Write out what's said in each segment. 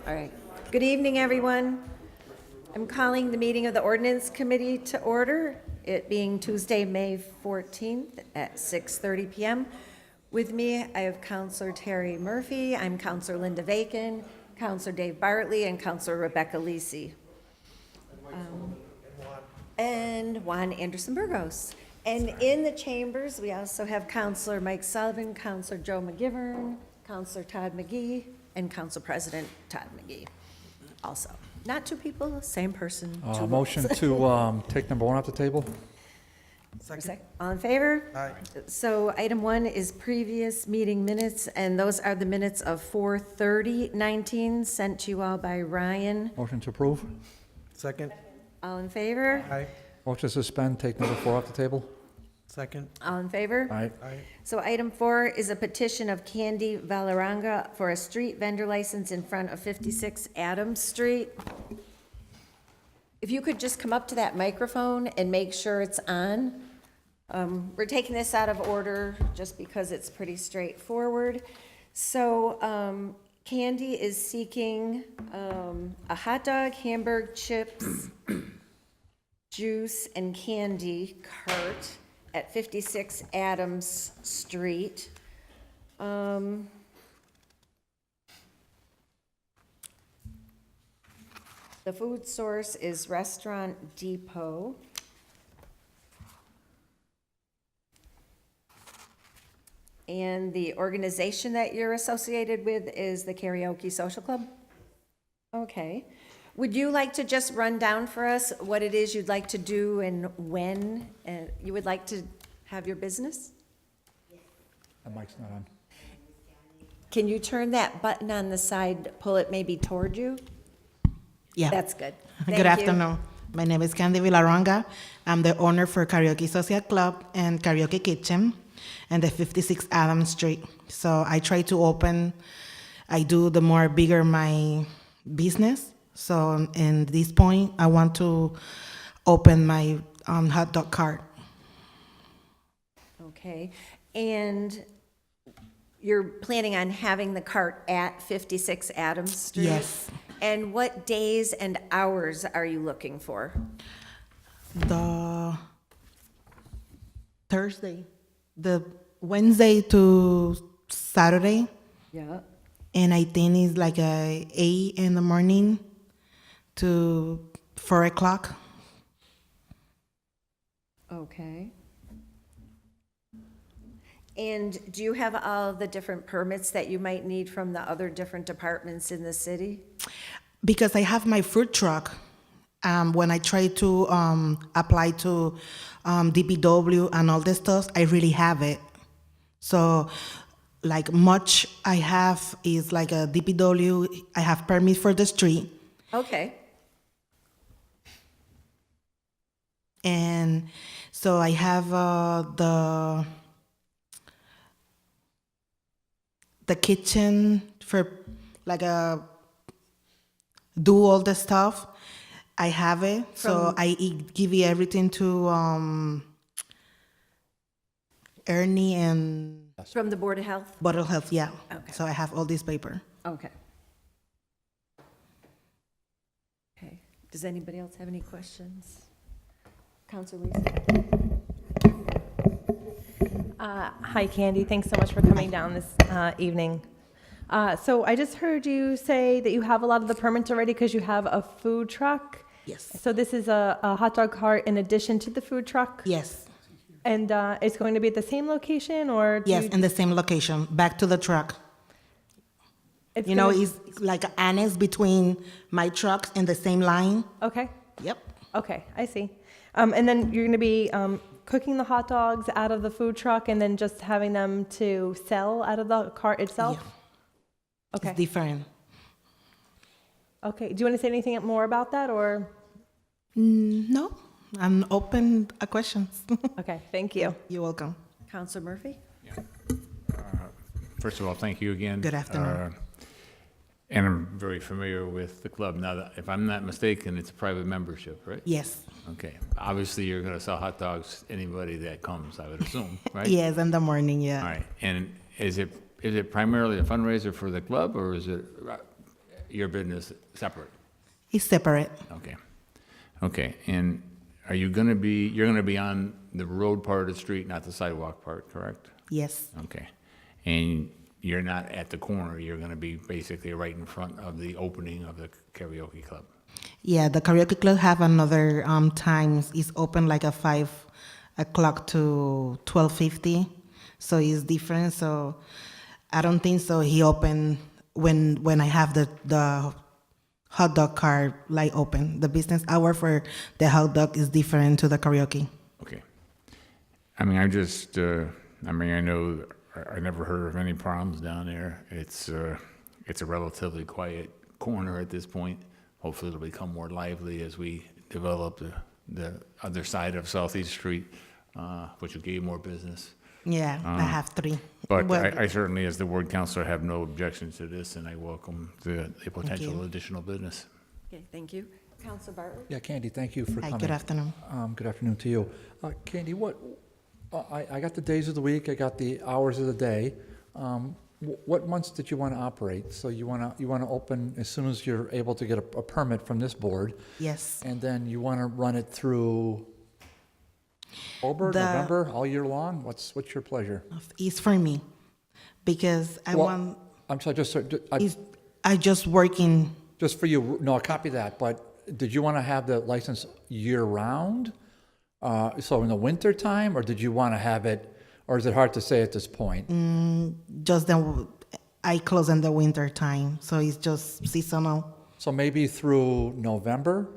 All right. Good evening, everyone. I'm calling the meeting of the Ordinance Committee to order, it being Tuesday, May 14th at 6:30 p.m. With me, I have Counselor Terry Murphy, I'm Counselor Linda Bacon, Counselor Dave Bartley, and Counselor Rebecca Lisi. And Juan Anderson-Burgos. And in the chambers, we also have Counselor Mike Sullivan, Counselor Joe McGivern, Counselor Todd McGee, and Council President Todd McGee. Also, not two people, same person. Two Motion roles. to take number 1 off the table? Second. All in favor? Aye. So item 1 is previous meeting minutes, and those are the minutes of 4/30/19 sent to you all by Ryan. Motion to approve? Second. All in favor? Aye. Motion to suspend, take number 4 off the table? Second. All in favor? Aye. Aye. So item 4 is a petition of Candy Valaranga for a street vendor license in front of 56 Adams Street. If you could just come up to that microphone and make sure it's on. We're taking this out of order just because it's pretty straightforward. So Candy is seeking a hot dog, hamburger, chips, juice, and candy cart at 56 Adams Street. The food source is Restaurant Depot. And the organization that you're associated with is the Karaoke Social Club? Okay. Would you like to just run down for us what it is you'd like to do and when you would like to have your business? The mic's not on. Can you turn that button on the side, pull it maybe toward you? Yeah. That's good. Thank Good you. afternoon. My name is Candy Villaranga. I'm the owner for Karaoke Social Club and Karaoke Kitchen and the 56 Adams Street. So I try to open, I do the more bigger my business. So in this point, I want to open my hot dog cart. Okay. And you're planning on having the cart at 56 Adams Street? Yes. And what days and hours are you looking for? The Thursday, the Wednesday to Saturday. Yeah. And I think it's like 8 in the morning to 4 o'clock. Okay. And do you have all the different permits that you might need from the other different departments in the city? Because I have my food truck. When I try to apply to DPW and all this stuff, I really have it. So like much I have is like a DPW, I have permit for the street. Okay. And so I have the kitchen for like do all the stuff. I have it. So give you everything to Ernie and From the Board of Health? Bottle Health, yeah. Okay. So I have all this paper. Okay. Okay. Does anybody else have any questions? Counselor Lisa? Hi, Candy. Thanks so much for coming down this evening. So I just heard you say that you have a lot of the permits already because you have a food truck. Yes. So this is a hot dog cart in addition to the food truck? Yes. And it's going to be at the same location or? Yes, in the same location, back to the truck. It's You know, gonna- it's like an annex between my trucks in the same line. Okay. Yep. Okay, I see. And then you're going to be cooking the hot dogs out of the food truck and then just having them to sell out of the cart itself? Yeah. Okay. It's different. Okay. Do you want to say anything more about that or? No, I'm open to questions. Okay, thank you. You're welcome. Counselor Murphy? First of all, thank you again. Good afternoon. And I'm very familiar with the club. Now, if I'm not mistaken, it's a private membership, right? Yes. Okay. Obviously, you're going to sell hot dogs to anybody that comes, I would assume, right? Yes, in the morning, yeah. All right. And is it primarily a fundraiser for the club, or is it your business separate? It's separate. Okay. Okay, and are you gonna be, you're gonna be on the road part of the street, not the sidewalk part, correct? Yes. Okay. And you're not at the corner, you're gonna be basically right in front of the opening of the karaoke club? Yeah, the karaoke club have another times. It's open like at 5 o'clock to 12:50, so it's different. So I don't think so. He open when I have the hot dog cart like open. The business hour for the hot dog is different to the karaoke. Okay. I mean, I know, I never heard of any problems down there. It's a relatively quiet corner at this point. Hopefully it'll become more lively as we develop the other side of Southeast Street, which will give you more business. Yeah, I have 3. But Well, I certainly, as the ward counselor, have no objections to this, and I welcome the potential you. additional business. Okay, thank you. Counselor Bartley? Yeah, Candy, thank you for Hi, coming. good afternoon. Good afternoon to you. Candy, I got the days of the week, I got the hours of the day. What months did you want to operate? So you want to open as soon as you're able to get a permit from this board, Yes. and then you want to run it through October, November, all year long? What's your pleasure? It's for me because I Well, want. I'm sorry, I just working. just for you, no, copy that, but did you want to have the license year-round? So in the winter time, or did you want to have it, or is it hard to say at this point? Just then, I close in the winter time, so it's just seasonal. So maybe through November?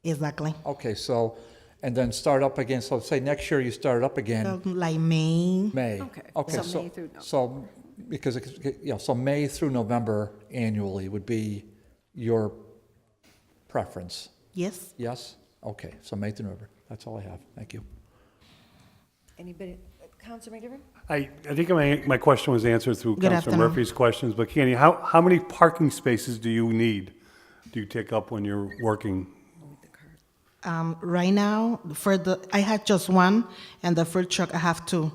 Exactly. Okay, so, and then start up again, so say next year you start up again, Like May. May. Okay, so May through November. So, because, so May through November annually would be your preference, Yes. yes? Okay, so May through November, that's all I have, thank you. Anybody, Counselor McGivern? I think my question was answered through Good Councilor afternoon. Murphy's questions, but Candy, how many parking spaces do you need? Do you take up when you're working? Right now, I had just 1, and the food truck I have 2.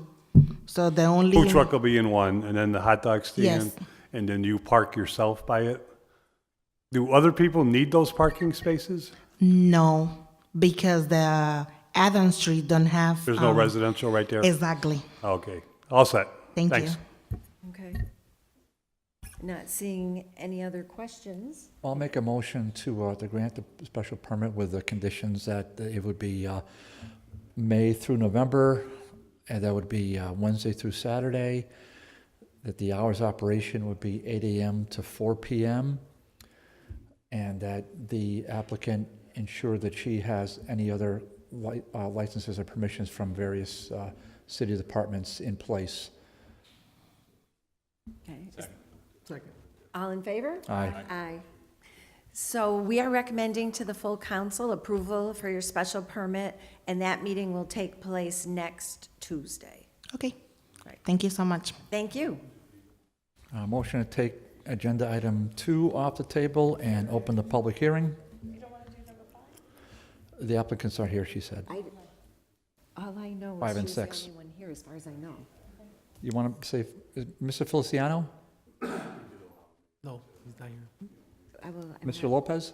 So the only Food truck will be in one, and then the hot dog stand, Yes. and then you park yourself by it? Do other people need those parking spaces? No, because the Adams Street don't have. There's no residential right there? Exactly. Okay, all set. Thank Thanks. you. Okay. Not seeing any other questions. I'll make a motion to grant the special permit with the conditions that it would be May through November, and that would be Wednesday through Saturday, that the hours of operation would be 8 a.m. to 4 p.m., and that the applicant ensure that she has any other licenses or permissions from various city departments in place. Okay. Second. All in favor? Aye. Aye. So we are recommending to the full council approval for your special permit, and that meeting will take place next Tuesday. Okay. Right. Thank you so much. Thank you. Motion to take agenda item 2 off the table and open the public hearing. You don't want to do number 5? The applicants are here, she said. All I know 5 is and she's the 6. only one here, as far as I know. You want to say, Mr. Feliciano? No, he's not here. I will. Mr. Lopez?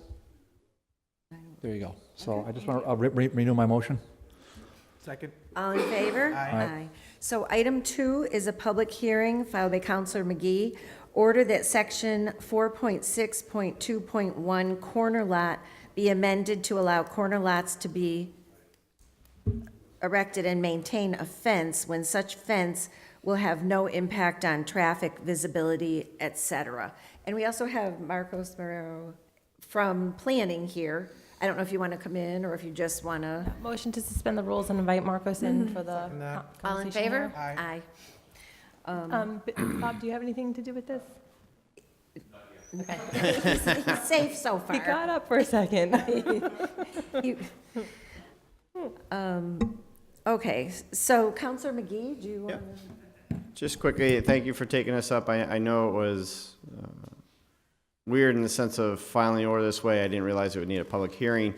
There you go. So I just want to renew my motion. Second. All in favor? Aye. So item 2 is a public hearing filed by Counselor McGee. Order that section 4.6.2.1 corner lot be amended to allow corner lots to be erected and maintain a fence when such fence will have no impact on traffic, visibility, etc. And we also have Marcos Marrero from planning here. I don't know if you want to come in or if you just want to. Motion to suspend the rules and invite Marcos in for the Second that. All in conversation favor? here. Aye. Bob, do you have anything to do with this? Okay. He's safe so He far. got up for a second. You- Okay, so Counselor McGee, do you want to? Just quickly, thank you for taking us up. I know it was weird in the sense of filing the order this way. I didn't realize it would need a public hearing.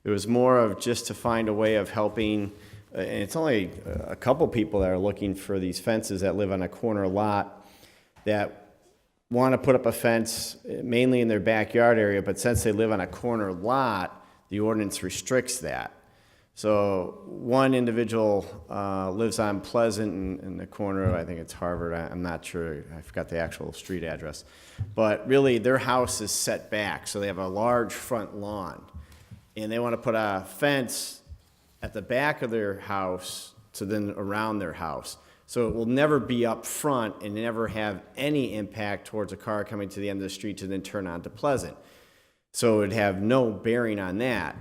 It was more of just to find a way of helping, and it's only a couple people that are looking for these fences that live on a corner lot that want to put up a fence mainly in their backyard area, but since they live on a corner lot, the ordinance restricts that. So one individual lives on Pleasant in the corner of, I think it's Harvard, I'm not sure, I forgot the actual street address. But really, their house is set back, so they have a large front lawn. And they want to put a fence at the back of their house to then around their house. So it will never be up front and never have any impact towards a car coming to the end of the street to then turn onto Pleasant. So it would have no bearing on that.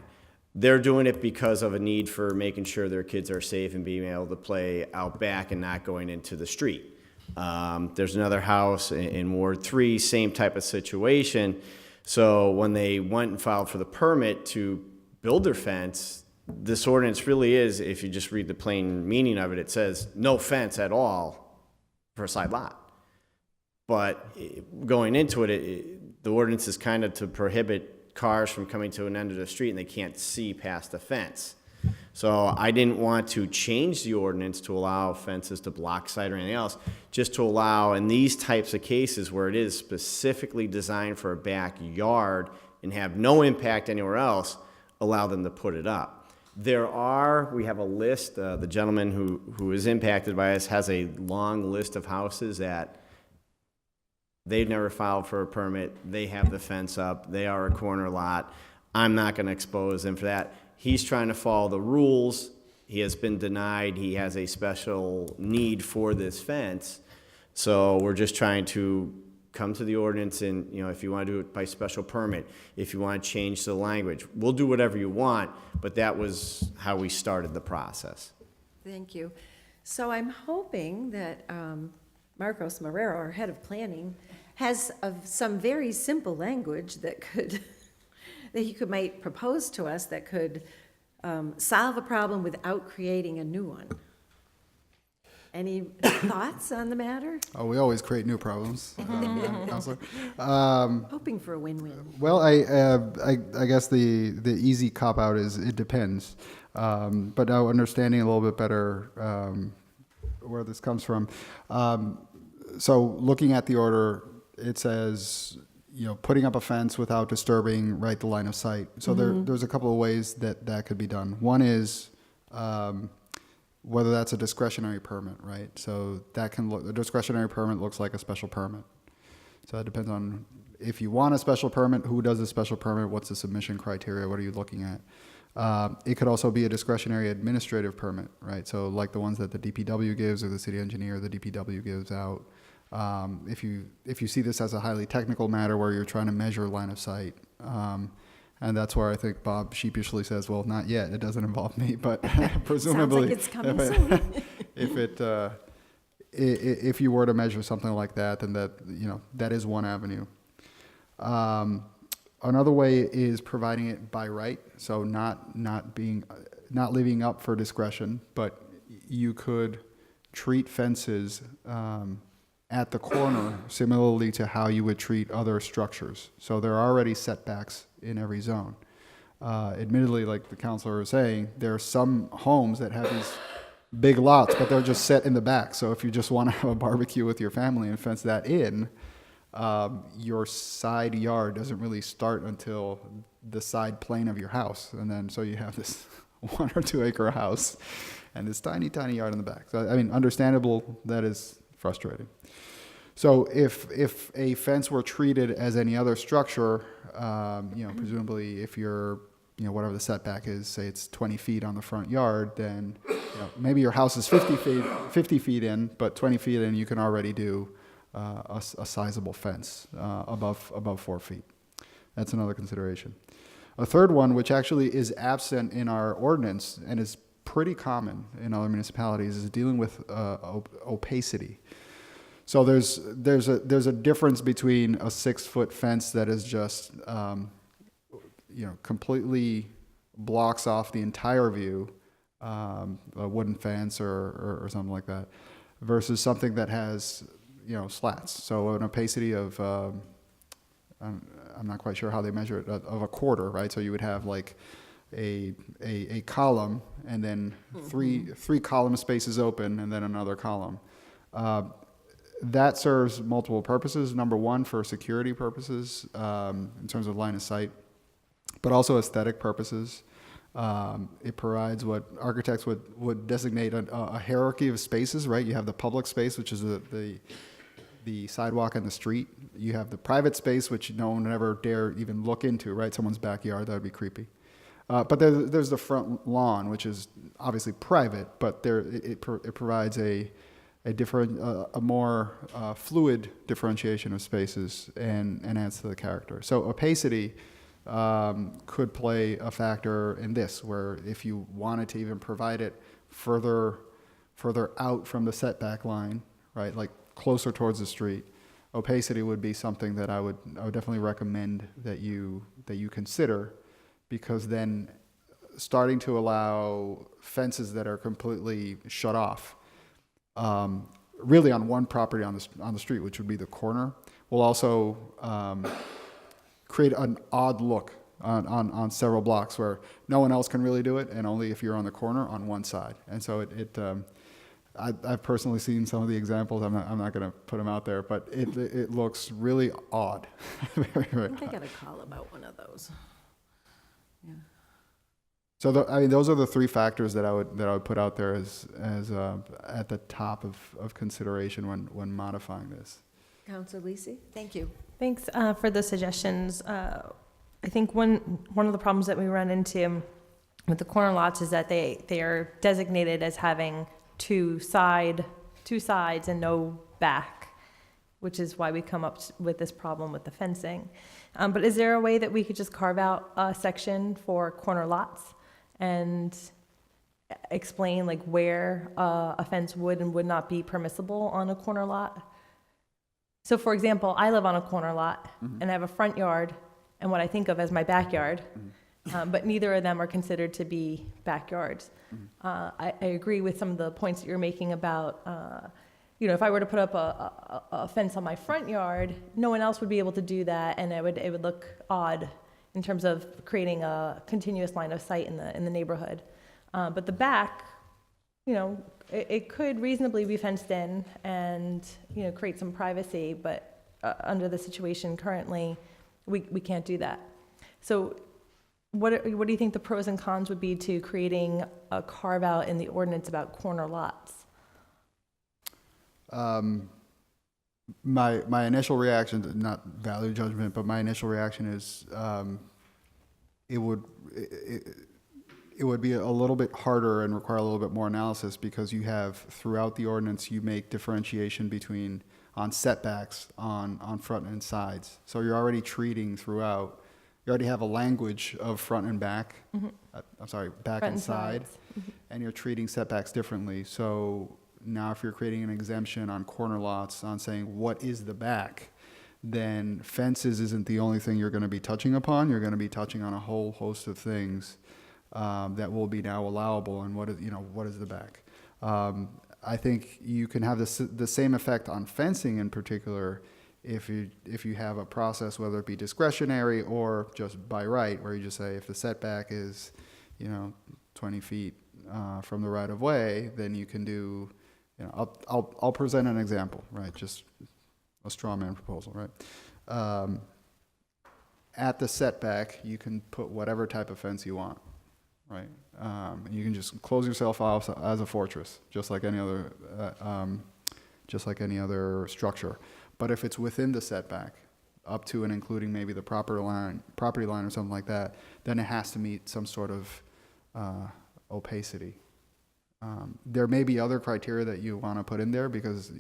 They're doing it because of a need for making sure their kids are safe and being able to play out back and not going into the street. There's another house in Ward 3, same type of situation. So when they went and filed for the permit to build their fence, this ordinance really is, if you just read the plain meaning of it, it says no fence at all for a side lot. But going into it, the ordinance is kind of to prohibit cars from coming to an end of the street and they can't see past the fence. So I didn't want to change the ordinance to allow fences to block sight or anything else, just to allow in these types of cases where it is specifically designed for a backyard and have no impact anywhere else, allow them to put it up. We have a list, the gentleman who is impacted by us has a long list of houses that they've never filed for a permit. They have the fence up. They are a corner lot. I'm not going to expose them for that. He's trying to follow the rules. He has been denied. He has a special need for this fence. So we're just trying to come to the ordinance and, if you want to do it by special permit, if you want to change the language, we'll do whatever you want, but that was how we started the process. Thank you. So I'm hoping that Marcos Marrero, our head of planning, has some very simple language that he might propose to us that could solve a problem without creating a new one. Any thoughts on the matter? Oh, we always create new problems, Counselor. Hoping for a win-win. Well, I guess the easy cop-out is it depends. But now understanding a little bit better where this comes from. So looking at the order, it says, putting up a fence without disturbing the line of sight. So there's a couple of ways that could be done. One is whether that's a discretionary permit, right? So that can look, a discretionary permit looks like a special permit. So it depends on if you want a special permit, who does a special permit, what's the submission criteria, what are you looking at? It could also be a discretionary administrative permit, right? So like the ones that the DPW gives or the city engineer, the DPW gives out. If you see this as a highly technical matter where you're trying to measure line of sight, and that's where I think Bob sheepishly says, well, not yet, it doesn't involve me, but presumably. Sounds like it's coming soon. If you were to measure something like that, then that is one avenue. Another way is providing it by right, so not leaving up for discretion, but you could treat fences at the corner similarly to how you would treat other structures. So there are already setbacks in every zone. Admittedly, like the counselor was saying, there are some homes that have these big lots, but they're just set in the back. So if you just want to have a barbecue with your family and fence that in, your side yard doesn't really start until the side plane of your house. And then so you have this 1 or 2 acre house and this tiny, tiny yard in the back. So, I mean, understandable, that is frustrating. So if a fence were treated as any other structure, presumably if you're, whatever the setback is, say it's 20 feet on the front yard, then maybe your house is 50 feet in, but 20 feet in you can already do a sizable fence above 4 feet. That's another consideration. A third one, which actually is absent in our ordinance and is pretty common in other municipalities, is dealing with opacity. So there's a difference between a 6-foot fence that is just completely blocks off the entire view, a wooden fence or something like that, versus something that has slats. So an opacity of I'm not quite sure how they measure it, of a quarter, right? So you would have like a column and then three column spaces open and then another column. that serves multiple purposes. Number one, for security purposes, in terms of line of sight, but also aesthetic purposes. It provides what architects would designate a hierarchy of spaces, right? You have the public space, which is the sidewalk and the street. You have the private space, which no one would ever dare even look into, right? Someone's backyard, that would be creepy. But there's the front lawn, which is obviously private, but it provides a more fluid differentiation of spaces and adds to the character. So opacity could play a factor in this, where if you wanted to even provide it further out from the setback line, right, like closer towards the street, opacity would be something that I would definitely recommend that you consider, because then starting to allow fences that are completely shut off, really on one property on the street, which would be the corner, will also create an odd look on several blocks where no one else can really do it, and only if you're on the corner on one side. And so I've personally seen some of the examples. I'm not going to put them out there, but it looks really odd. Very, very I think I odd. got a call about one of those. Yeah. So those are the three factors that I would put out there as at the top of consideration when modifying this. Counselor Lisi? Thank you. Thanks for the suggestions. I think one of the problems that we run into with the corner lots is that they are designated as having two sides and no back, which is why we come up with this problem with the fencing. But is there a way that we could just carve out a section for corner lots and explain like where a fence would and would not be permissible on a corner lot? So for example, I live on a corner lot and I have a front yard and what I think of as my backyard, but neither of them are considered to be backyards. I agree with some of the points that you're making about, if I were to put up a fence on my front yard, no one else would be able to do that, and it would look odd in terms of creating a continuous line of sight in the neighborhood. But the back, it could reasonably be fenced in and create some privacy, but under the situation currently, we can't do that. So what do you think the pros and cons would be to creating a carve-out in the ordinance about corner lots? My initial reaction, not value judgment, but my initial reaction is it would be a little bit harder and require a little bit more analysis, because you have throughout the ordinance you make differentiation on setbacks on front and sides. So you're already treating throughout. You already have a language of front and back. I'm sorry, back Front and side, sides. and you're treating setbacks differently. So now if you're creating an exemption on corner lots on saying what is the back, then fences isn't the only thing you're going to be touching upon. You're going to be touching on a whole host of things that will be now allowable. And what is the back? I think you can have the same effect on fencing in particular if you have a process, whether it be discretionary or just by right, where you just say if the setback is 20 feet from the right of way, then you can do. I'll present an example, right? Just a straw man proposal, right? At the setback, you can put whatever type of fence you want, right? You can just close yourself off as a fortress, just like any other structure. But if it's within the setback, up to and including maybe the property line or something like that, then it has to meet some sort of opacity. There may be other criteria that you want to put in there, because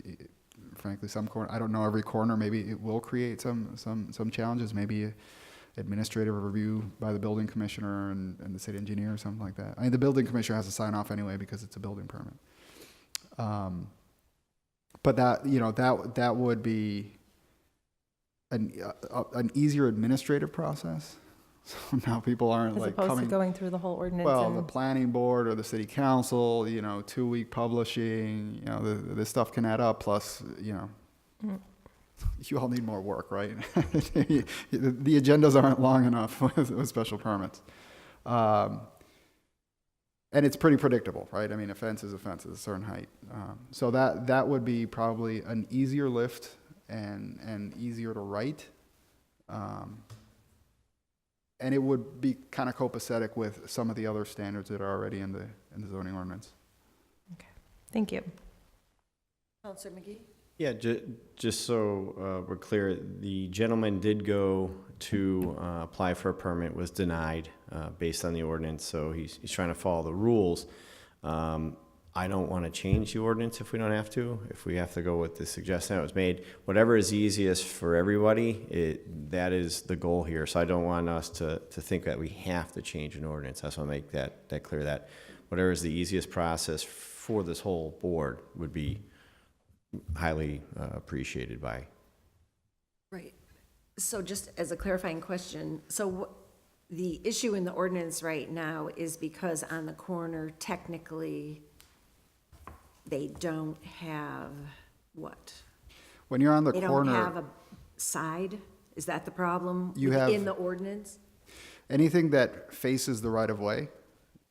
frankly, I don't know every corner, maybe it will create some challenges, maybe administrative review by the building commissioner and the city engineer or something like that. I mean, the building commissioner has to sign off anyway because it's a building permit. But that would be an easier administrative process. So now people aren't As like opposed coming. to going through the whole ordinance. Well, and the planning board or the city council, 2-week publishing, this stuff can add up. Plus, you all need more work, right? The agendas aren't long enough with special permits. And it's pretty predictable, right? I mean, a fence is a fence at a certain height. So that would be probably an easier lift and easier to write. And it would be kind of copacetic with some of the other standards that are already in the zoning ordinance. Thank you. Counselor McGee? Yeah, just so we're clear, the gentleman did go to apply for a permit, was denied based on the ordinance, so he's trying to follow the rules. I don't want to change the ordinance if we don't have to. If we have to go with the suggestion that was made, whatever is easiest for everybody, that is the goal here. So I don't want us to think that we have to change an ordinance. I just want to make that clear, that whatever is the easiest process for this whole board would be highly appreciated by. Right. So just as a clarifying question, so the issue in the ordinance right now is because on the corner, technically, they don't have what? When you're on the They corner, don't have a side? Is that the problem You have- in the ordinance? anything that faces the right of way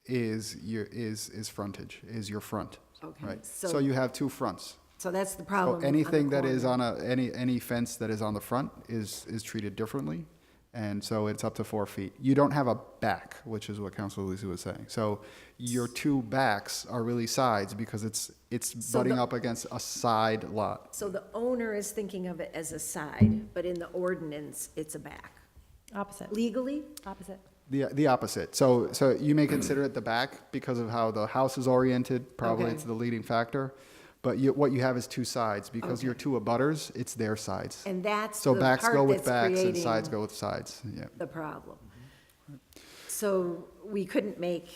is frontage, is your front. Okay, Right. so- So you have two fronts. So that's the So problem. on the anything that is corner. on any fence that is on the front is treated differently. And so it's up to 4 feet. You don't have a back, which is what Councilor Lucy was saying. So your two backs are really sides because it's So butting the- up against a side lot. So the owner is thinking of it as a side, but in the ordinance, it's a back. Opposite. Legally? Opposite. The opposite. So you may consider it the back because of how the house is oriented. Probably Okay. it's the leading factor. But what you have is two sides. Because you're two abutters, it's their sides. And that's So the backs part go with that's backs and creating sides go with sides. Yeah. the problem. So we couldn't make,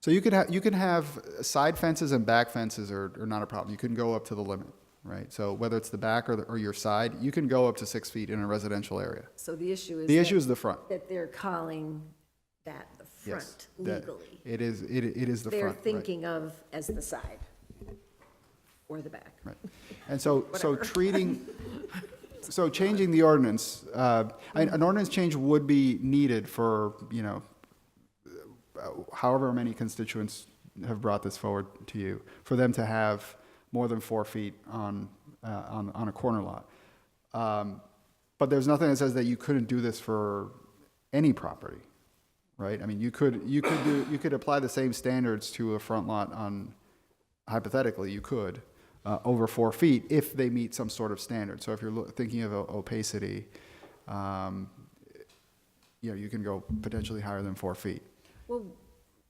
So you can have side fences and back fences are not a problem. You can go up to the limit, right? So whether it's the back or your side, you can go up to 6 feet in a residential area. so the issue is. The that- issue is the front. That they're calling that the Yes, front that- legally. It is the They're front, right? thinking of as the side or the back. Right. And so changing the ordinance, an ordinance change would be needed for, however many constituents have brought this forward to you, for them to have more than 4 feet on a corner lot. But there's nothing that says that you couldn't do this for any property, right? I mean, you could apply the same standards to a front lot on, hypothetically, you could, over 4 feet if they meet some sort of standard. So if you're thinking of opacity, you can go potentially higher than 4 feet. Well,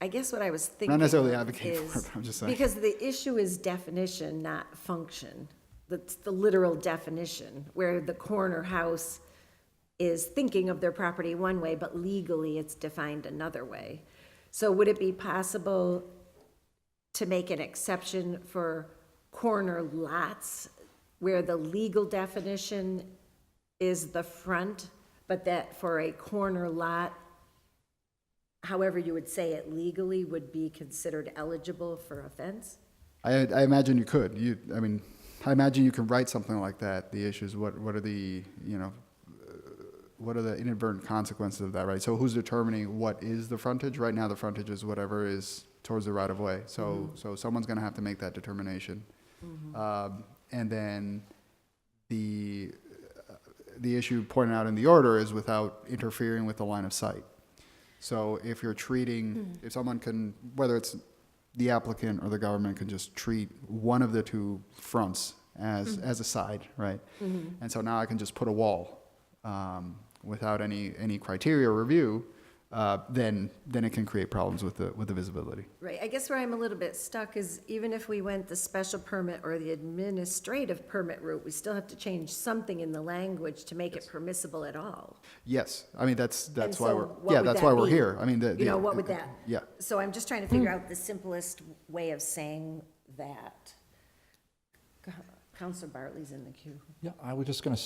I guess what I was thinking. Not necessarily of advocating for it, is- but I'm just saying. Because the issue is definition, not function. That's the literal definition, where the corner house is thinking of their property one way, but legally it's defined another way. So would it be possible to make an exception for corner lots where the legal definition is the front, but that for a corner lot, however you would say it legally, would be considered eligible for a fence? I imagine you could. I imagine you can write something like that. The issue is what are the, what are the inadvertent consequences of that, right? So who's determining what is the frontage? Right now, the frontage is whatever is towards the right of way. So someone's going to have to make that determination. And then the issue pointed out in the order is without interfering with the line of sight. So if you're treating, if someone can, whether it's the applicant or the government can just treat one of the two fronts as a side, right? And so now I can just put a wall without any criteria or review, then it can create problems with the visibility. Right, I guess where I'm a little bit stuck is even if we went the special permit or the administrative permit route, we still have to change something in the language to make it permissible at all. Yes, I mean, that's And why so we're, what yeah, would that's that why we're be? here. I mean, What would that? Yeah. So I'm just trying to figure out the simplest way of saying that. Counselor Bartley's in the queue. Yeah, I was just gonna,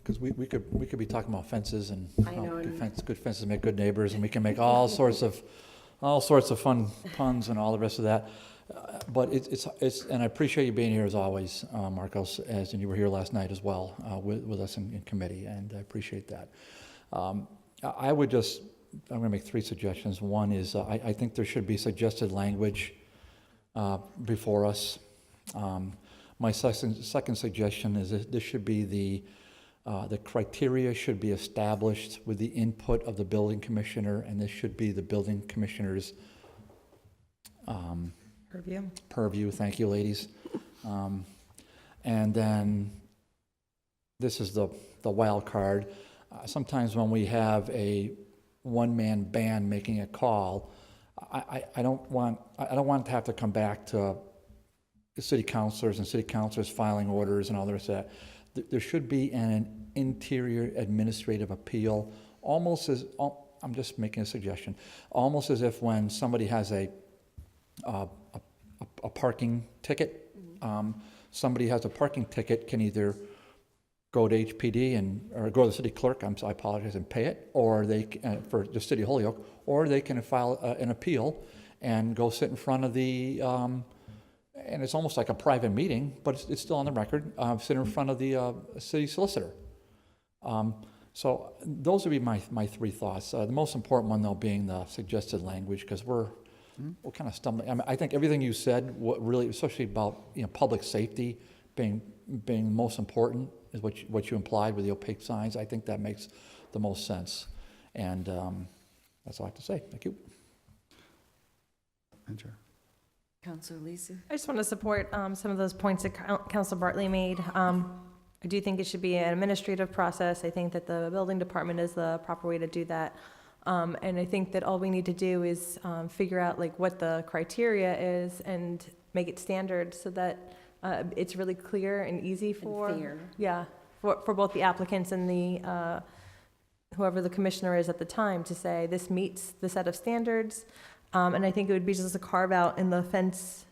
because we could be talking about fences and I know, and- good fences make good neighbors, and we can make all sorts of fun puns and all the rest of that. But it's and I appreciate you being here as always, Marcos, and you were here last night as well with us in committee, and I appreciate that. I would just I'm gonna make three suggestions. One is, I think there should be suggested language before us. My second suggestion is that this should be the criteria should be established with the input of the building commissioner, and this should be the building commissioner's purview. Thank you, ladies. And then this is the wild card. Sometimes when we have a one-man band making a call, I don't want to have to come back to city councilors and city councilors filing orders and all the rest of that. There should be an interior administrative appeal, almost as, I'm just making a suggestion, almost as if when somebody has a parking ticket, somebody has a parking ticket can either go to HPD or go to the city clerk, I apologize, and pay it, or they, for the City of Holyoke, or they can file an appeal and go sit in front of the, and it's almost like a private meeting, but it's still on the record, sit in front of the city solicitor. So those would be my three thoughts. The most important one, though, being the suggested language, because we're kind of stumbling. I mean, I think everything you said, what really, especially about public safety being most important, is what you implied with the opaque signs. I think that makes the most sense, and that's all I have to say. Thank you. Sure. Councilor Lisa? I just want to support some of those points that Councilor Bartley made. I do think it should be an administrative process. I think that the building department is the proper way to do that. And I think that all we need to do is figure out like what the criteria is and make it standard so that it's really clear and easy for, fair. yeah, for both the applicants and the whoever the commissioner is at the time to say this meets the set of standards. And I think it would be just a carve out in the fence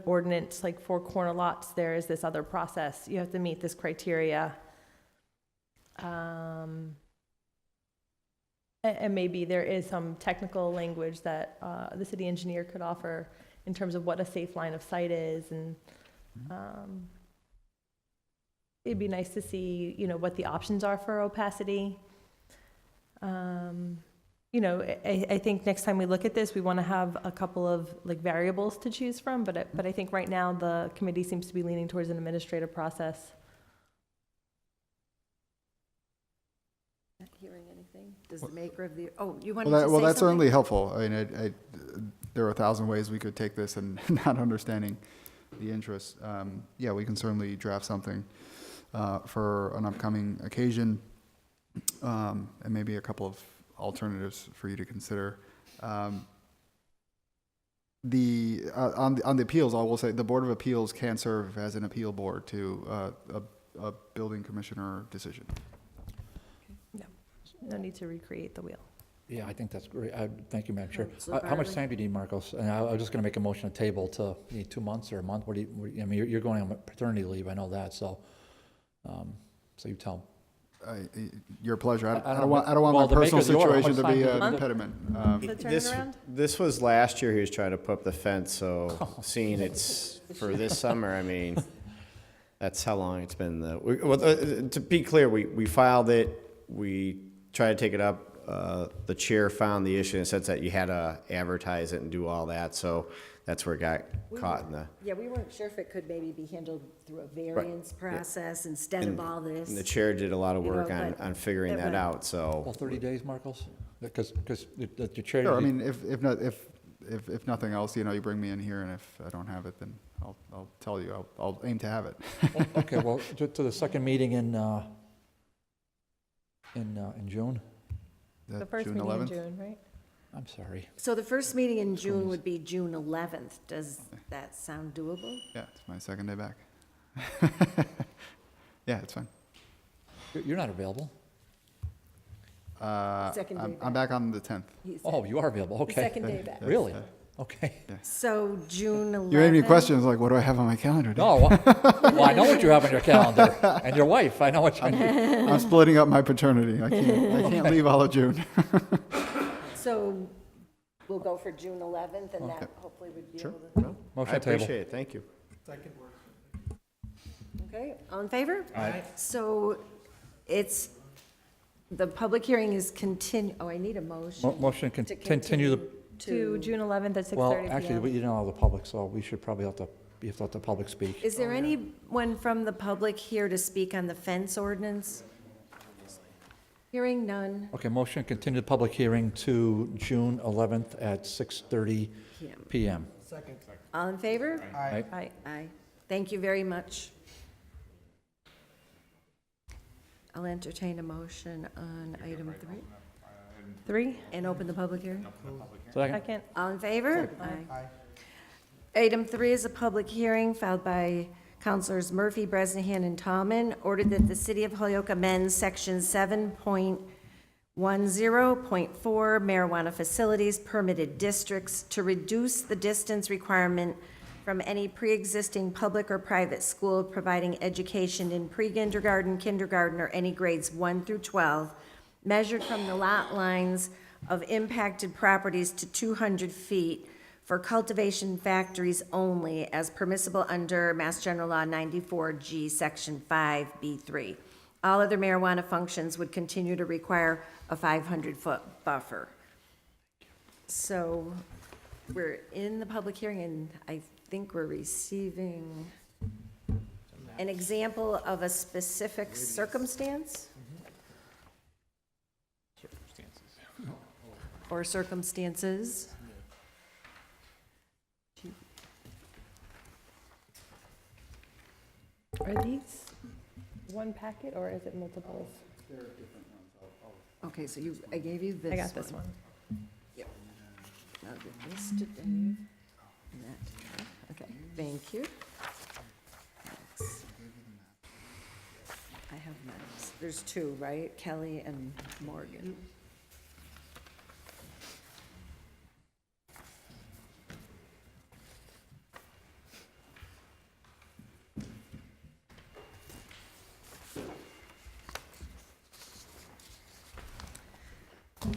ordinance, like for corner lots, there is this other process. You have to meet this criteria. And maybe there is some technical language that the city engineer could offer in terms of what a safe line of sight is. And it'd be nice to see, what the options are for opacity. I think next time we look at this, we want to have a couple of like variables to choose from, but I think right now the committee seems to be leaning towards an administrative process. Not hearing anything. Does the maker of the, you wanted to say Well, that's something? certainly helpful. I mean, there are 1,000 ways we could take this and not understanding the interest. Yeah, we can certainly draft something for an upcoming occasion, and maybe a couple of alternatives for you to consider. On the appeals, I will say the Board of Appeals can serve as an appeal board to a building commissioner decision. No need to recreate the wheel. Yeah, I think that's great. Thank you, Madam Chair. Councilor How much Bartley? time do you need, Marcos? And I was just going to make a motion to table to, you need 2 months or a month? I mean, you're going on paternity leave, I know that, so you tell them. Your pleasure. I I don't want my well, the personal maker of the order, how situation to much be time an does it- impediment. The This, turnaround? this was last year he was trying to put up the fence, so seeing it's for this summer, I mean, that's how long it's been. To be clear, we filed it, we tried to take it up. The chair found the issue in the sense that you had to advertise it and do all that, so that's where it got caught in the. Yeah, we weren't sure if it could maybe be handled through a variance process instead of all this. And the chair did a lot of You know, work but on figuring it that went- out, so. Well, 30 days, Marcos? Because the chair. Sure. I mean, if nothing else, you bring me in here, and if I don't have it, then I'll tell you. I'll aim to have it. Okay, well, to the second meeting in June? Is that The first June meeting in 11th? June, right? I'm sorry. So the first meeting in June would be June 11th. Does that sound doable? Yeah, it's my second day back. Yeah, it's fine. You're not available. Second day I'm back. back on the 10th. He's- Oh, you are available, the okay. second day back. Really? Okay. So June 11th. You made me questions like, what do I have on my calendar? No, well, I know what you have on your calendar, and your wife, I know what you. I'm splitting up my paternity. I can't leave all of June. So we'll go for June 11th, and that Okay. hopefully would be Sure. able to. Motion I table. appreciate it, thank you. Okay, all in favor? Aye. So it's The public hearing is I need a motion. Motion to continue the, To June 11th at 6:30 well, PM. actually, you don't have the public, so we should probably have to let the public speak. Is there anyone from the public here to speak on the fence ordinance? Hearing none. Okay, motion continue the public hearing to June 11th at 6:30 PM. Second. All in favor? Right? Aye. Aye. Thank you very much. I'll entertain a motion on item 3 3, and open the public hearing. Second? second. All in favor? Aye. Item 3 is a public hearing filed by Councilors Murphy, Bresnahan, and Tallamn, ordered that the City of Holyoke amends Section 7.10.4 marijuana facilities permitted districts to reduce the distance requirement from any pre-existing public or private school providing education in pre-kindergarten, kindergarten, or any grades 1 through 12, measured from the lot lines of impacted properties to 200 feet for cultivation factories only as permissible under Mass General Law 94G, Section 5B3. All other marijuana functions would continue to require a 500-foot buffer. So we're in the public hearing, and I think we're receiving an example of a specific circumstance or circumstances. Are these one packet or is it multiples? Okay, so I gave you this I got this one. Yep. I'll give this to Dave. And that to Jeff. Okay, thank you. Thanks. I have maps. There's 2, right? Kelly and Morgan.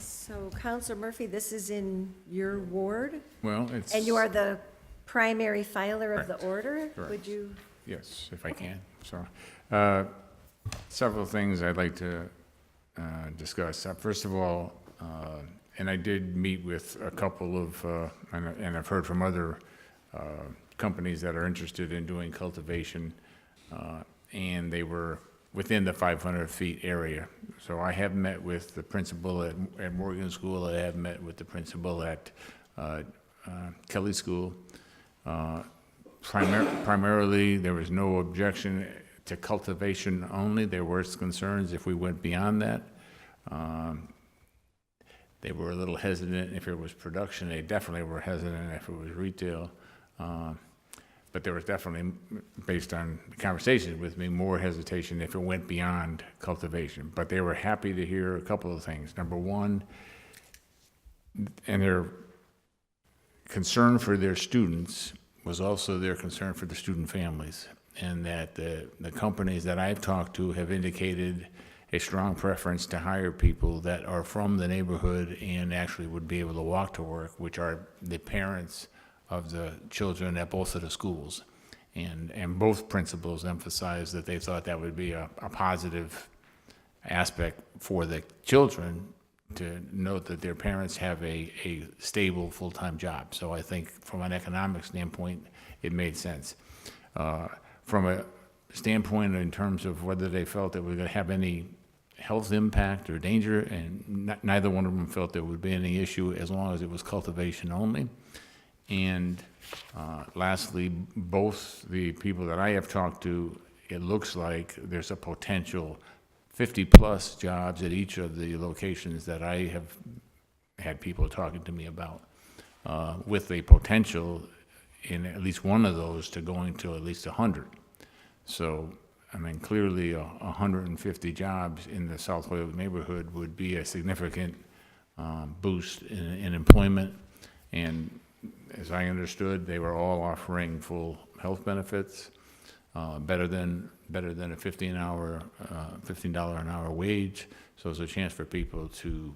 So, Counselor Murphy, this is in your ward, Well, it's. and you are the primary filer of the order? Correct. Would you? Yes, if I can. So, several things I'd like to discuss. First of all, and I did meet with a couple of, and I've heard from other companies that are interested in doing cultivation, and they were within the 500 feet area. So I have met with the principal at Morgan School. I have met with the principal at Kelly School. Primarily, there was no objection to cultivation only. There were concerns if we went beyond that. They were a little hesitant if it was production. They definitely were hesitant if it was retail. But there was definitely, based on the conversations with me, more hesitation if it went beyond cultivation. But they were happy to hear a couple of things. Number one, and their concern for their students was also their concern for the student families, and that the companies that I've talked to have indicated a strong preference to hire people that are from the neighborhood and actually would be able to walk to work, which are the parents of the children at both of the schools. And both principals emphasized that they thought that would be a positive aspect for the children to note that their parents have a stable full-time job. So I think from an economic standpoint, it made sense. From a standpoint in terms of whether they felt that we're going to have any health impact or danger, and neither one of them felt there would be any issue as long as it was cultivation only. And lastly, both the people that I have talked to, it looks like there's a potential 50-plus jobs at each of the locations that I have had people talking to me about, with the potential in at least one of those to going to at least 100. So, I mean, clearly 150 jobs in the South Holyoke neighborhood would be a significant boost in employment. And as I understood, they were all offering full health benefits, better than a $15 an hour wage. So it's a chance for people to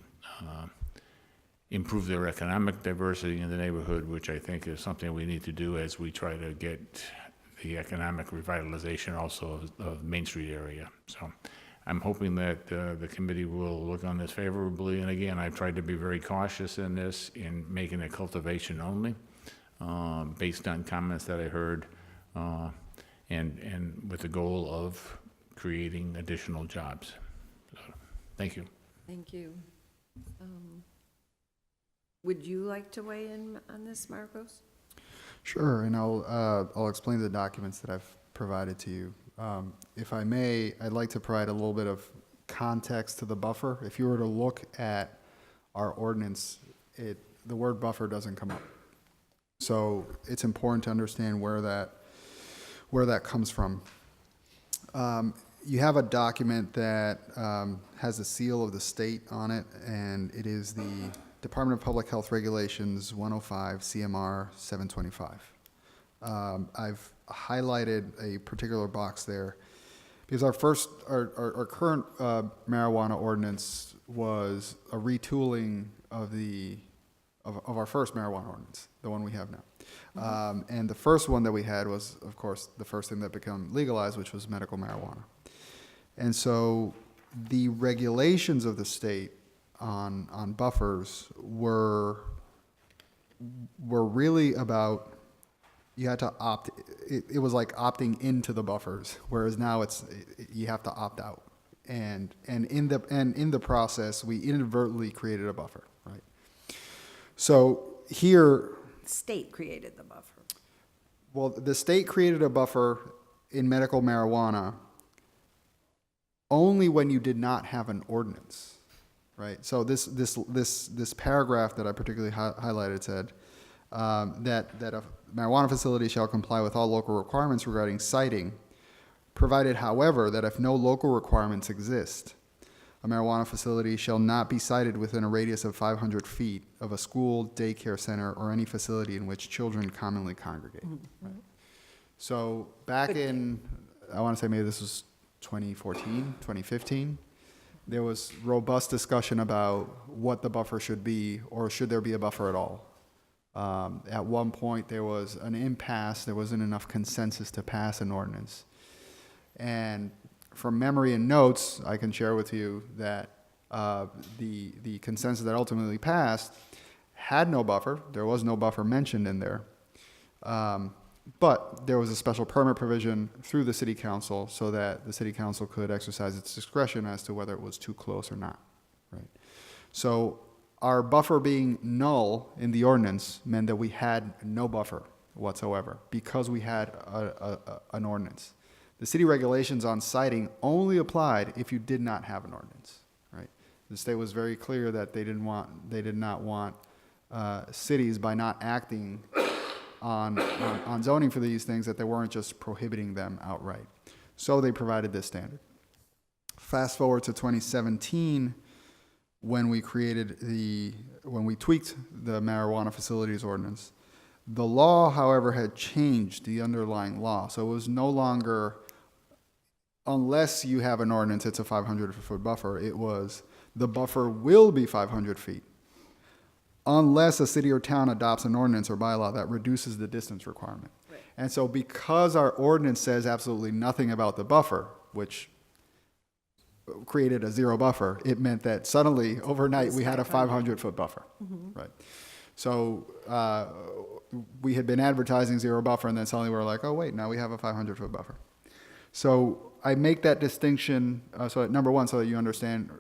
improve their economic diversity in the neighborhood, which I think is something we need to do as we try to get the economic revitalization also of Main Street area. So I'm hoping that the committee will look on this favorably. And again, I've tried to be very cautious in this, in making it cultivation only, based on comments that I heard, and with the goal of creating additional jobs. So, thank you. Thank you. Would you like to weigh in on this, Marcos? Sure, and I'll explain the documents that I've provided to you. If I may, I'd like to provide a little bit of context to the buffer. If you were to look at our ordinance, the word buffer doesn't come up. So it's important to understand where that comes from. You have a document that has a seal of the state on it, and it is the Department of Public Health Regulations 105 CMR 725. I've highlighted a particular box there because our current marijuana ordinance was a retooling of our first marijuana ordinance, the one we have now. And the first one that we had was, of course, the first thing that became legalized, which was medical marijuana. And so the regulations of the state on buffers were really about, you had to opt, it was like opting into the buffers, whereas now you have to opt out. And in the process, we inadvertently created a buffer, right? So here, State created the buffer. well, the state created a buffer in medical marijuana only when you did not have an ordinance, right? So this paragraph that I particularly highlighted said that a marijuana facility shall comply with all local requirements regarding siting, provided, however, that if no local requirements exist, a marijuana facility shall not be sited within a radius of 500 feet of a school, daycare center, or any facility in which children commonly congregate. Right? So back in, I want to say maybe this was 2014, 2015, there was robust discussion about what the buffer should be, or should there be a buffer at all. At one point, there was an impasse. There wasn't enough consensus to pass an ordinance. And from memory and notes, I can share with you that the consensus that ultimately passed had no buffer. There was no buffer mentioned in there. But there was a special permit provision through the city council so that the city council could exercise its discretion as to whether it was too close or not, right? So our buffer being null in the ordinance meant that we had no buffer whatsoever because we had an ordinance. The city regulations on siting only applied if you did not have an ordinance, right? The state was very clear that they did not want cities, by not acting on zoning for these things, that they weren't just prohibiting them outright. So they provided this standard. Fast forward to 2017, when we tweaked the marijuana facilities ordinance. The law, however, had changed the underlying law. So it was no longer, unless you have an ordinance, it's a 500-foot buffer. It was, the buffer will be 500 feet, unless a city or town adopts an ordinance or bylaw that reduces the distance requirement. Right. And so because our ordinance says absolutely nothing about the buffer, which created a zero buffer, it meant that suddenly, overnight, we had a 500-foot buffer, right? So we had been advertising zero buffer, and then suddenly we're like, oh, wait, now we have a 500-foot buffer. So I make that distinction, so number one, so that you understand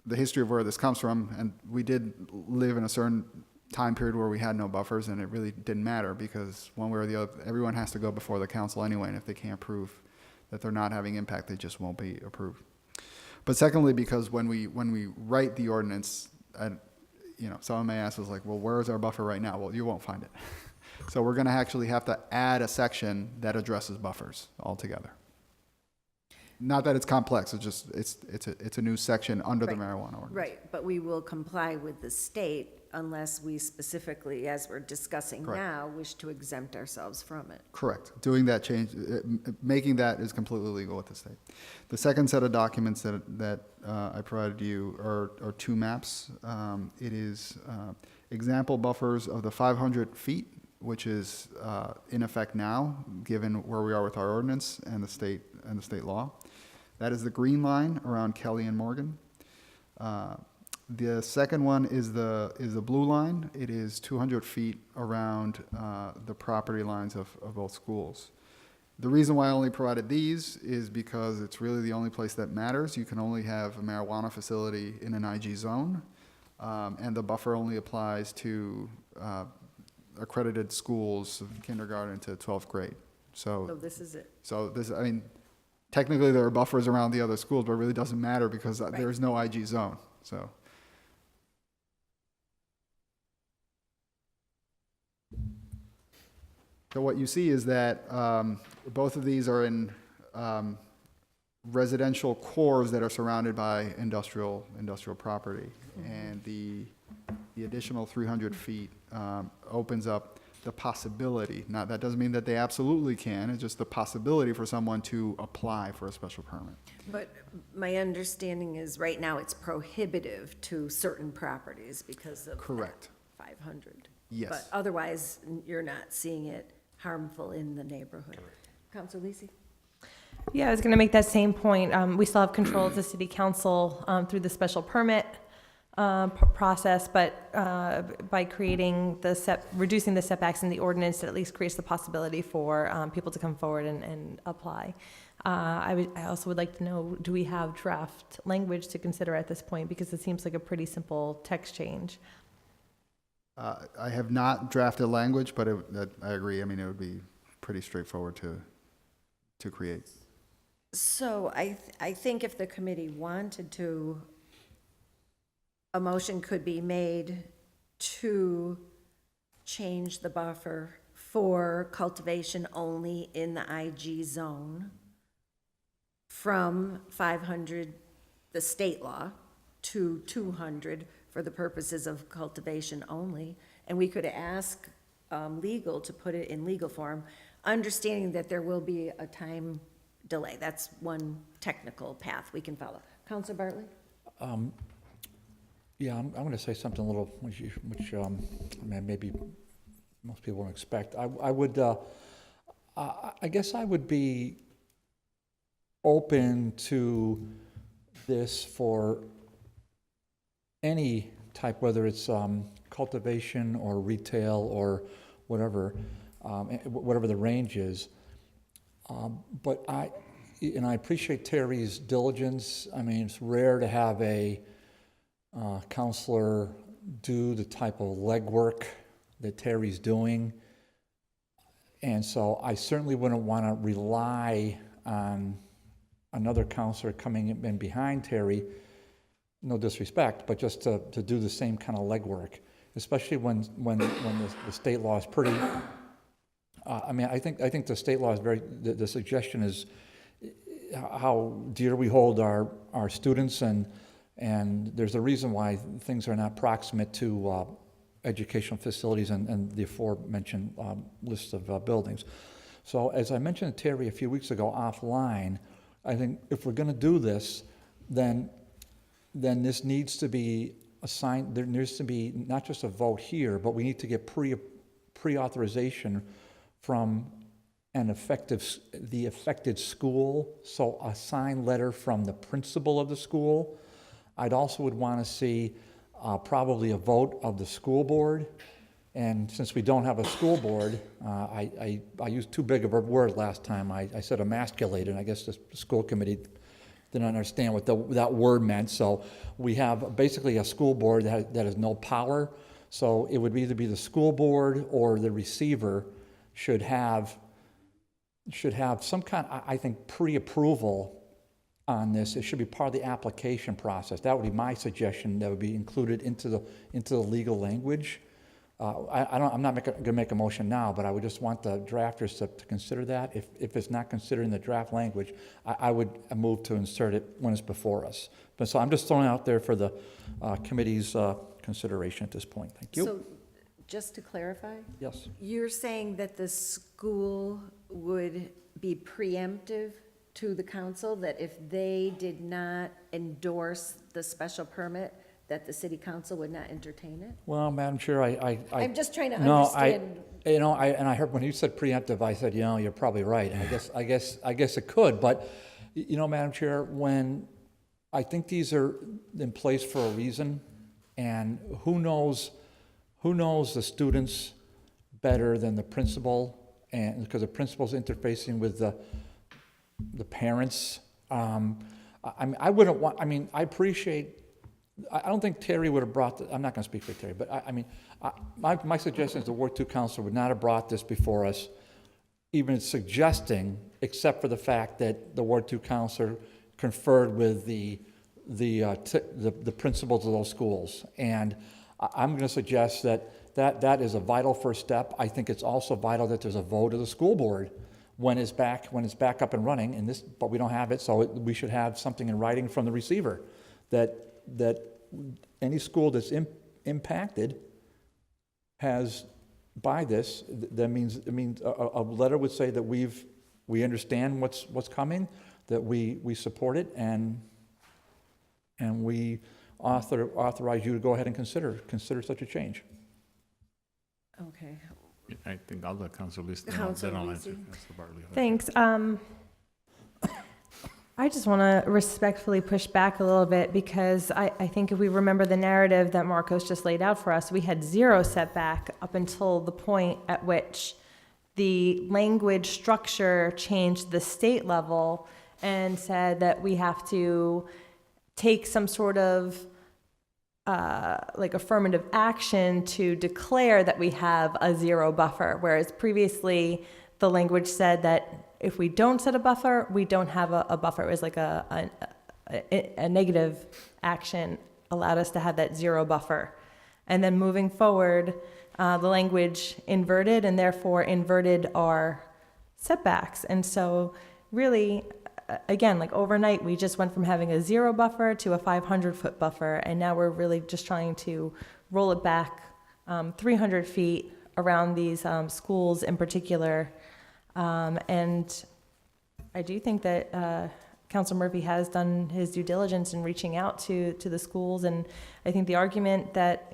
the history of where this comes from, and we did live in a certain time period where we had no buffers, and it really didn't matter, because one way or the other, everyone has to go before the council anyway, and if they can't prove that they're not having impact, they just won't be approved. But secondly, because when we write the ordinance, someone may ask us, like, well, where is our buffer right now? Well, you won't find it. So we're going to actually have to add a section that addresses buffers altogether. Not that it's complex, it's a new section under the marijuana ordinance. Right, but we will comply with the state unless we specifically, as we're discussing Correct. now, wish to exempt ourselves from it. Correct. Doing that change, making that is completely legal with the state. The second set of documents that I provided you are two maps. It is example buffers of the 500 feet, which is in effect now, given where we are with our ordinance and the state law. That is the green line around Kelly and Morgan. The second one is the blue line. It is 200 feet around the property lines of both schools. The reason why I only provided these is because it's really the only place that matters. You can only have a marijuana facility in an IG zone, and the buffer only applies to accredited schools, kindergarten to 12th grade. So this is it. So this, I mean, technically there are buffers around the other schools, but it really doesn't matter because there's no IG zone, so. So what you see is that both of these are in residential cores that are surrounded by industrial property. And the additional 300 feet opens up the possibility. Now, that doesn't mean that they absolutely can, it's just the possibility for someone to apply for a special permit. But my understanding is right now it's prohibitive to certain properties because of Correct. 500. Yes. But otherwise, you're not seeing it harmful in the neighborhood. Councilor Lisi? Yeah, I was going to make that same point. We still have control as the city council through the special permit process, but by creating reducing the setbacks in the ordinance, it at least creates the possibility for people to come forward and apply. I also would like to know, do we have draft language to consider at this point? Because it seems like a pretty simple text change. I have not drafted language, but I agree. I mean, it would be pretty straightforward to create. So I think if the committee wanted to, a motion could be made to change the buffer for cultivation only in the IG zone from 500, the state law, to 200 for the purposes of cultivation only. And we could ask legal to put it in legal form, understanding that there will be a time delay. That's one technical path we can follow. Councilor Bartley? Yeah, I'm going to say something a little, which I mean, maybe most people won't expect. I would, I guess I would be open to this for any type, whether it's cultivation or retail or whatever, whatever the range is. But I appreciate Terry's diligence. I mean, it's rare to have a counselor do the type of legwork that Terry's doing. And so I certainly wouldn't want to rely on another counselor coming in behind Terry, no disrespect, but just to do the same kind of legwork, especially when the state law is pretty, I mean, I think the state law is very, the suggestion is how dear we hold our students, and there's a reason why things are not proximate to educational facilities and the aforementioned list of buildings. So as I mentioned to Terry a few weeks ago offline, I think if we're going to do this, then this needs to be assigned. There needs to be not just a vote here, but we need to get pre-authorization from the affected school. So a signed letter from the principal of the school. I'd also would want to see probably a vote of the school board. And since we don't have a school board, I used too big of a word last time. I said emasculated. I guess the school committee didn't understand what that word meant. So we have basically a school board that has no power. So it would either be the school board or the receiver should have some kind, I think, pre-approval on this. It should be part of the application process. That would be my suggestion. That would be included into the legal language. I'm not going to make a motion now, but I would just want the drafters to consider that. If it's not considered in the draft language, I would move to insert it when it's before us. But so I'm just throwing it out there for the committee's consideration at this point. Thank you. So just to clarify? Yes. You're saying that the school would be preemptive to the council, that if they did not endorse the special permit, that the city council would not entertain it? Well, Madam Chair, I'm just trying to no, understand. I heard when you said preemptive, I said, you're probably right. And I guess it could, but You know, Madam Chair, when, I think these are in place for a reason, and who knows the students better than the principal, and, because the principal's interfacing with the parents. I wouldn't want, I appreciate, I don't think Terry would have brought, I'm not gonna speak for Terry, but my suggestion is the Ward 2 counselor would not have brought this before us, even suggesting, except for the fact that the Ward 2 counselor conferred with the principals of those schools. And I'm going to suggest that is a vital first step. I think it's also vital that there's a vote of the school board when it's back up and running. And but we don't have it, so we should have something in writing from the receiver that any school that's impacted has by this. That means a letter would say that we understand what's coming, that we support it, and we authorize you to go ahead and consider such a change. Okay. I think I'll let Councilor Lisa, Councilor then I'll Lisi. answer Councilor Bartley. Thanks. I just want to respectfully push back a little bit because I think if we remember the narrative that Marcos just laid out for us, we had zero setback up until the point at which the language structure changed the state level and said that we have to take some sort of like affirmative action to declare that we have a zero buffer, whereas previously the language said that if we don't set a buffer, we don't have a buffer. It was like a negative action allowed us to have that zero buffer. And then moving forward, the language inverted and therefore inverted our setbacks. And so really, again, like overnight, we just went from having a zero buffer to a 500-foot buffer. And now we're really just trying to roll it back 300 feet around these schools in particular. And I do think that Councilor Murphy has done his due diligence in reaching out to the schools. And I think the argument that,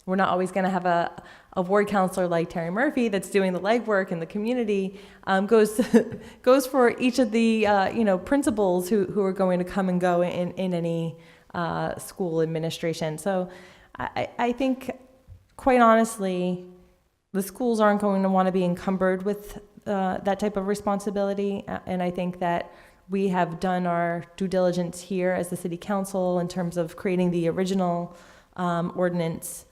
we're not always going to have a ward counselor like Terry Murphy that's doing the legwork in the community goes for each of the principals who are going to come and go in any school administration. So I think, quite honestly, the schools aren't going to want to be encumbered with that type of responsibility, and I think that we have done our due diligence here as the city council in terms of creating the original ordinance.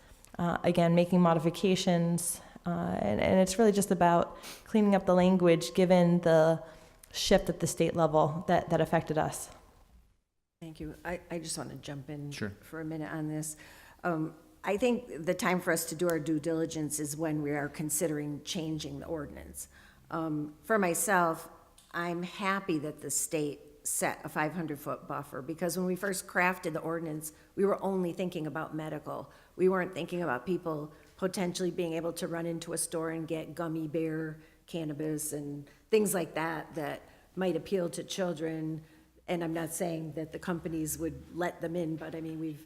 Again, making modifications, and it's really just about cleaning up the language given the shift at the state level that affected us. Thank you. I just want to jump in Sure. for a minute on this. I think the time for us to do our due diligence is when we are considering changing the ordinance. For myself, I'm happy that the state set a 500-foot buffer, because when we first crafted the ordinance, we were only thinking about medical. We weren't thinking about people potentially being able to run into a store and get gummy bear cannabis and things like that might appeal to children. And I'm not saying that the companies would let them in, but I mean, we've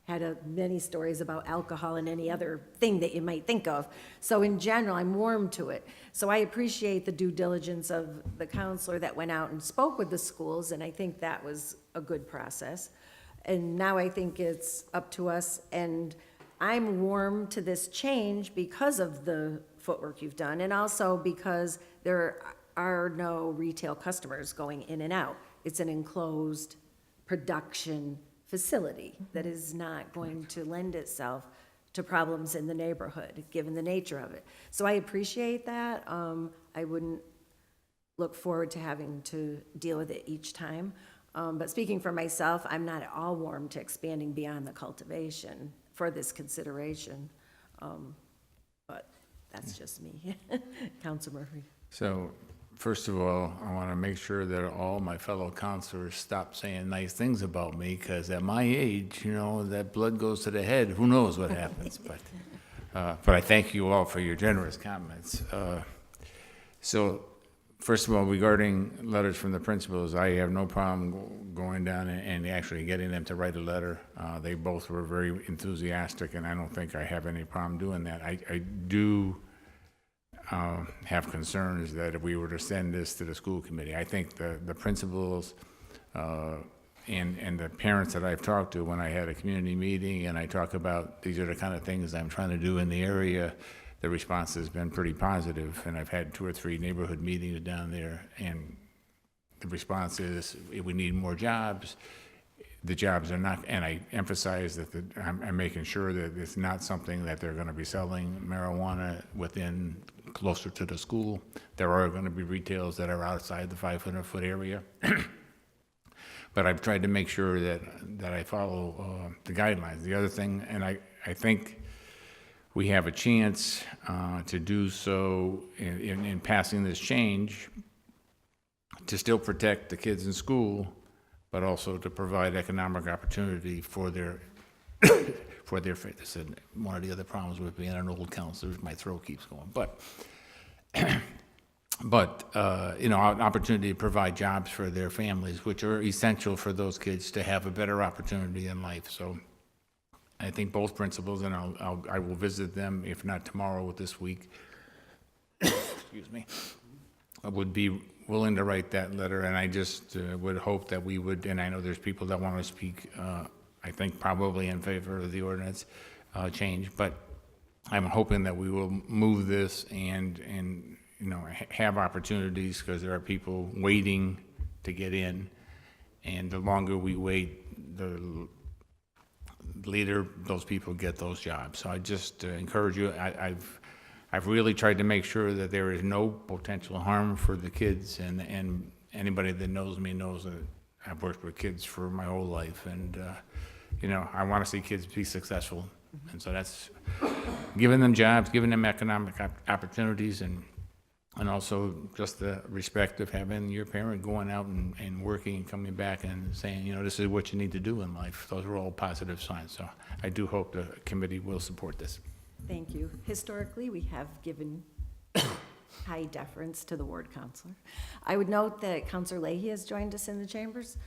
had many stories about alcohol and any other thing that you might think of. So in general, I'm warm to it. So I appreciate the due diligence of the counselor that went out and spoke with the schools, and I think that was a good process. And now I think it's up to us, and I'm warm to this change because of the footwork you've done, and also because there are no retail customers going in and out. It's an enclosed production facility that is not going to lend itself to problems in the neighborhood, given the nature of it. So I appreciate that. I wouldn't look forward to having to deal with it each time. But speaking for myself, I'm not at all warm to expanding beyond the cultivation for this consideration. But that's just me. Councilor Murphy. So, first of all, I want to make sure that all my fellow counselors stop saying nice things about me, because at my age, that blood goes to the head. Who knows what happens? But I thank you all for your generous comments. So, first of all, regarding letters from the principals, I have no problem going down and actually getting them to write a letter. They both were very enthusiastic, and I don't think I have any problem doing that. have concerns that if we were to send this to the school committee, I think the principals and the parents that I've talked to when I had a community meeting and I talk about these are the kind of things I'm trying to do in the area, the response has been pretty positive, and I've had 2 or 3 neighborhood meetings down there, and the response is we need more jobs. The jobs are not, and I emphasize that I'm making sure that it's not something that they're going to be selling marijuana within closer to the school. There are going to be retails that are outside the 500-foot area. But I've tried to make sure that I follow the guidelines. The other thing, and I think we have a chance to do so in passing this change, to still protect the kids in school, but also to provide economic opportunity for their fitness. And one of the other problems with being an old counselor is my throat keeps going. But you know, an opportunity to provide jobs for their families, which are essential for those kids to have a better opportunity in life. So I think both principals, and I will visit them, if not tomorrow, this week, excuse me, I would be willing to write that letter, and I just would hope that we would, and I know there's people that want to speak, I think probably in favor of the ordinance change, but I'm hoping that we will move this and you know, have opportunities, because there are people waiting to get in, and the longer we wait, the later those people get those jobs. So I just encourage you. I've really tried to make sure that there is no potential harm for the kids, and anybody that knows me knows that I've worked with kids for my whole life, and you know, I want to see kids be successful, and so that's giving them jobs, giving them economic opportunities, and also just the respect of having your parent going out and working and coming back and saying, you know, this is what you need to do in life. Those are all positive signs. So I do hope the committee will support this. Thank you. Historically, we have given high deference to the ward counselor. I would note that Counselor Leahy has joined us in the chambers.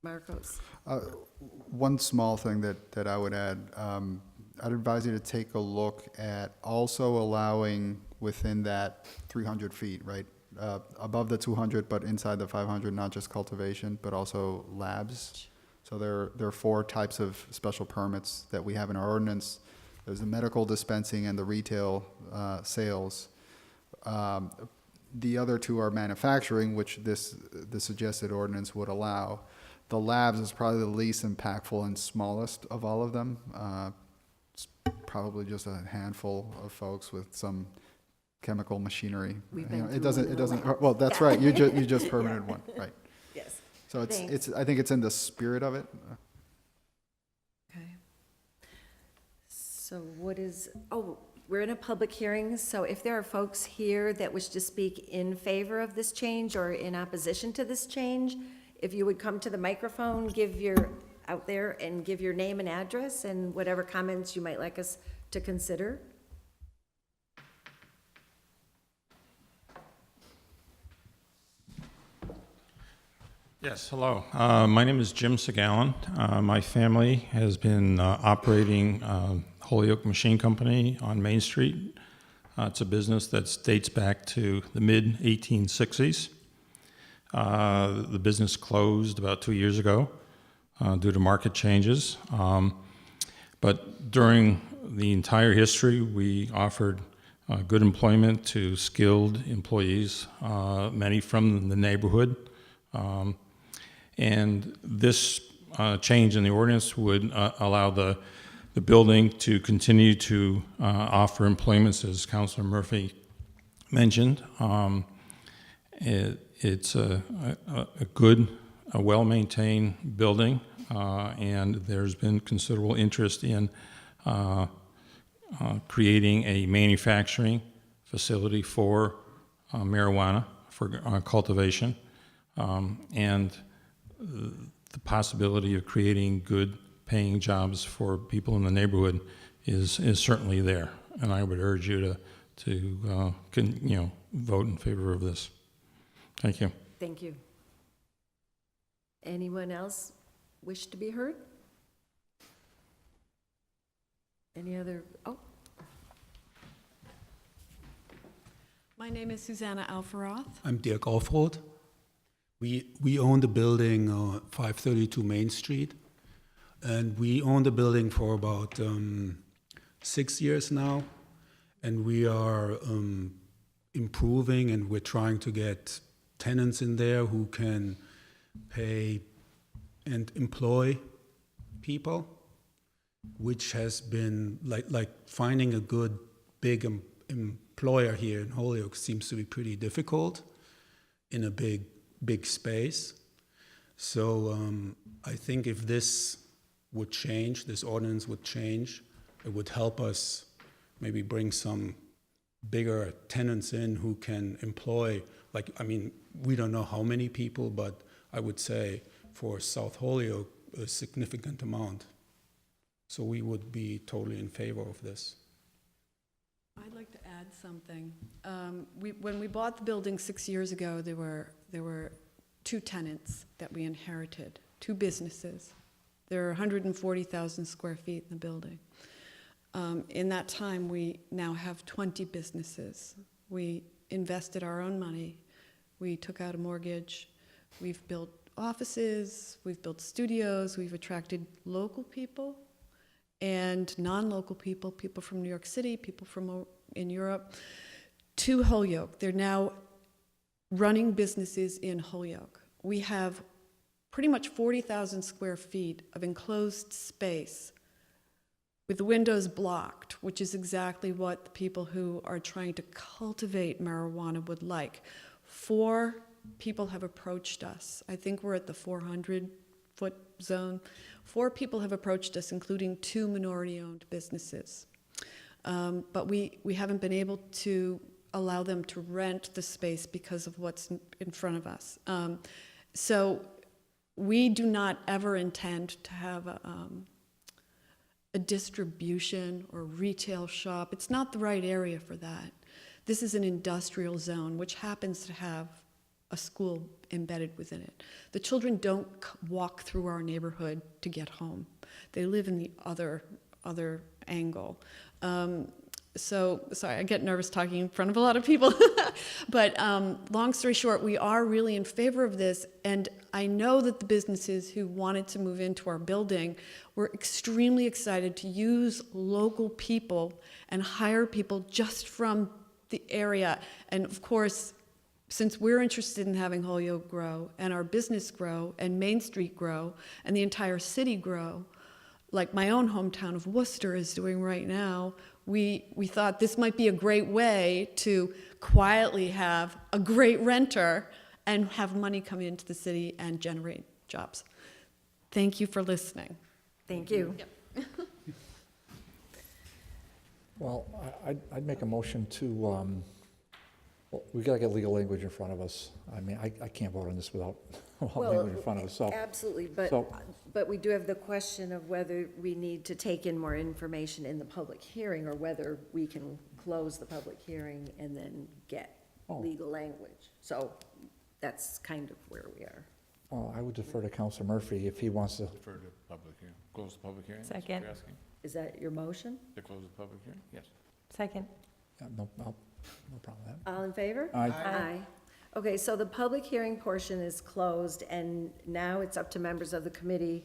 Marcos. One small thing that I would add, I'd advise you to take a look at also allowing within that 300 feet, right? Above the 200, but inside the 500, not just cultivation, but also labs. So there are 4 types of special permits that we have in our ordinance. There's the medical dispensing and the retail sales. The other 2 are manufacturing, which the suggested ordinance would allow. The labs is probably the least impactful and smallest of all of them. It's probably just a handful of folks with some chemical machinery. We've You know, been it doesn't, through it a doesn't, lot. well, that's right, you just permitted one, right. Yes. So Thanks. it's, I think it's in the spirit of it. Okay. So we're in a public hearing, so if there are folks here that wish to speak in favor of this change or in opposition to this change, if you would come to the microphone, out there and give your name and address and whatever comments you might like us to consider. Yes, hello. My name is Jim Segallen. My family has been operating Holyoke Machine Company on Main Street. It's a business that dates back to the mid-1860s. The business closed about 2 years ago due to market changes. But during the entire history, we offered good employment to skilled employees, many from the neighborhood. And this change in the ordinance would allow the building to continue to offer employments, as Councilor Murphy mentioned. It's a good, well-maintained building, and there's been considerable interest in creating a manufacturing facility for marijuana, for cultivation, and the possibility of creating good paying jobs for people in the neighborhood is certainly there. And I would urge you to vote in favor of this. Thank you. Thank you. Anyone else wish to be heard? Any other, My name is Susanna Alfaroth. I'm Dirk Aufroth. We own the building 532 Main Street, and we own the building for about 6 years now, and we are improving, and we're trying to get tenants in there who can pay and employ people, which has been like finding a good big employer here in Holyoke seems to be pretty difficult in a big space. So I think if this would change, this ordinance would change, it would help us maybe bring some bigger tenants in who can employ, like, I mean, we don't know how many people, but I would say for South Holyoke, a significant amount. So we would be totally in favor of this. I'd like to add something. When we bought the building 6 years ago, there were 2 tenants that we inherited, 2 businesses. There are 140,000 square feet in the building. In that time, we now have 20 businesses. We invested our own money. We took out a mortgage. We've built offices. We've built studios. We've attracted local people and non-local people, people from New York City, people from in Europe, to Holyoke. They're now running businesses in Holyoke. We have pretty much 40,000 square feet of enclosed space with the windows blocked, which is exactly what the people who are trying to cultivate marijuana would like. 4 people have approached us. I think we're at the 400-foot zone. 4 people have approached us, including 2 minority-owned businesses. But we haven't been able to allow them to rent the space because of what's in front of us. So we do not ever intend to have a distribution or retail shop. It's not the right area for that. This is an industrial zone, which happens to have a school embedded within it. The children don't walk through our neighborhood to get home. They live in the other angle. So, sorry, I get nervous talking in front of a lot of people. But long story short, we are really in favor of this. And I know that the businesses who wanted to move into our building were extremely excited to use local people and hire people just from the area. And of course, since we're interested in having Holyoke grow and our business grow and Main Street grow and the entire city grow, like my own hometown of Worcester is doing right now, we thought this might be a great way to quietly have a great renter and have money come into the city and generate jobs. Thank you for listening. Thank you. Yep. Well, I'd make a motion to, well, we gotta get legal language in front of us. I mean, I can't vote on this without language in front of us, so. Absolutely, So- but we do have the question of whether we need to take in more information in the public hearing, or whether we can close the public hearing and then get legal language. So that's kind of where we are. Well, I would defer to Councilor Murphy if he wants to. Defer to public hearing. Close the public hearing? That's what Second. you're asking? Is that your motion? To close the public hearing? Yes. Second. No problem with that. All in favor? Aye. Aye. Okay, so the public hearing portion is closed, and now it's up to members of the committee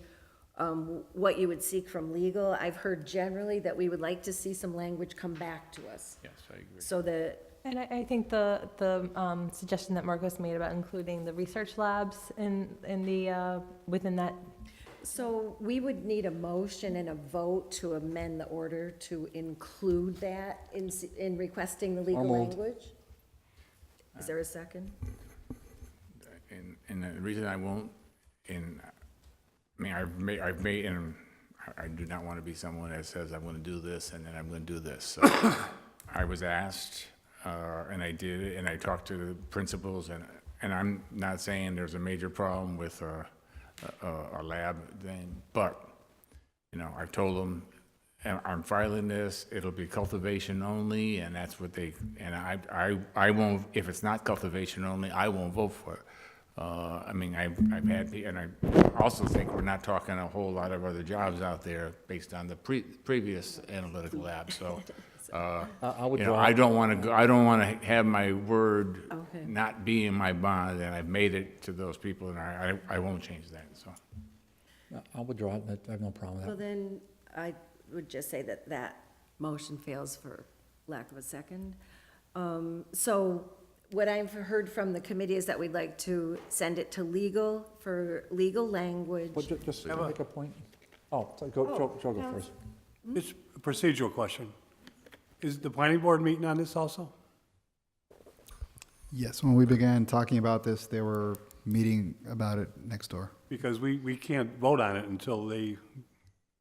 what you would seek from legal. I've heard generally that we would like to see some language come back to us. Yes, I agree. So that, And I think the suggestion that Marcos made about including the research labs in the, within that. so we would need a motion and a vote to amend the order to include that in requesting the legal I'll move. language? Is there a second? And the reason I won't, I mean, I've made, and I do not want to be someone that says I'm going to do this and then I'm going to do this. So I was asked, and I did it, and I talked to the principals, and I'm not saying there's a major problem with a lab thing, but, you know, I told them, I'm filing this, it'll be cultivation only, and that's what they, and I won't, if it's not cultivation only, I won't vote for it. I mean, I've had, and I also think we're not talking a whole lot of other jobs out there based on the previous analytical lab, so I You would know, draw. I don't want to go, I don't want to have my word Okay. not be in my bond, and I've made it to those people, and I won't change that, so. I would draw it. I have no problem with Well, that. then, I would just say that that motion fails for lack of a second. So what I've heard from the committee is that we'd like to send it to legal for legal language. But just make a point. Oh, so Joe go first. It's a procedural question. Is the planning board meeting on this also? Yes, when we began talking about this, they were meeting about it next door. Because we can't vote on it until they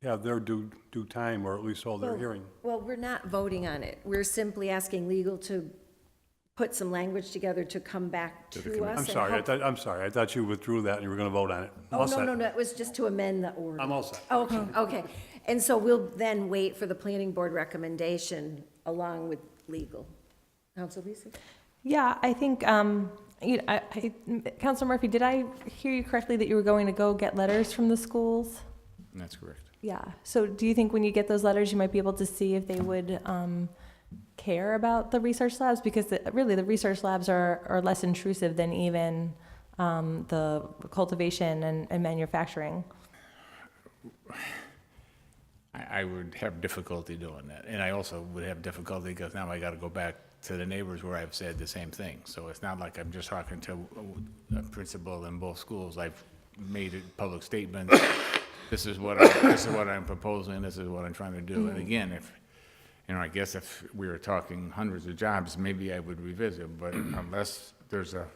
have their due time, or at least hold their Well- hearing. Well, we're not voting on it. We're simply asking legal to put some language together to come back to us. I'm and sorry, help- I'm sorry, I thought you withdrew that and you were gonna vote on it. Oh, All no, set. no, it was just to amend the order. I'm all set. Okay, okay. And so we'll then wait for the planning board recommendation along with legal. Council Lisa? Yeah, I think, Councilor Murphy, did I hear you correctly that you were going to go get letters from the schools? That's correct. Yeah, so do you think when you get those letters, you might be able to see if they would care about the research labs? Because really, the research labs are less intrusive than even the cultivation and manufacturing. I would have difficulty doing that, and I also would have difficulty because now I got to go back to the neighbors where I've said the same thing. So it's not like I'm just talking to a principal in both schools. I've made it public statements. This is what I'm proposing. This is what I'm trying to do. And again, if I guess if we were talking hundreds of jobs, maybe I would revisit. But unless there's a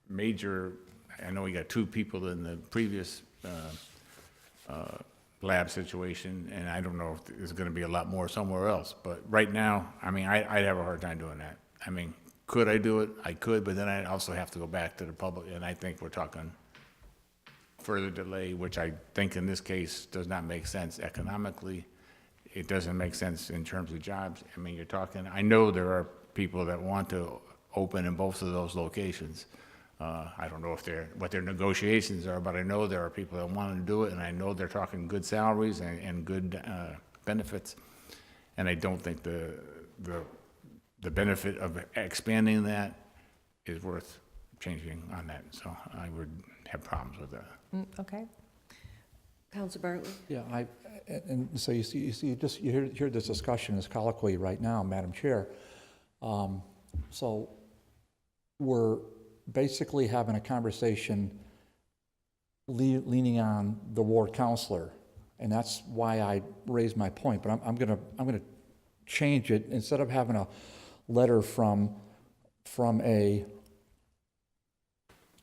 major, I know we got 2 people in the previous lab situation, and I don't know if there's going to be a lot more somewhere else. But right now, I mean, I'd have a hard time doing that. I mean, could I do it? I could, but then I also have to go back to the public, and I think we're talking further delay, which I think in this case does not make sense economically. It doesn't make sense in terms of jobs. I mean, you're talking, I know there are people that want to open in both of those locations. I don't know what their negotiations are, but I know there are people that want to do it, and I know they're talking good salaries and good benefits. And I don't think the benefit of expanding that is worth changing on that. So I would have problems with that. Okay. Counselor Bartley? Yeah, and so you hear this discussion, this colloquy right now, Madam Chair. So we're basically having a conversation leaning on the ward counselor, and that's why I raised my point. But I'm gonna change it. Instead of having a letter from a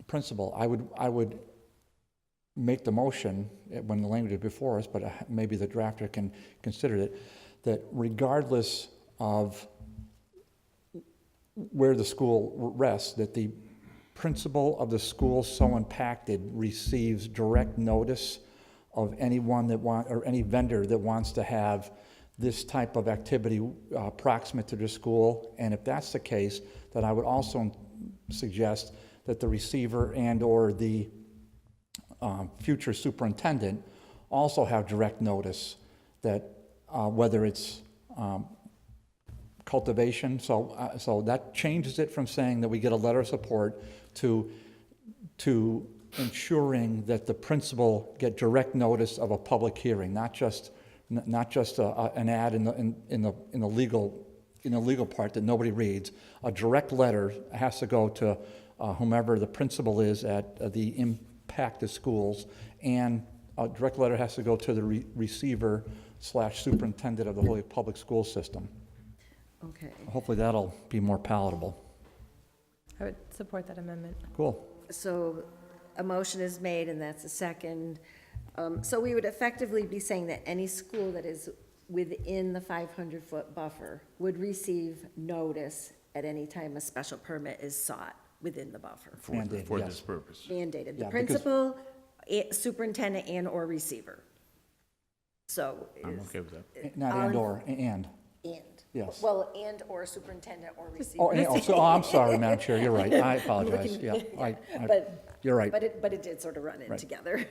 principal, I would make the motion when the language is before us, but maybe the drafter can consider it, that regardless of where the school rests, that the principal of the school so impacted receives direct notice of anyone that or any vendor that wants to have this type of activity proximate to the school. And if that's the case, then I would also suggest that the receiver and or the future superintendent also have direct notice that whether it's cultivation, so that changes it from saying that we get a letter of support to ensuring that the principal get direct notice of a public hearing, not just an ad in the legal part that nobody reads. A direct letter has to go to whomever the principal is at the impacted schools, and a direct letter has to go to the receiver / superintendent of the Holyoke Public School System. Okay. Hopefully that'll be more palatable. I would support that amendment. Cool. So a motion is made, and that's a second. So we would effectively be saying that any school that is within the 500-foot buffer would receive notice at any time a special permit is sought within the buffer. Mandated, For yes. this purpose. Mandated. The Yeah, because- principal, superintendent, and or receiver. So. I'm okay with that. Not and or, and. And. Yes. Well, and or superintendent or receiver. I'm sorry, Madam Chair, you're right. I apologize. Yeah, But, you're right. but it did sort of run in Right. together.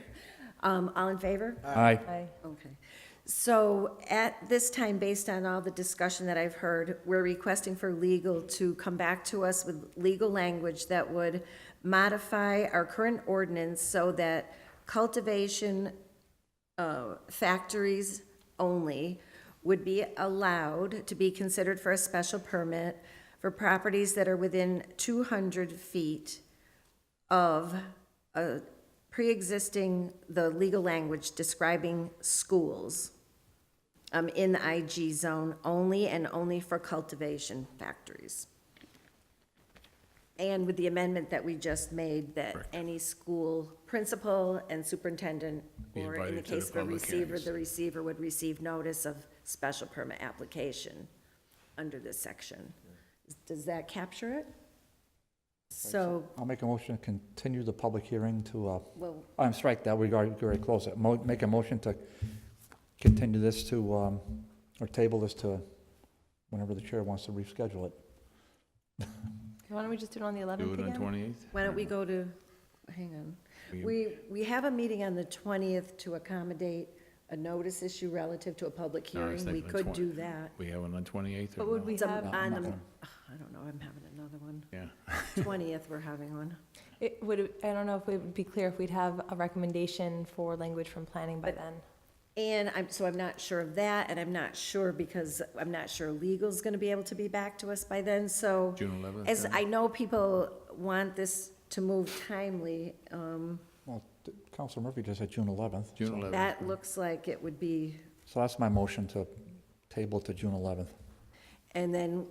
All in favor? Aye. Aye. Okay. So at this time, based on all the discussion that I've heard, we're requesting for legal to come back to us with legal language that would modify our current ordinance so that cultivation factories only would be allowed to be considered for a special permit for properties that are within 200 feet of a pre-existing, the legal language describing schools in the IG zone only and only for cultivation factories. And with the amendment that we just made, that any school principal and superintendent, Be or in the invited to the case of a public receiver, hearings. the receiver would receive notice of special permit application under this section. Does that capture it? So, I'll make a motion to continue the public hearing to, well, I'm strike that, we already closed it. Make a motion to continue this to, or table this to whenever the chair wants to reschedule it. Why don't we just do it on the 11th Do it on again? 28th? why don't we go to, hang on. We have a meeting on the 20th to accommodate a notice issue relative to a public No, I was hearing. We thinking the could do that. We have one on 28th? But or would no? we It's have, on the, no. I don't know, I'm having another one. Yeah. 20th, we're having one. I don't know if it would be clear if we'd have a recommendation for language from planning by then. And I'm not sure of that, and I'm not sure because I'm not sure legal's gonna be able to be back to us by then, so. June 11th? As then? I know people want this to move timely, Well, Councilor Murphy just said June 11th. June so- 11th. that looks like it would be, So that's my motion to table to June 11th. and then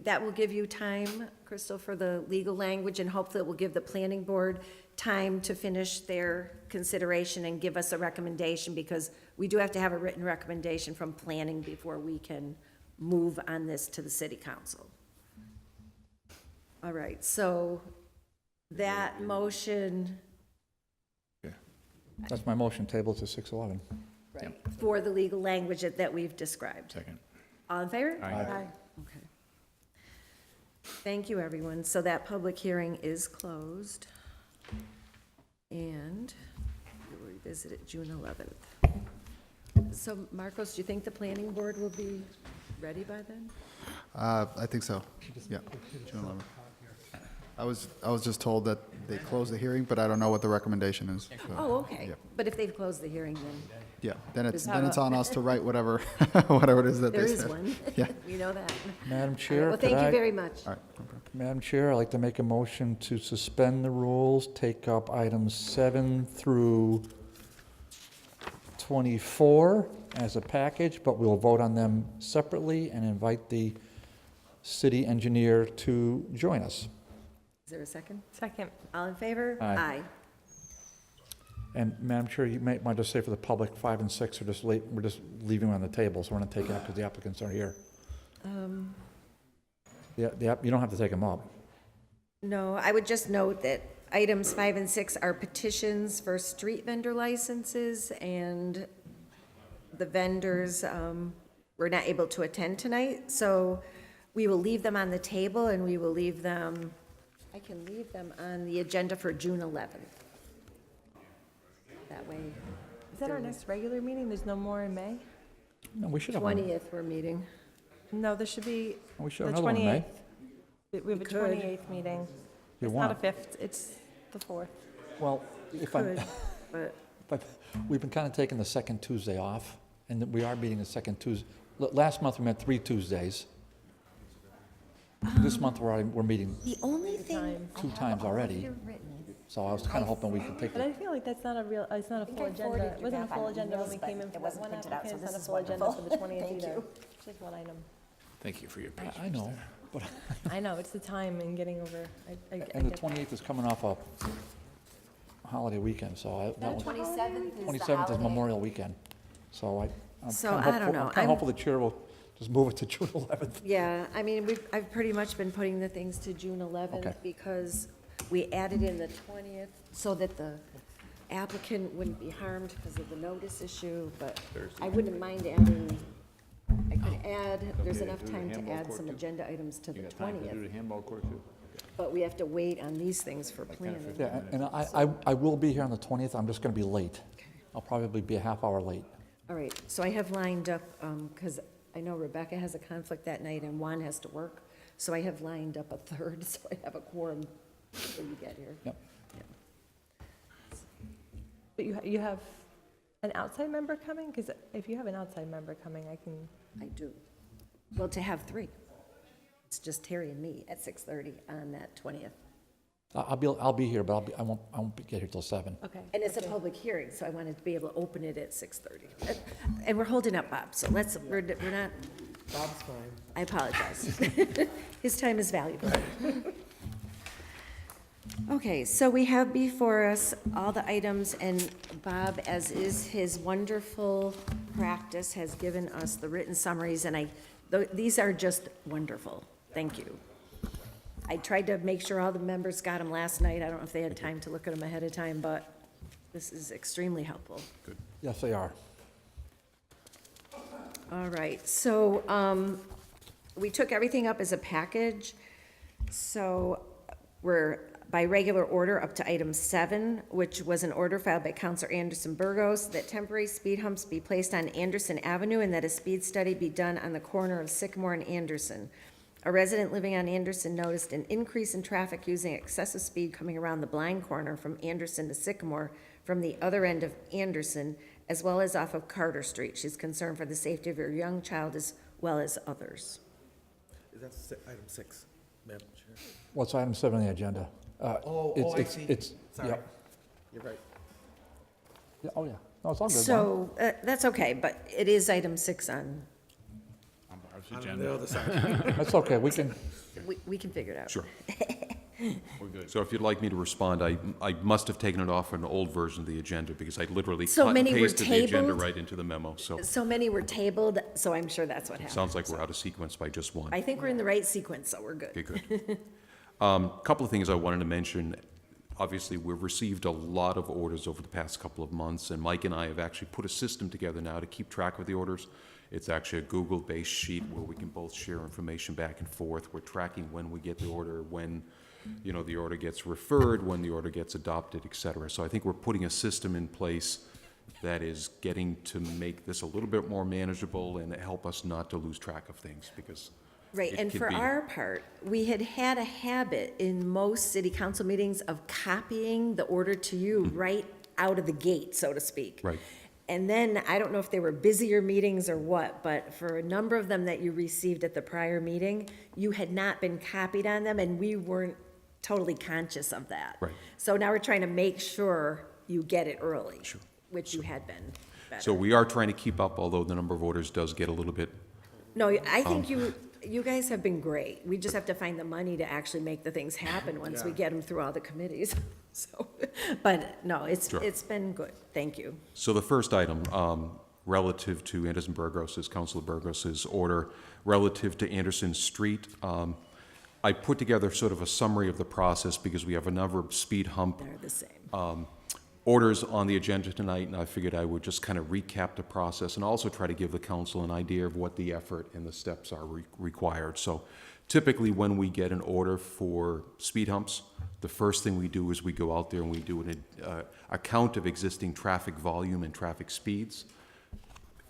that will give you time, Crystal, for the legal language, and hopefully it will give the planning board time to finish their consideration and give us a recommendation, because we do have to have a written recommendation from planning before we can move on this to the city council. All right, so that motion, That's my motion, table to 6/11. right, for the legal language that we've described. Second. All in favor? Aye. Okay. Thank you, everyone. So that public hearing is closed. And we'll revisit it June 11th. So Marcos, do you think the planning board will be ready by then? I think so, yeah, June 11th. I was just told that they closed the hearing, but I don't know what the recommendation is. so, Oh, okay. yeah. But if they've closed the hearing, then Yeah, then it's How about- on us to write whatever, whatever it is that there they is said. one. Yeah. We know that. Madam All right, Chair, well, could thank you I- very much. All right, no problem. Madam Chair, I'd like to make a motion to suspend the rules, take up items 7 through 24 as a package, but we'll vote on them separately and invite the city engineer to join us. Is there a second? Second. All in favor? Aye. And Madam Chair, you might want to say for the public, 5 and 6 are just late, we're just leaving them on the table, so we're not taking it up because the applicants aren't here. Yeah, you don't have to take them up. No, I would just note that items 5 and 6 are petitions for street vendor licenses, and the vendors were not able to attend tonight, so we will leave them on the table, and we will leave them, I can leave them on the agenda for June 11th. That way, Is that our next regular meeting? There's no more in May? No, we should have one. 20th we're meeting. No, there should be We should the have another one in May. 28th. We have a could. 28th meeting. You It's not a want. 5th, it's the 4th. Well, if I, Could, but but we've been kind of taking the second Tuesday off, and we are meeting the second Tuesday. Last month, we met 3 Tuesdays. This month, we're meeting the only thing. Time. 2 times already, so I was kind of hoping we could take But the, I feel like that's not a real, it's not a full agenda. It wasn't a full agenda when we came in for that one applicant. It's not a full agenda for the 20th either. It's just one item. Thank you for your patience. I know, but, I know, it's the time and getting over, I get and the that. 28th is coming off a holiday weekend, so that was, 27th 27th is Memorial Weekend, so I'm So, kind of I hopeful, don't know. I'm kind I'm- of hopeful the chair will just move it to June 11th. Yeah, I mean, I've pretty much been putting the things to June 11th Okay. because we added in the 20th so that the applicant wouldn't be harmed because of the notice issue, but I wouldn't mind adding, I could add, there's Okay, enough do the time to handball add court some too? agenda items to the You got time to do 20th, the handball court too? but we have to wait on these things for planning. Yeah, and I will be here on the 20th, I'm just going to be late. I'll probably be a half hour late. All right, so I have lined up, because I know Rebecca has a conflict that night and Juan has to work, so I have lined up a third, so I have a quorum when you get here. Yep. But you have an outside member coming? Because if you have an outside member coming, I can. I do. Well, to have three. It's just Terry and me at 6:30 on that 20th. I'll be here, but I won't get here till 7. Okay. And it's a public hearing, so I wanted to be able to open it at 6:30. And we're holding up Bob, so we're not, Bob's fine. I apologize. His time is valuable. Okay, so we have before us all the items, and Bob, as is his wonderful practice, has given us the written summaries, and these are just wonderful. Thank you. I tried to make sure all the members got them last night. I don't know if they had time to look at them ahead of time, but this is extremely helpful. Yes, they are. All right, so we took everything up as a package. So we're by regular order up to item 7, which was an order filed by Counselor Anderson-Burgos that temporary speed humps be placed on Anderson Avenue and that a speed study be done on the corner of Sycamore and Anderson. A resident living on Anderson noticed an increase in traffic using excessive speed coming around the blind corner from Anderson to Sycamore from the other end of Anderson, as well as off of Carter Street. She's concerned for the safety of her young child as well as others. Is that item 6, Madam Chair? What's item 7 on the agenda? I see. Sorry. Yeah. You're right. Yeah, oh, yeah. No, it's all good. So, that's okay, but it is item 6 on, On the other side. That's okay, we can, we can figure it out. Sure. So if you'd like me to respond, I must have taken it off an old version of the agenda because I literally So cut and many were pasted the agenda tabled? right into the memo. So So many were tabled, so I'm sure that's what happened. sounds like we're out of sequence by just one. I think we're in the right sequence, so we're Okay, good. good. Couple of things I wanted to mention. Obviously, we've received a lot of orders over the past couple of months, and Mike and I have actually put a system together now to keep track of the orders. It's actually a Google-based sheet where we can both share information back and forth. We're tracking when we get the order, when, the order gets referred, when the order gets adopted, et cetera. So I think we're putting a system in place that is getting to make this a little bit more manageable and help us not to lose track of things, because Right, it and could for be- our part, we had a habit in most city council meetings of copying the order to you right out of the gate, so to speak. Right. And then, I don't know if they were busier meetings or what, but for a number of them that you received at the prior meeting, you had not been copied on them, and we weren't totally conscious of that. Right. So now we're trying to make sure you get it early. Sure. Which you had been better. So we are trying to keep up, although the number of orders does get a little bit. No, I think you guys have been great. We just have to find the money to actually make the things happen once we get them through all the committees. So, but no, it's been good. Thank you. So the first item, relative to Anderson-Burgos, Councilor Burgos's order, relative to Anderson Street, I put together sort of a summary of the process because we have a number of speed hump They're the same. orders on the agenda tonight, and I figured I would just kind of recap the process and also try to give the council an idea of what the effort and the steps are required. So typically when we get an order for speed humps, the first thing we do is we go out there and we do a count of existing traffic volume and traffic speeds.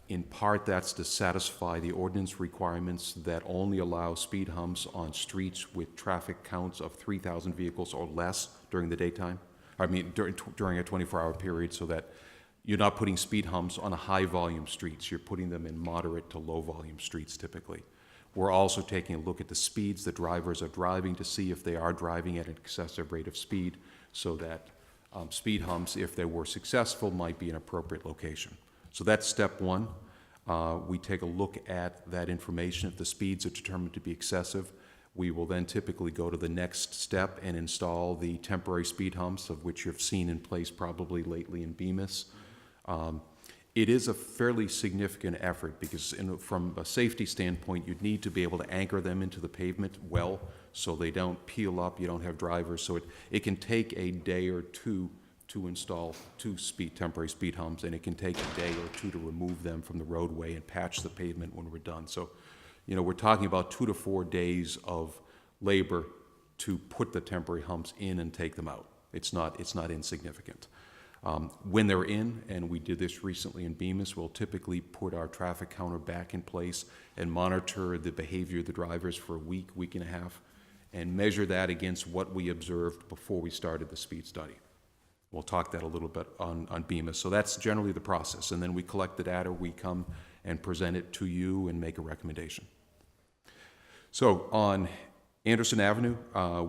In part, that's to satisfy the ordinance requirements that only allow speed humps on streets with traffic counts of 3,000 vehicles or less during the daytime. I mean, during a 24-hour period, so that you're not putting speed humps on high-volume streets. You're putting them in moderate to low-volume streets typically. We're also taking a look at the speeds the drivers are driving to see if they are driving at an excessive rate of speed, so that speed humps, if they were successful, might be an appropriate location. So that's step one. We take a look at that information. If the speeds are determined to be excessive, we will then typically go to the next step and install the temporary speed humps, of which you've seen in place probably lately in Bemis. It is a fairly significant effort because from a safety standpoint, you'd need to be able to anchor them into the pavement well so they don't peel up, you don't have drivers. So it can take a day or two to install two temporary speed humps, and it can take a day or two to remove them from the roadway and patch the pavement when we're done. So, we're talking about 2 to 4 days of labor to put the temporary humps in and take them out. It's not insignificant. When they're in, and we did this recently in Bemis, we'll typically put our traffic counter back in place and monitor the behavior of the drivers for a week, week and a half, and measure that against what we observed before we started the speed study. We'll talk that a little bit on Bemis. So that's generally the process. And then we collect the data, we come and present it to you and make a recommendation. So on Anderson Avenue,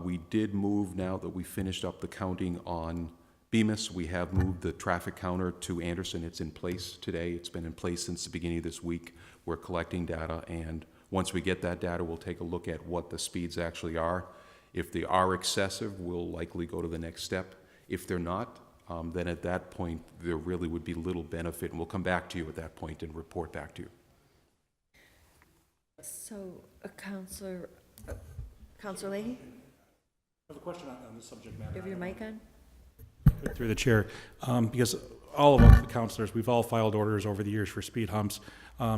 we did move, now that we finished up the counting on Bemis, we have moved the traffic counter to Anderson. It's in place today. It's been in place since the beginning of this week. We're collecting data, and once we get that data, we'll take a look at what the speeds actually are. If they are excessive, we'll likely go to the next step. If they're not, then at that point, there really would be little benefit, and we'll come back to you at that point and report back to you. So, Counselor Leahy, I have a question on this subject matter. you have your mic on? Through the chair, because all of us, the counselors, we've all filed orders over the years for speed humps.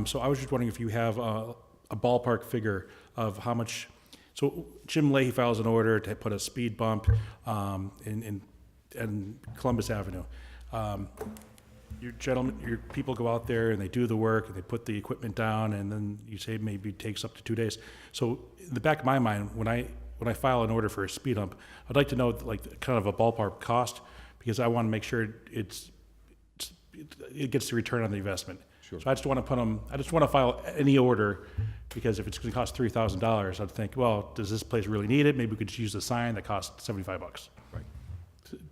So I was just wondering if you have a ballpark figure of how much. So Jim Leahy files an order to put a speed bump in Columbus Avenue. Your people go out there and they do the work and they put the equipment down, and then you say maybe it takes up to 2 days. So in the back of my mind, when I file an order for a speed hump, I'd like to know like kind of a ballpark cost, because I want to make sure it gets the return on the investment. Sure. So I just want to file any order, because if it's going to cost $3,000, I'd think, well, does this place really need it? Maybe we could just use a sign that costs $75. Right.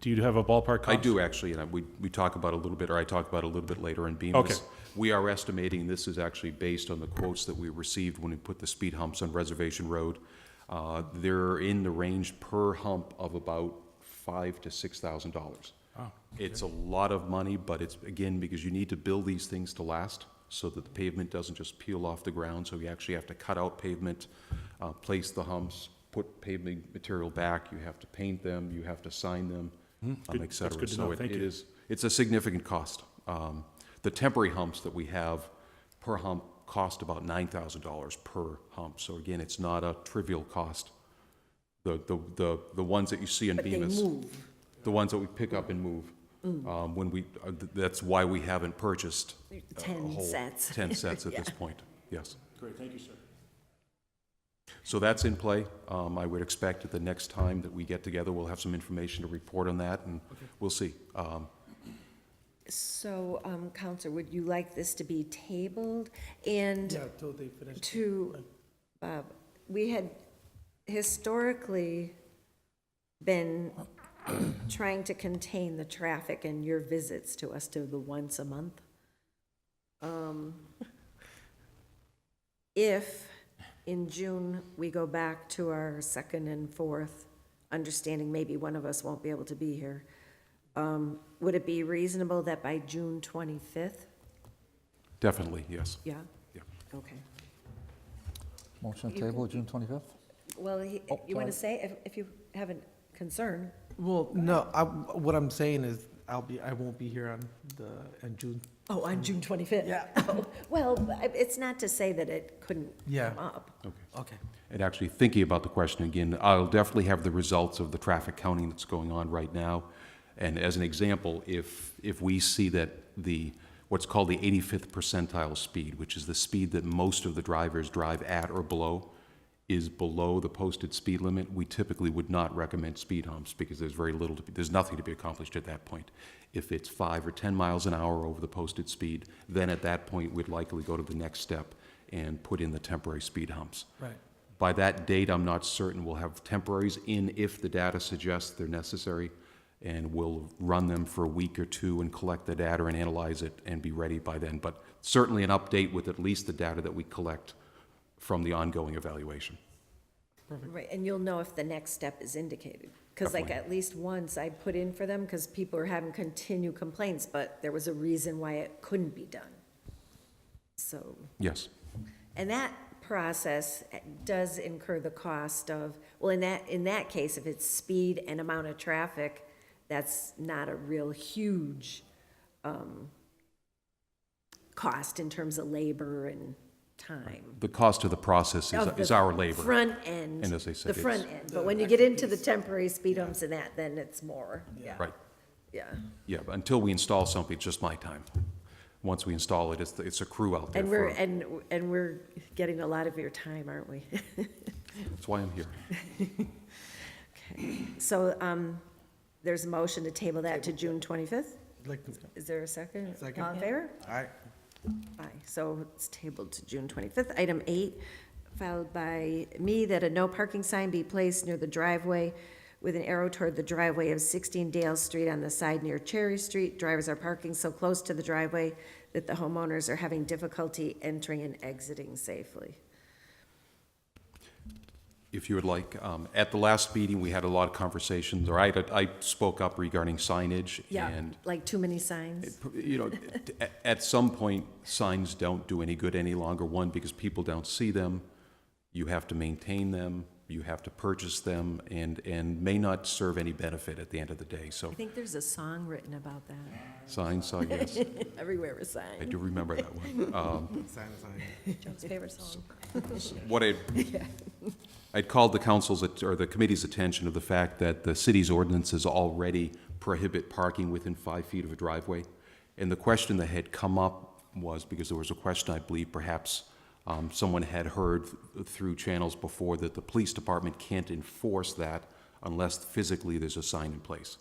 Do you have a ballpark cost? I do, actually, and we talk about a little bit, or I talk about a little bit later in Bemis. Okay. We are estimating, this is actually based on the quotes that we received when we put the speed humps on Reservation Road. They're in the range per hump of about $5,000 to $6,000. Oh, It's a lot of money, but it's, again, because you need to build these things to last so that the pavement doesn't just peel off the ground. So you actually have to cut out pavement, place the humps, put pavement material back. You have to paint them, you have to sign them, et cetera. That's good to So know. Thank you. it's a significant cost. The temporary humps that we have per hump cost about $9,000 per hump. So again, it's not a trivial cost. The ones that you see in But they Bemis, move. the ones that we pick up and move, when we, that's why we haven't purchased a 10 whole sets. 10 sets at Yeah. this point. Yes. Great, thank you, sir. So that's in play. I would expect that the next time that we get together, we'll have some information to report on that, and we'll see. So, Counselor, would you like this to be tabled? And Yeah, till they finish. Bob, we had historically been trying to contain the traffic and your visits to us to the once a month. If in June we go back to our second and fourth, understanding maybe one of us won't be able to be here, would it be reasonable that by June 25th? Definitely, yes. Yeah? Yeah. Okay. Motion You table, June 25th? Well, Oh, you want to sorry. say, if you have a concern? Well, no, what I'm saying is I won't be here on June. Oh, on June 25th? Yeah. Oh, well, it's not to say that it couldn't Yeah. come up. Okay. And actually, thinking about the question again, I'll definitely have the results of the traffic counting that's going on right now. And as an example, if we see that what's called the 85th percentile speed, which is the speed that most of the drivers drive at or below, is below the posted speed limit, we typically would not recommend speed humps, because there's nothing to be accomplished at that point. If it's 5 or 10 miles an hour over the posted speed, then at that point, we'd likely go to the next step and put in the temporary speed humps. Right. By that date, I'm not certain we'll have temporaries in if the data suggests they're necessary, and we'll run them for a week or two and collect the data and analyze it and be ready by then. But certainly an update with at least the data that we collect from the ongoing evaluation. Right, and you'll know if the next step is indicated. Because like at least once I put in for them, because people were having continued complaints, but there was a reason why it couldn't be done. So, Yes. and that process does incur the cost of, well, in that case, if it's speed and amount of traffic, that's not a real huge cost in terms of labor and time. The cost of the process Of is the our labor. Front end. And as I said, The front it's- end, but when you get into the temporary speed humps and that, then it's more, yeah. Right. Yeah. Yeah, but until we install something, it's just my time. Once we install it, it's a crew out there. And we're getting a lot of your time, aren't we? That's why I'm here. Okay. So, there's a motion to table that to June 25th? Like to- Is there a second? Second. All in favor? Aye. Aye. So it's tabled to June 25th. Item 8, filed by me, that a no parking sign be placed near the driveway with an arrow toward the driveway of 16 Dale Street on the side near Cherry Street. Drivers are parking so close to the driveway that the homeowners are having difficulty entering and exiting safely. If you would like, at the last meeting, we had a lot of conversations, or I spoke up regarding signage. Yeah, And, like too many signs? you know, at some point, signs don't do any good any longer. One, because people don't see them. You have to maintain them. You have to purchase them, and may not serve any benefit at the end of the day. So I think there's a song written about that. signs, yes, Everywhere is I sign. do remember that one. Joe's favorite song. What I'd called the council's, or the committee's attention of the fact that the city's ordinances already prohibit parking within 5 feet of a driveway. And the question that had come up was, because there was a question, I believe, perhaps someone had heard through channels before, that the police department can't enforce that unless physically there's a sign in place.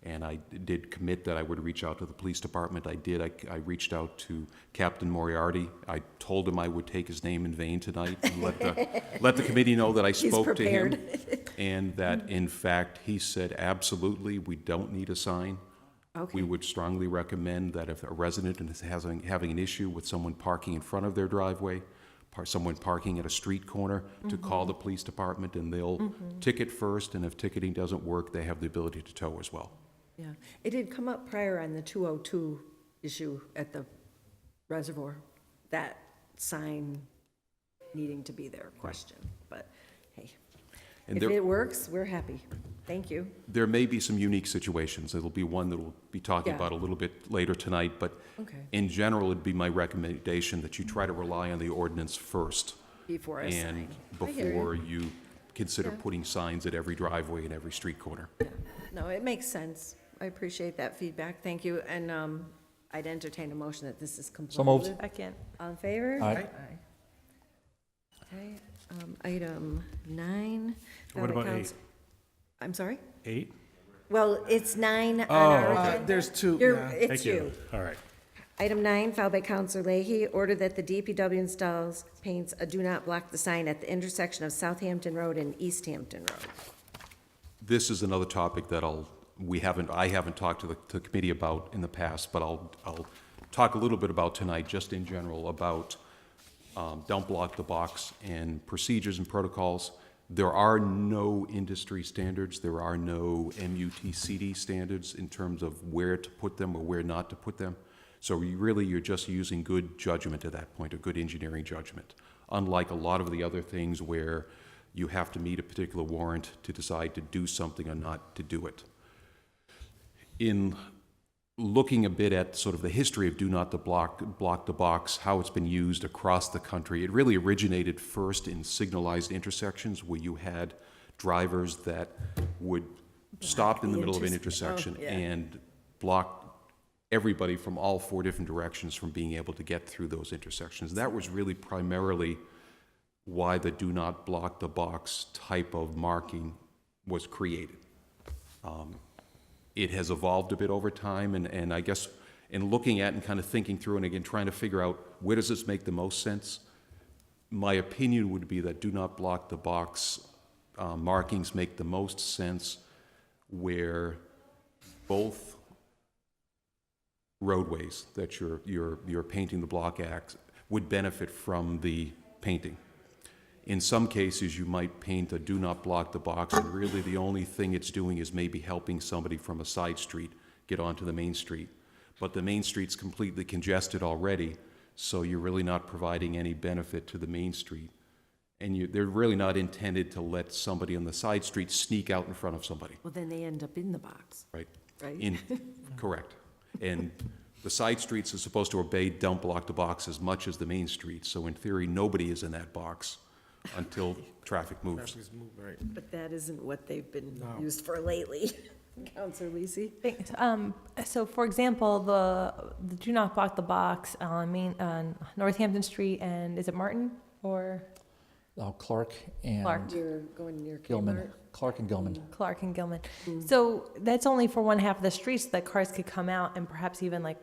And I did commit that I would reach out to the police department. I did. I reached out to Captain Moriarty. I told him I would take his name in vain tonight and let the committee know that I spoke to him. And that, in fact, he said, absolutely, we don't need a sign. Okay. We would strongly recommend that if a resident is having an issue with someone parking in front of their driveway, someone parking at a street corner, to call the police department, and they'll ticket first, and if ticketing doesn't work, they have the ability to tow as well. Yeah, it had come up prior on the 202 issue at the reservoir, that sign needing to be there question, but hey, And if it works, we're happy. Thank you. There may be some unique situations. It'll be one that we'll be talking Yeah. about a little bit later tonight, but Okay. in general, it'd be my recommendation that you try to rely on the ordinance first. Before a And sign. I hear you. before you consider Yeah. putting signs at every driveway and every street corner. No, it makes sense. I appreciate that feedback. Thank you. And I'd entertain a motion that this is compliant moved. with. Second. All in favor? Aye. Okay, item 9. What about Council- I'm sorry? 8? Well, it's 9 on our agenda. There's two, You're- yeah. It's Thank you. you. All right. Item 9, filed by Counselor Leahy, order that the DPW installs, paints a do not block the sign at the intersection of Southampton Road and East Hampton Road. This is another topic that I haven't talked to the committee about in the past, but I'll talk a little bit about tonight, just in general, about don't block the box and procedures and protocols. There are no industry standards. There are no MUTCD standards in terms of where to put them or where not to put them. So you're just using good judgment at that point, or good engineering judgment. Unlike a lot of the other things where you have to meet a particular warrant to decide to do something or not to do it. In looking a bit at sort of the history of do not block the box, how it's been used across the country, it really originated first in signalized intersections where you had drivers that would stop in the middle of an intersection yeah. and block everybody from all 4 different directions from being able to get through those intersections. That was really primarily why the do not block the box type of marking was created. It has evolved a bit over time, and I guess in looking at and kind of thinking through, and again, trying to figure out where does this make the most sense, my opinion would be that do not block the box markings make the most sense where both roadways that you're painting the block at would benefit from the painting. In some cases, you might paint a do not block the box, and really the only thing it's doing is maybe helping somebody from a side street get onto the main street. But the main street's completely congested already, so you're really not providing any benefit to the main street. And they're really not intended to let somebody on the side street sneak out in front of somebody, Well, then they end up in the box, right? right? Correct. And the side streets are supposed to obey don't block the box as much as the main street, so in theory, nobody is in that box until traffic moves. Traffic's moved, right. But that isn't what they've been used for lately. Counselor Lisi? Thanks. So for example, the do not block the box on Northampton Street and is it Martin or Clark and Clark? You're going near Gilman. Kmart? Clark and Gilman. Clark and Gilman. So that's only for one half of the street, so that cars could come out and perhaps even like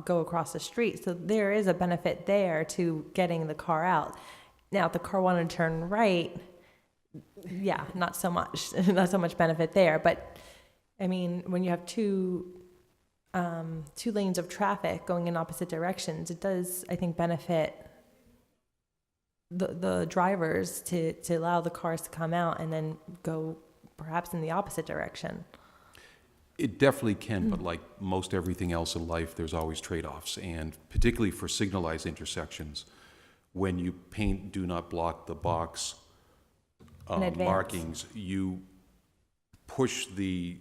go across the street. So there is a benefit there to getting the car out. Now, if the car wanted to turn right, yeah, not so much, not so much benefit there. But I mean, when you have two lanes of traffic going in opposite directions, it does, I think, benefit the drivers to allow the cars to come out and then go perhaps in the opposite direction. It definitely can, but like most everything else in life, there's always trade-offs. And particularly for signalized intersections, when you paint do not block the box In advance. markings, you push the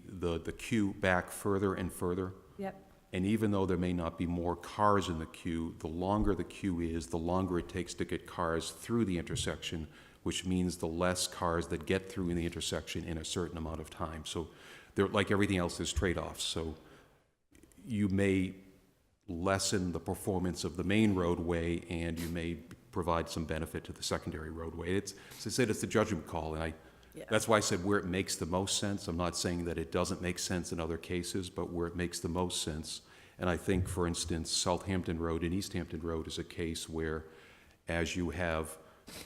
queue back further and further. Yep. And even though there may not be more cars in the queue, the longer the queue is, the longer it takes to get cars through the intersection, which means the less cars that get through in the intersection in a certain amount of time. So there, like everything else, there's trade-offs. So you may lessen the performance of the main roadway and you may provide some benefit to the secondary roadway. It's, as I said, it's a judgment call, and that's why I said where it makes the most sense. I'm not saying that it doesn't make sense in other cases, but where it makes the most sense. And I think, for instance, Southampton Road and East Hampton Road is a case where, as you have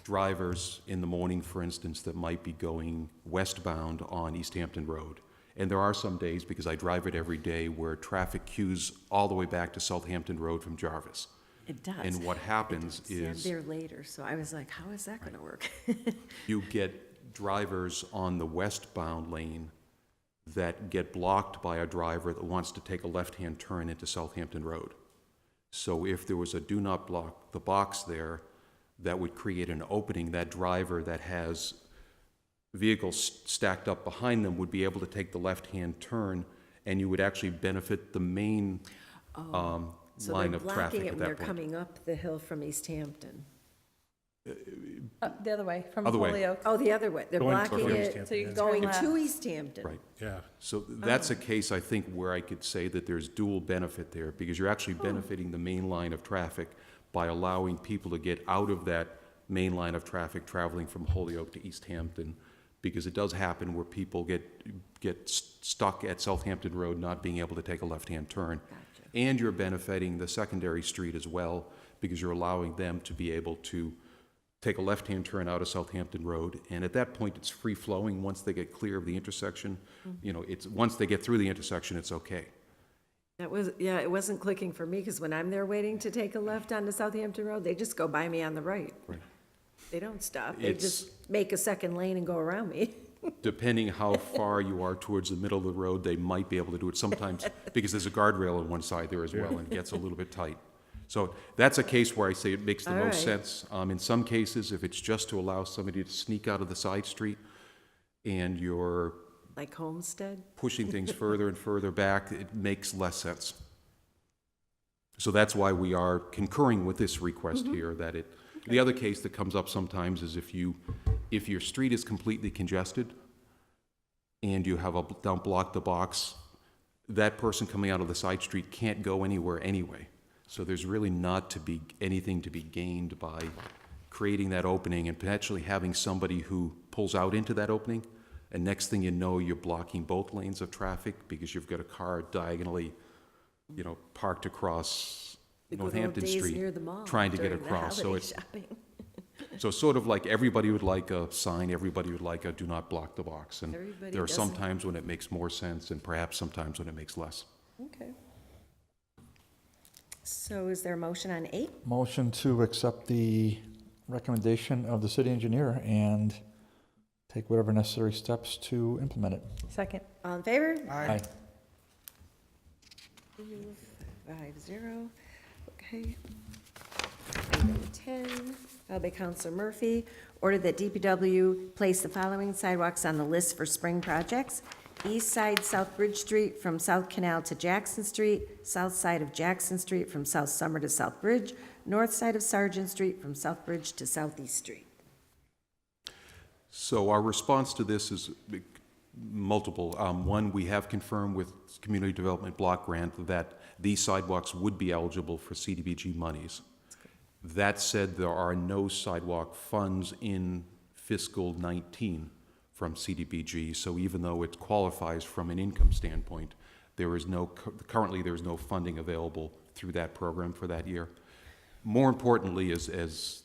drivers in the morning, for instance, that might be going westbound on East Hampton Road. And there are some days, because I drive it every day, where traffic queues all the way back to Southampton Road from Jarvis. It does. And what happens Yeah, I'm is there later, so I was like, how is that going to work? you get drivers on the westbound lane that get blocked by a driver that wants to take a left-hand turn into Southampton Road. So if there was a do not block the box there, that would create an opening. That driver that has vehicles stacked up behind them would be able to take the left-hand turn, and you would actually benefit the main So line they're of blocking traffic it at when they're that point. coming up the hill from East Hampton. The other way, from Other way. Holyoke. Oh, the other way. They're Going blocking toward East it Hampton, So you yeah. can going turn left. to East Hampton. Right. Yeah. So that's a case, I think, where I could say that there's dual benefit there, because you're actually benefiting the main line of traffic by allowing people to get out of that main line of traffic traveling from Holyoke to East Hampton, because it does happen where people get stuck at Southampton Road not being able to take a left-hand turn. Gotcha. And you're benefiting the secondary street as well, because you're allowing them to be able to take a left-hand turn out of Southampton Road, and at that point, it's free-flowing. Once they get clear of the intersection, you know, it's, once they get through the intersection, it's okay. That was, yeah, it wasn't clicking for me, because when I'm there waiting to take a left onto Southampton Road, they just go by me on the right. Right. They don't stop. They It's- just make a second lane and go around me. Depending how far you are towards the middle of the road, they might be able to do it sometimes, because there's a guardrail on one side there as well, and it gets a little bit tight. So that's a case where I say it makes the All most right. sense. In some cases, if it's just to allow somebody to sneak out of the side street, and you're Like Homestead? pushing things further and further back, it makes less sense. So that's why we are concurring with this request here, that it, the other case that comes up sometimes is if your street is completely congested and you have a don't block the box, that person coming out of the side street can't go anywhere anyway. So there's really not to be anything to be gained by creating that opening and potentially having somebody who pulls out into that opening, and next thing you know, you're blocking both lanes of traffic because you've got a car diagonally, you know, parked across The good old Northampton days Street, near the mall trying to get during the across. So holiday it's shopping. so sort of like everybody would like a sign, everybody would like a do not block the box. And Everybody there are some doesn't. times when it makes more sense and perhaps sometimes when it makes less. Okay. So is there a motion on 8? Motion to accept the recommendation of the city engineer and take whatever necessary steps to implement it. Second. All in favor? Aye. 5-0. Okay. Item 10, filed by Counselor Murphy, order that DPW place the following sidewalks on the list for spring projects: east side South Bridge Street from South Canal to Jackson Street, south side of Jackson Street from South Summer to South Bridge, north side of Sargent Street from South Bridge to Southeast Street. So our response to this is Multiple. One, we have confirmed with Community Development Block Grant that these sidewalks would be eligible for CDBG monies. That said, there are no sidewalk funds in fiscal 19 from CDBG, so even though it qualifies from an income standpoint, currently there is no funding available through that program for that year. More importantly, as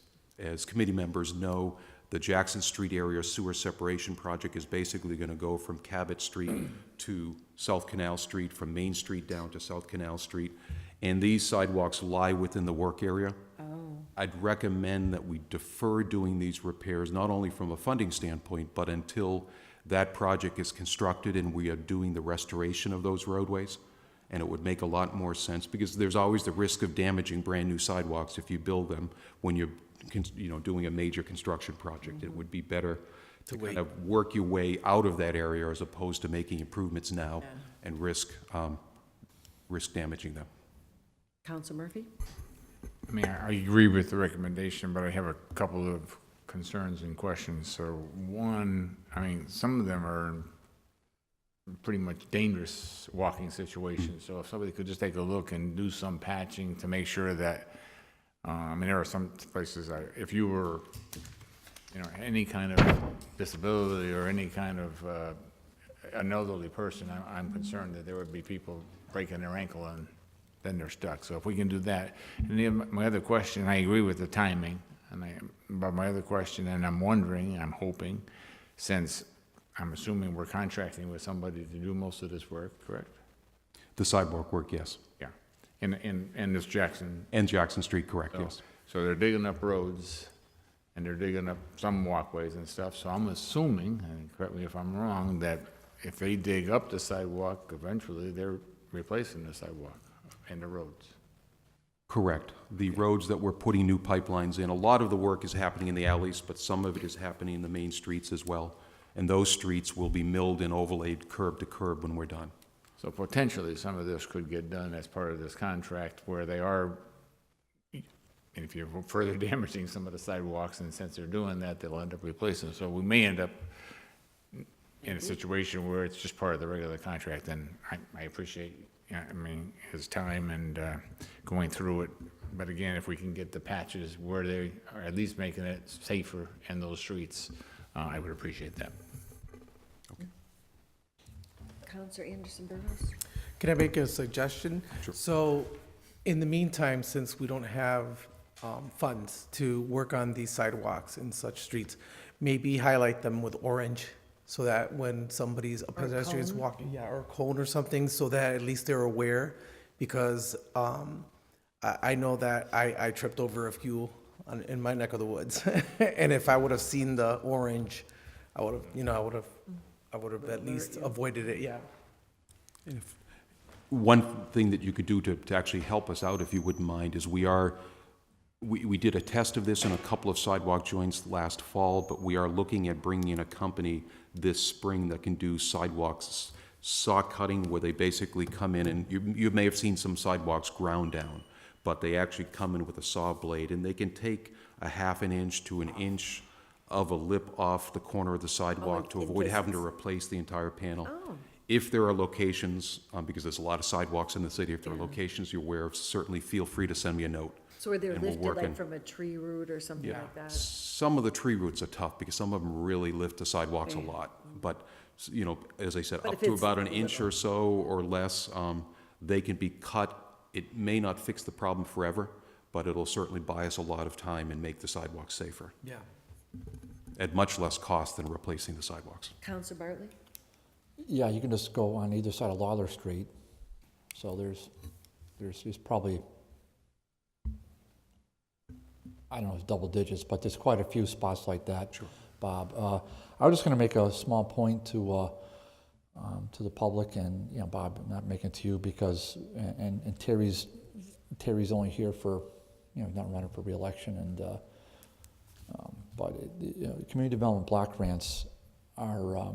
committee members know, the Jackson Street area sewer separation project is basically going to go from Cabot Street to South Canal Street, from Main Street down to South Canal Street, and these sidewalks lie within the work area. I'd recommend that we defer doing these repairs, not only from a funding standpoint, but until that project is constructed and we are doing the restoration of those roadways. And it would make a lot more sense, because there's always the risk of damaging brand-new sidewalks if you build them when you're doing a major construction project. It would be better to kind of work your way out of that area as opposed to making improvements now and risk damaging them. Council Murphy? I mean, I agree with the recommendation, but I have a couple of concerns and questions. So one, I mean, some of them are pretty much dangerous walking situations. So if somebody could just take a look and do some patching to make sure that, I mean, there are some places, if you were, any kind of disability or any kind of an elderly person, I'm concerned that there would be people breaking their ankle and then they're stuck. So if we can do that. And then my other question, I agree with the timing, but my other question, and I'm wondering, I'm hoping, since I'm assuming we're contracting with somebody to do most of this work, correct? The sidewalk work, yes. Yeah. And this Jackson. And Jackson Street, correct, So, yes. So they're digging up roads and they're digging up some walkways and stuff. So I'm assuming, and correct me if I'm wrong, that if they dig up the sidewalk, eventually they're replacing the sidewalk and the roads. Correct. The roads that we're putting new pipelines in, a lot of the work is happening in the alleys, but some of it is happening in the main streets as well. And those streets will be milled and overlaid curb to curb when we're done. So potentially some of this could get done as part of this contract where they are, and if you're further damaging some of the sidewalks, and since they're doing that, they'll end up replacing. So we may end up in a situation where it's just part of the regular contract. And I appreciate, his time and going through it. But again, if we can get the patches where they are at least making it safer in those streets, I would appreciate that. Councilor Anderson-Burgos? Can I make a suggestion? Sure. So, in the meantime, since we don't have funds to work on these sidewalks in such streets, maybe highlight them with orange so that when somebody's, a pedestrian is walking, or a cone or something, so that at least they're aware, because I know that I tripped over a few in my neck of the woods. And if I would have seen the orange, I would have at least avoided it, yeah. One thing that you could do to actually help us out, if you wouldn't mind, is we did a test of this in a couple of sidewalk joints last fall, but we are looking at bringing in a company this spring that can do sidewalks saw cutting, where they basically come in, and you may have seen some sidewalks ground down, but they actually come in with a saw blade, and they can take a ½ an inch to an inch of a lip off the corner of the sidewalk to avoid having to replace the entire panel. If there are locations, because there's a lot of sidewalks in the city, if there are locations you're aware of, certainly feel free to send me a note. So were they And we'll lifted work like in. from a tree root or something like that? Some of the tree roots are tough because some of them really lift the sidewalks a lot. But, as I said, But up if to it's about an inch little. or so or less, they can be cut. It may not fix the problem forever, but it'll certainly buy us a lot of time and make the sidewalks safer Yeah. at much less cost than replacing the sidewalks. Councilor Bartley? Yeah, you can just go on either side of Lawler Street. So there's probably, I don't know, it's double digits, but there's quite a few spots like that. Sure. Bob, I was just going to make a small point to the public, and Bob, I'm not making it to you because, and Terry's only here for, not running for re-election, and but community development block grants are,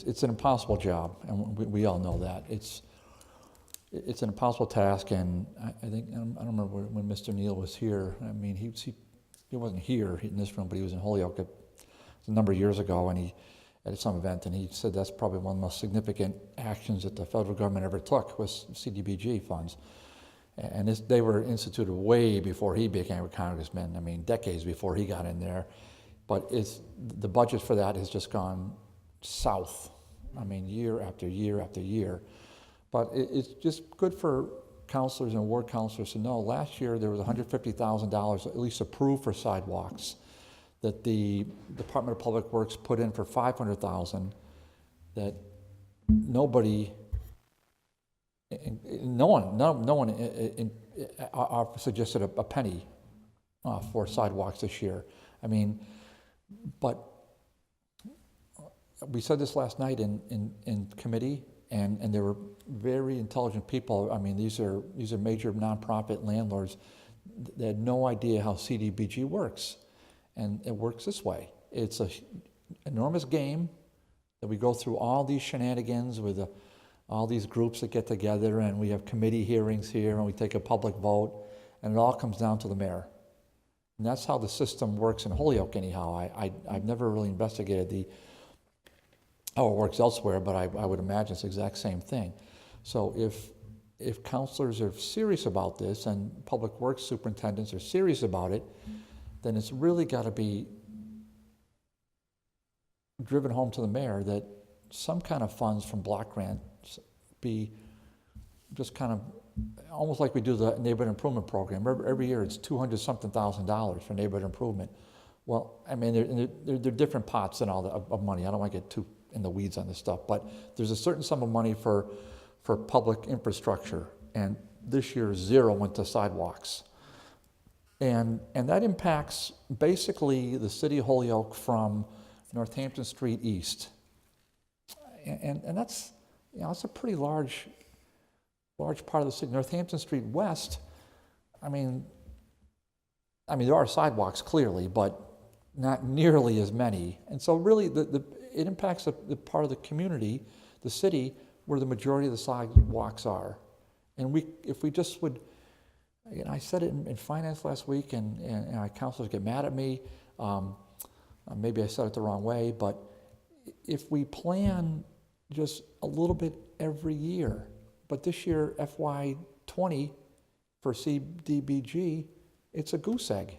it's an impossible job, and we all know that. It's an impossible task, and I think, I don't remember when Mr. Neal was here. He wasn't here in this room, but he was in Holyoke a number of years ago, and at some event, and he said that's probably one of the most significant actions that the federal government ever took was CDBG funds. And they were instituted way before he became a congressman. I mean, decades before he got in there. But the budget for that has just gone south. I mean, year after year after year. But it's just good for counselors and ward counselors to know. Last year there was $150,000 at least approved for sidewalks that the Department of Public Works put in for $500,000 that no one suggested a penny for sidewalks this year. I mean, but we said this last night in committee, and there were very intelligent people. I mean, these are major nonprofit landlords. They had no idea how CDBG works, and it works this way. It's an enormous game that we go through all these shenanigans with all these groups that get together, and we have committee hearings here, and we take a public vote, and it all comes down to the mayor. And that's how the system works in Holyoke anyhow. I've never really investigated how it works elsewhere, but I would imagine it's the exact same thing. So if counselors are serious about this and public works superintendents are serious about it, then it's really got to be driven home to the mayor that some kind of funds from block grants be just kind of almost like we do the neighborhood improvement program. Every year it's $200-something thousand for neighborhood improvement. Well, I mean, they're different pots and all of money. I don't want to get too in the weeds on this stuff, but there's a certain sum of money for public infrastructure, and this year 0 went to sidewalks. And that impacts basically the city of Holyoke from Northampton Street east. And that's, it's a pretty large part of the city. Northampton Street west, I mean there are sidewalks clearly, but not nearly as many. And so really it impacts the part of the community, the city, where the majority of the sidewalks are. And if we just would, I said it in finance last week, and our counselors get mad at me. Maybe I said it the wrong way, but if we plan just a little bit every year, but this year, FY20 for CDBG, it's a goose egg.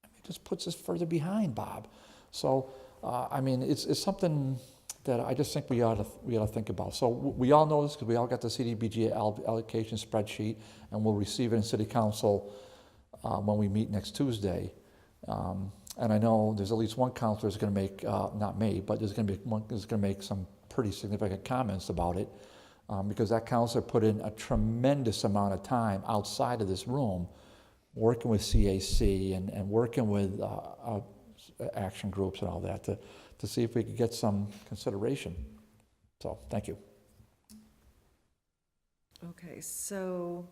It just puts us further behind, Bob. So, it's something that I just think we ought to think about. So we all know this because we all got the CDBG allocation spreadsheet, and we'll receive it in City Council when we meet next Tuesday. And I know there's at least one counselor who's going to make, not me, but there's going to be one who's going to make some pretty significant comments about it, because that counselor put in a tremendous amount of time outside of this room, working with CAC and working with action groups and all that to see if we could get some consideration. So, thank you. Okay, so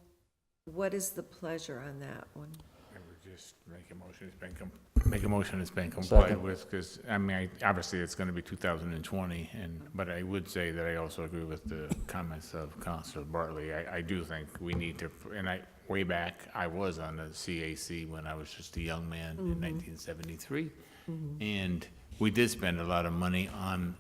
what is the pleasure on that one? I would just make a motion it's been complied Second. with, because, obviously it's going to be 2020, but I would say that I also agree with the comments of Councilor Bartley. I do think we need to, way back, I was on the CAC when I was just a young man in 1973, and we did spend a lot of money on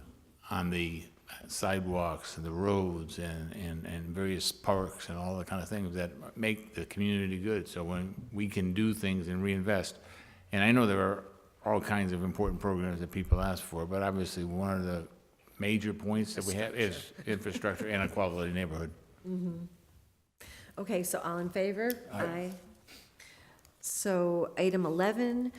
the sidewalks and the roads and various parks and all the kind of things that make the community good. So when we can do things and reinvest, and I know there are all kinds of important programs that people ask for, but obviously one of the major points that we have is infrastructure and a quality neighborhood. Okay, so all in favor? Aye. So item 11,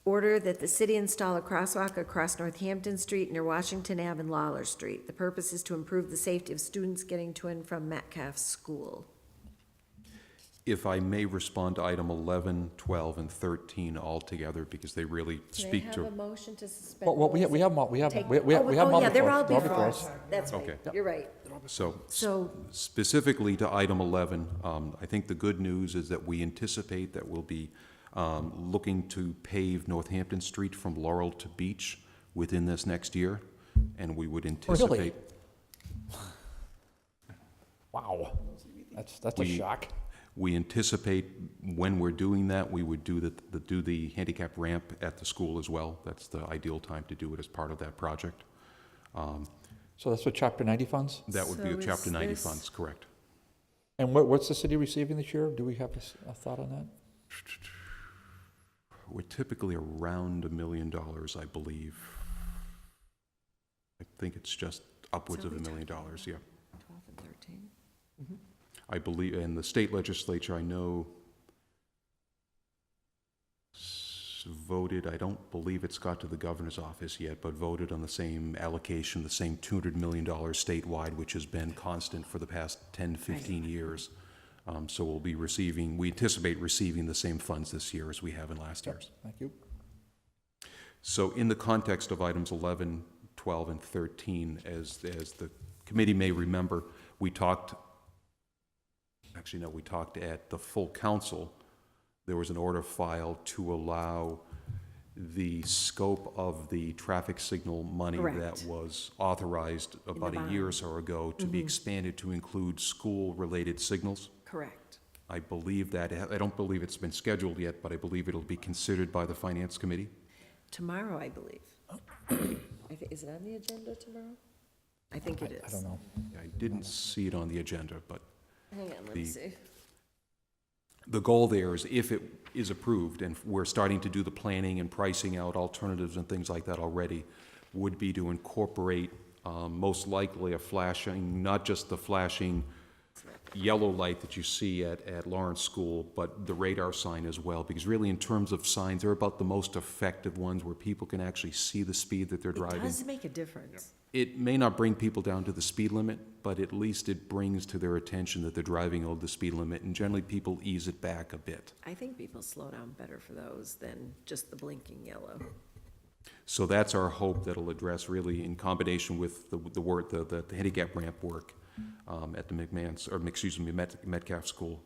order that the city install a crosswalk across Northampton Street near Washington Ave and Lawler Street. The purpose is to improve the safety of students getting to and from Metcalf School. If I may respond to item 11, 12, and 13 all together, because they really speak Can I to. have a motion to suspend? Well, we have them all Take- before they're all us. before us. That's right, Okay. you're right. So So, specifically to item 11, I think the good news is that we anticipate that we'll be looking to pave Northampton Street from Laurel to Beach within this next year, and we would anticipate. Wow, that's a We- shock. We anticipate when we're doing that, we would do the handicap ramp at the school as well. That's the ideal time to do it as part of that project. So that's what Chapter 90 funds? That would be So a Chapter is 90 this- funds, correct. And what's the city receiving this year? Do we have a thought on that? We're typically around $1 million, I believe. I think it's just upwards of $1 million, yeah. 12 and 13. I believe, and the state legislature, I know, voted, I don't believe it's got to the governor's office yet, but voted on the same allocation, the same $200 million statewide, which has been constant for the past 10, 15 years. So we'll be receiving, we anticipate receiving the same funds this year as we have in last year's. Thank you. So in the context of items 11, 12, and 13, as the committee may remember, we talked at the full council. There was an order filed to allow the scope of the traffic signal money Correct. that was authorized about a year or so ago to be expanded to include school-related signals. Correct. I believe that, I don't believe it's been scheduled yet, but I believe it'll be considered by the Finance Committee. Tomorrow, I believe. Is it on the agenda tomorrow? I think it is. I don't know. I didn't see it on the agenda, but Hang on, let me see. the goal there is if it is approved, and we're starting to do the planning and pricing out alternatives and things like that already, would be to incorporate most likely a flashing, not just the flashing yellow light that you see at Lawrence School, but the radar sign as well, because really in terms of signs, they're about the most effective ones where people can actually see the speed that they're driving. It does make a difference. It may not bring people down to the speed limit, but at least it brings to their attention that they're driving over the speed limit, and generally people ease it back a bit. I think people slow down better for those than just the blinking yellow. So that's our hope that'll address really in combination with the handicap ramp work at the Metcalf School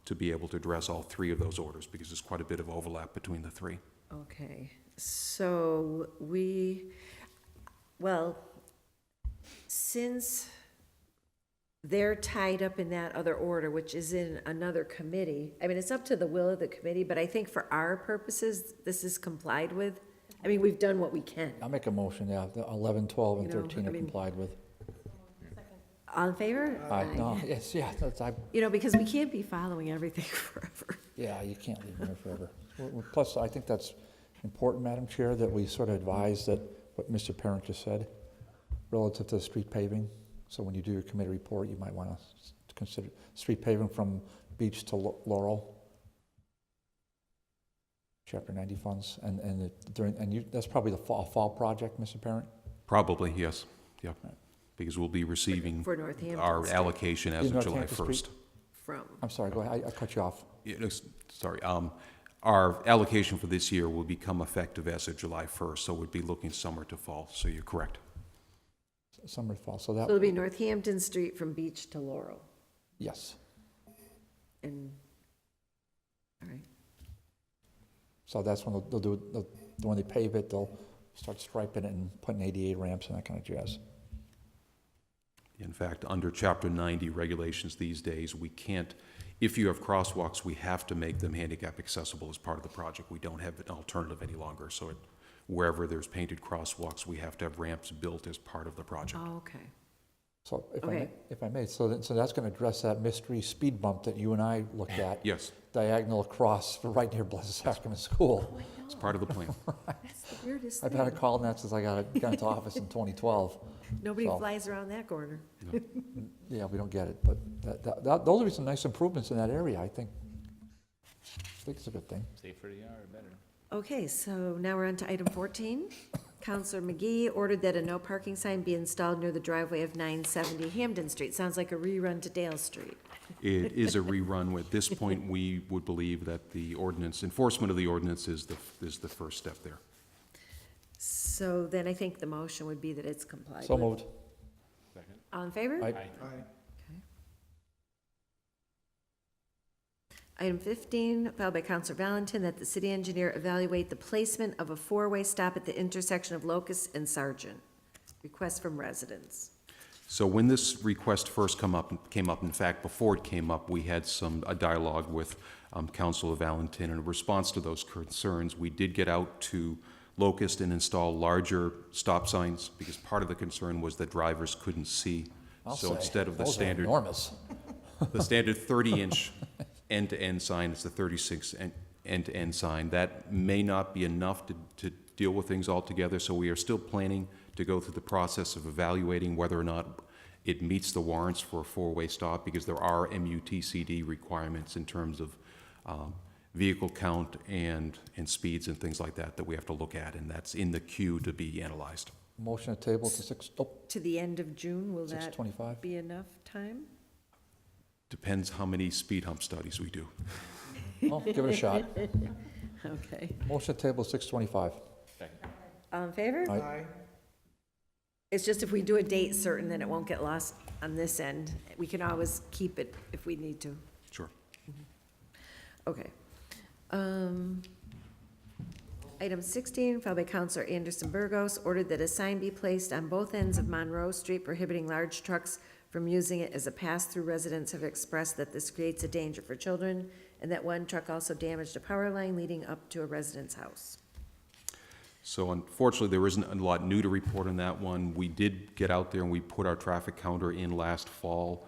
to be able to address all three of those orders, because there's quite a bit of overlap between the three. Okay, so since they're tied up in that other order, which is in another committee, I mean, it's up to the will of the committee, but I think for our purposes, this is complied with. I mean, we've done what we can. I'll make a motion, yeah, the 11, 12, and You know, 13 I are mean- complied with. All in favor? No, yes, yeah, Because we can't be following everything forever. yeah, you can't leave them there forever. Plus, I think that's important, Madam Chair, that we sort of advise that what Mr. Parent just said relative to street paving. So when you do your committee report, you might want to consider street paving from Beach to Laurel. Chapter 90 funds, that's probably the fall project, Mr. Parent? Probably, yes, yeah, because we'll be receiving For Northampton our Street. allocation as Is of July Northampton 1st. Street? From, I'm sorry, go ahead, I cut you off. Sorry, our allocation for this year will become effective as of July 1st, so we'd be looking summer to fall, so you're correct. Summer to fall, so so that, it'll be Northampton Street from Beach to Laurel. yes. And, all right. So that's when they'll do, when they pave it, they'll start striping it and putting ADA ramps and that kind of jazz. In fact, under Chapter 90 regulations these days, we can't, if you have crosswalks, we have to make them handicap accessible as part of the project. We don't have an alternative any longer, so wherever there's painted crosswalks, we have to have ramps built as part of the project. Oh, okay. So Okay. if I may, so that's going to address that mystery speed bump that you and I looked at. Yes, Diagonal across, right near Blessed Sacrament School. it's part of the plan. That's the weirdest I've had a thing. call on that since I got into office in 2012. Nobody so- flies around that corner. Yeah, we don't get it, but those will be some nice improvements in that area, I think. I think it's a good thing. Safer the yard, better. Okay, so now we're on to item 14. Counselor McGee ordered that a no parking sign be installed near the driveway of 970 Hamden Street. Sounds like a rerun to Dale Street. It is a rerun. At this point, we would believe that the ordinance, enforcement of the ordinance is the first step there. So then I think the motion would be that it's complied with. So moved. All in favor? Aye. Item 15, filed by Counselor Valentin, that the city engineer evaluate the placement of a four-way stop at the intersection of Locust and Sargent. Request from residents. So when this request first came up, in fact, before it came up, we had a dialogue with Councilor Valentin. In response to those concerns, we did get out to Locust and install larger stop signs, because part of the concern was that drivers couldn't see. So instead of the those are standard, enormous. the standard 30-inch end-to-end sign, it's the 36 end-to-end sign. That may not be enough to deal with things altogether, so we are still planning to go through the process of evaluating whether or not it meets the warrants for a four-way stop, because there are MUTCD requirements in terms of vehicle count and speeds and things like that we have to look at, and that's in the queue to be analyzed. Motion to table to To the end of June, will that 6:25? be enough time? Depends how many speed hump studies we do. Well, give it a shot. Okay. Motion to table 6:25. All in favor? Aye. It's just if we do a date certain, then it won't get lost on this end. We can always keep it if we need to. Sure. Okay. Item 16, filed by Counselor Anderson-Burgos, ordered that a sign be placed on both ends of Monroe Street prohibiting large trucks from using it as a pass-through. Residents have expressed that this creates a danger for children, and that one truck also damaged a power line leading up to a resident's house. So unfortunately, there isn't a lot new to report on that one. We did get out there and we put our traffic counter in last fall.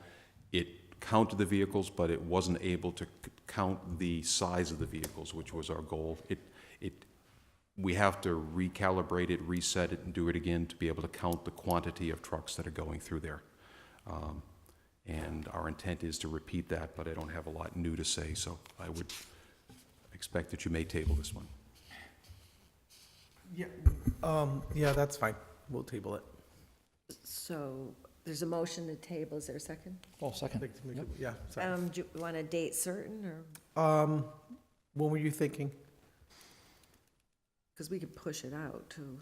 It counted the vehicles, but it wasn't able to count the size of the vehicles, which was our goal. We have to recalibrate it, reset it, and do it again to be able to count the quantity of trucks that are going through there. And our intent is to repeat that, but I don't have a lot new to say, so I would expect that you may table this one. Yeah, that's fine. We'll table it. So there's a motion to table. Is there a second? Oh, second. Like to make it- Yeah, sorry. Do you want a date certain, or, What were you thinking? because we could push it out too.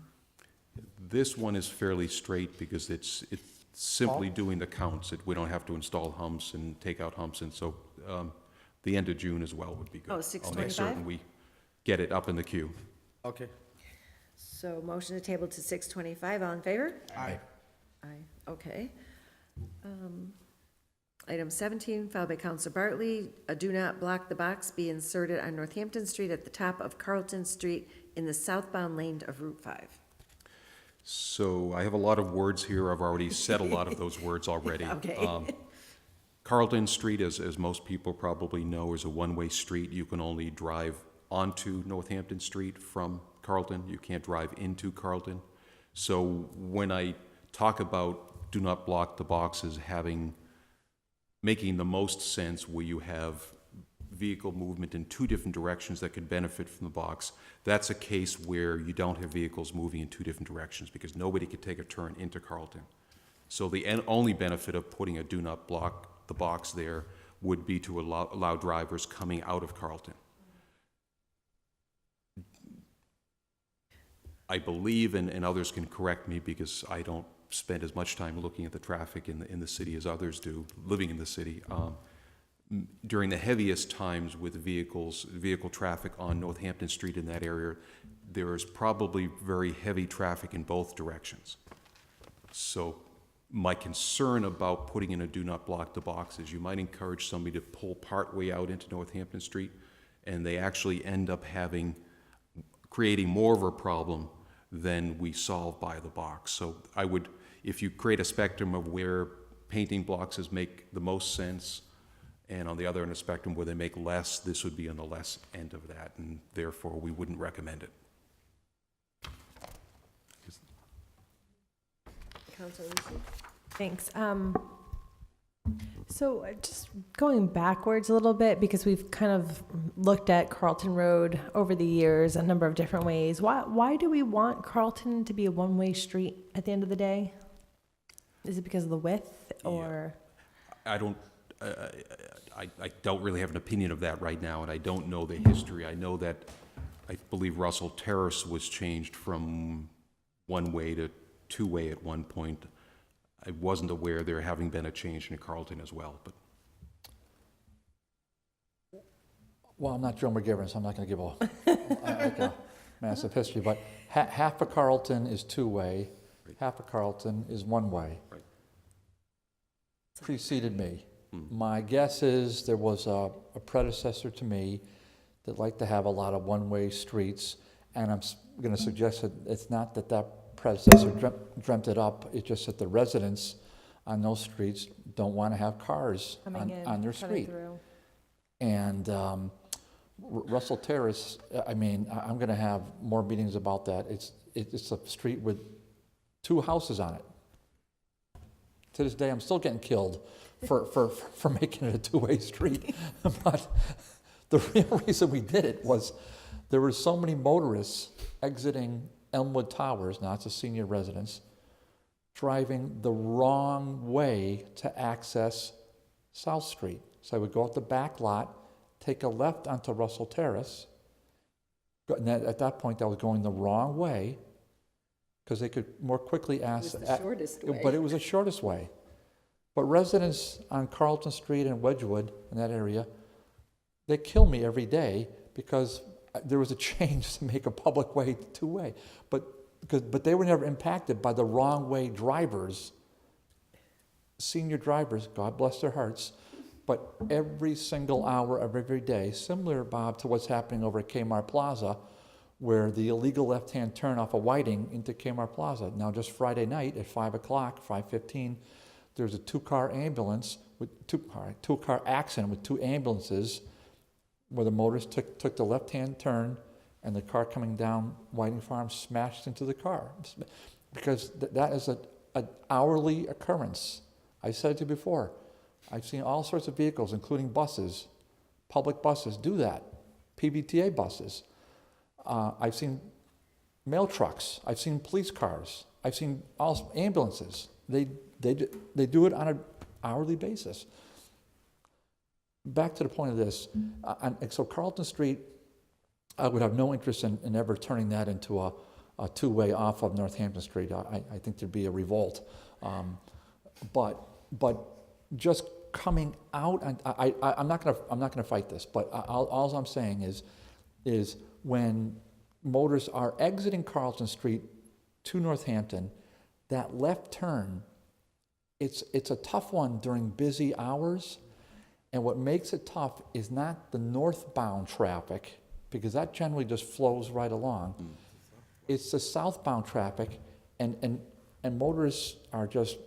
This one is fairly straight because it's simply doing the counts. We don't have to install humps and take out humps, and so the end of June as well would be good. Oh, I'll 6:25? make certain we get it up in the queue. Okay. So motion to table to 6:25, all in favor? Aye. Aye, okay. Item 17, filed by Counselor Bartley, a do not block the box be inserted on Northampton Street at the top of Carlton Street in the southbound lane of Route 5. So I have a lot of words here. I've already said a lot of those words already. Okay. Carlton Street, as most people probably know, is a one-way street. You can only drive onto Northampton Street from Carlton. You can't drive into Carlton. So when I talk about do not block the boxes making the most sense where you have vehicle movement in two different directions that could benefit from the box, that's a case where you don't have vehicles moving in two different directions because nobody could take a turn into Carlton. So the only benefit of putting a do not block the box there would be to allow drivers coming out of Carlton. I believe, and others can correct me because I don't spend as much time looking at the traffic in the city as others do, living in the city. During the heaviest times with vehicle traffic on Northampton Street in that area, there is probably very heavy traffic in both directions. So my concern about putting in a do not block the box is you might encourage somebody to pull part way out into Northampton Street, and they actually end up creating more of a problem than we solve by the box. So I would, if you create a spectrum of where painting boxes make the most sense, and on the other end of the spectrum where they make less, this would be on the less end of that, and therefore we wouldn't recommend it. Counselor Lucy? Thanks. So just going backwards a little bit, because we've kind of looked at Carlton Road over the years a number of different ways. Why do we want Carlton to be a one-way street at the end of the day? Is it because of the width, or? I don't really have an opinion of that right now, and I don't know the history. I know that I believe Russell Terrace was changed from one-way to two-way at one point. I wasn't aware there having been a change in Carlton as well, but. Well, I'm not Joe McGivern, so I'm not going to give a massive history, but half of Carlton is two-way, half of Carlton is one-way. Right. preceded me. My guess is there was a predecessor to me that liked to have a lot of one-way streets, and I'm going to suggest that it's not that that predecessor dreamt it up, it's just that the residents on those streets don't want to have cars Coming in, on their coming street. through. And Russell Terrace, I mean, I'm going to have more meetings about that. It's a street with 2 houses on it. To this day, I'm still getting killed for making it a 2-way street. But the real reason we did it was there were so many motorists exiting Elmwood Towers, now it's a senior residence, driving the wrong way to access South Street. So I would go out the back lot, take a left onto Russell Terrace. And at that point, I was going the wrong way because they could more quickly access. It was the shortest way. But it was the shortest way. But residents on Carlton Street and Wedgwood, in that area, they kill me every day because there was a change to make a public way 2-way. But they were never impacted by the wrong way drivers, senior drivers, God bless their hearts, but every single hour of every day, similar, Bob, to what's happening over at Kmart Plaza, where the illegal left-hand turn off of Whiting into Kmart Plaza. Now, just Friday night at 5 o'clock, 5:15, there's a 2-car ambulance, with 2-car accident with 2 ambulances, where the motorist took the left-hand turn, and the car coming down Whiting Farm smashed into the car. Because that is an hourly occurrence. I said to you before, I've seen all sorts of vehicles, including buses, public buses, do that, PBTA buses. I've seen mail trucks. I've seen police cars. I've seen all ambulances. They do it on an hourly basis. Back to the point of this. So Carlton Street, I would have no interest in ever turning that into a 2-way off of Northampton Street. I think there'd be a revolt. But just coming out, and I'm not gonna fight this. But all I'm saying is when motorists are exiting Carlton Street to Northampton, that left turn, it's a tough one during busy hours. And what makes it tough is not the northbound traffic, because that generally just flows right along. It's the southbound traffic, and motorists are just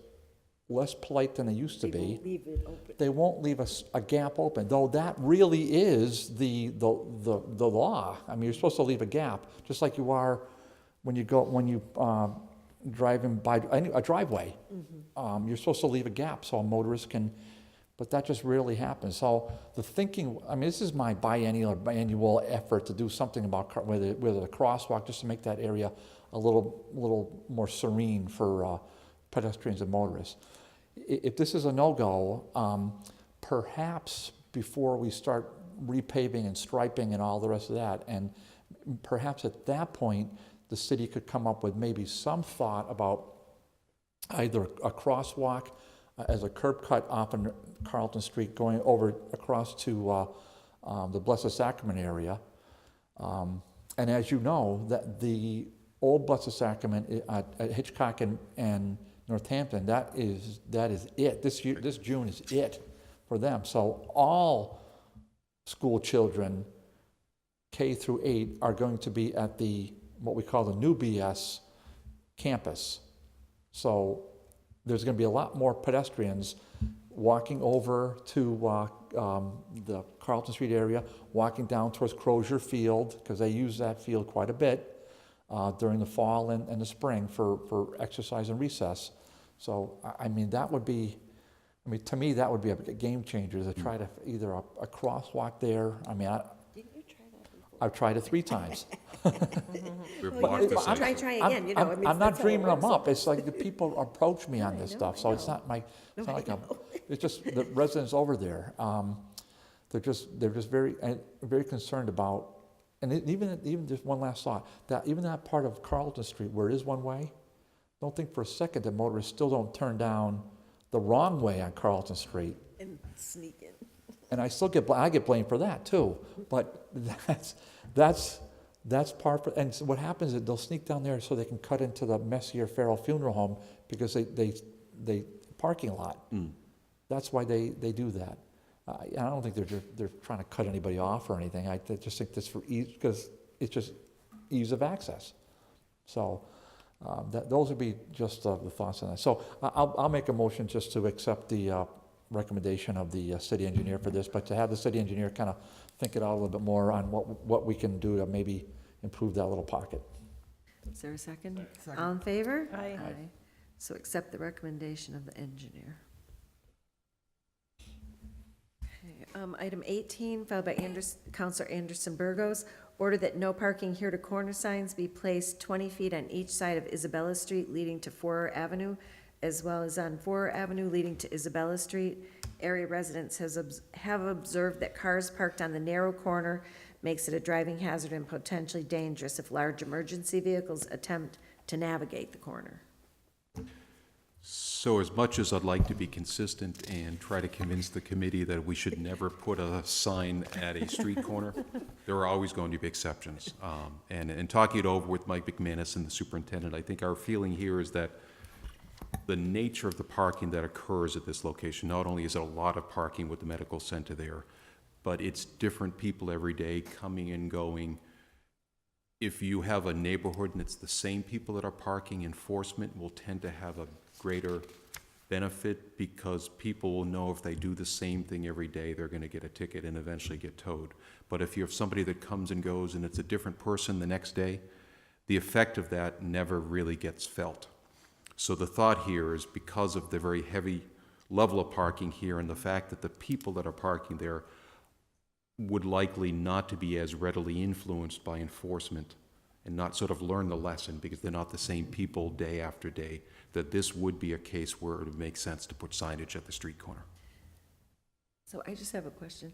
less polite than they used to be. Leave it open. They won't leave a gap open, though that really is the law. I mean, you're supposed to leave a gap, just like you are when you driving by a driveway. You're supposed to leave a gap so a motorist can. But that just rarely happens. So the thinking, I mean, this is my biannual effort to do something about whether the crosswalk, just to make that area a little more serene for pedestrians and motorists. If this is a no-go, perhaps before we start repaving and striping and all the rest of that, and perhaps at that point, the city could come up with maybe some thought about either a crosswalk as a curb cut off of Carlton Street going over across to the Blessed Sacrament area. And as you know, that the old Blessed Sacrament at Hitchcock and Northampton, that is it. This June is it for them. So all school children, K through 8, are going to be at what we call the new BS campus. So there's going to be a lot more pedestrians walking over to the Carlton Street area, walking down towards Crozier Field, because they use that field quite a bit during the fall and the spring for exercise and recess. So, I mean, to me, that would be a game changer, to try to either a crosswalk there. I mean, Didn't you try that before? I've tried it 3 times. Try again, you know. I mean, I'm not that's how it dreaming them works. up. It's like the people approach me on this stuff, so it's not it's just the residents over there. They're just very concerned about, and even just one last thought, that even that part of Carlton Street where it is one way, don't think for a second that motorists still don't turn down the wrong way on Carlton Street. And sneak in. And I get blamed for that too. But that's part of, and so what happens is they'll sneak down there so they can cut into the Messier Farrell Funeral Home because they parking lot. that's why they do that. I don't think they're trying to cut anybody off or anything. I just think that's for ease, because it's just ease of access. So those would be just the thoughts on that. So I'll make a motion just to accept the recommendation of the city engineer for this, but to have the city engineer kind of think it out a little bit more on what we can do to maybe improve that little pocket. Is there a second? All in favor? Aye. So accept the recommendation of the engineer. Okay, item 18, filed by Councilor Anderson-Burgos, order that no parking here to corner signs be placed 20 feet on each side of Isabella Street leading to Forer Avenue, as well as on Forer Avenue leading to Isabella Street. Area residents have observed that cars parked on the narrow corner makes it a driving hazard and potentially dangerous if large emergency vehicles attempt to navigate the corner. So as much as I'd like to be consistent and try to convince the committee that we should never put a sign at a street corner, there are always going to be exceptions. And in talking it over with Mike McManus and the superintendent, I think our feeling here is that the nature of the parking that occurs at this location, not only is it a lot of parking with the medical center there, but it's different people every day coming and going. If you have a neighborhood and it's the same people that are parking, enforcement will tend to have a greater benefit, because people will know if they do the same thing every day, they're going to get a ticket and eventually get towed. But if you have somebody that comes and goes and it's a different person the next day, the effect of that never really gets felt. So the thought here is, because of the very heavy level of parking here and the fact that the people that are parking there would likely not to be as readily influenced by enforcement and not sort of learn the lesson because they're not the same people day after day, that this would be a case where it would make sense to put signage at the street corner. So I just have a question.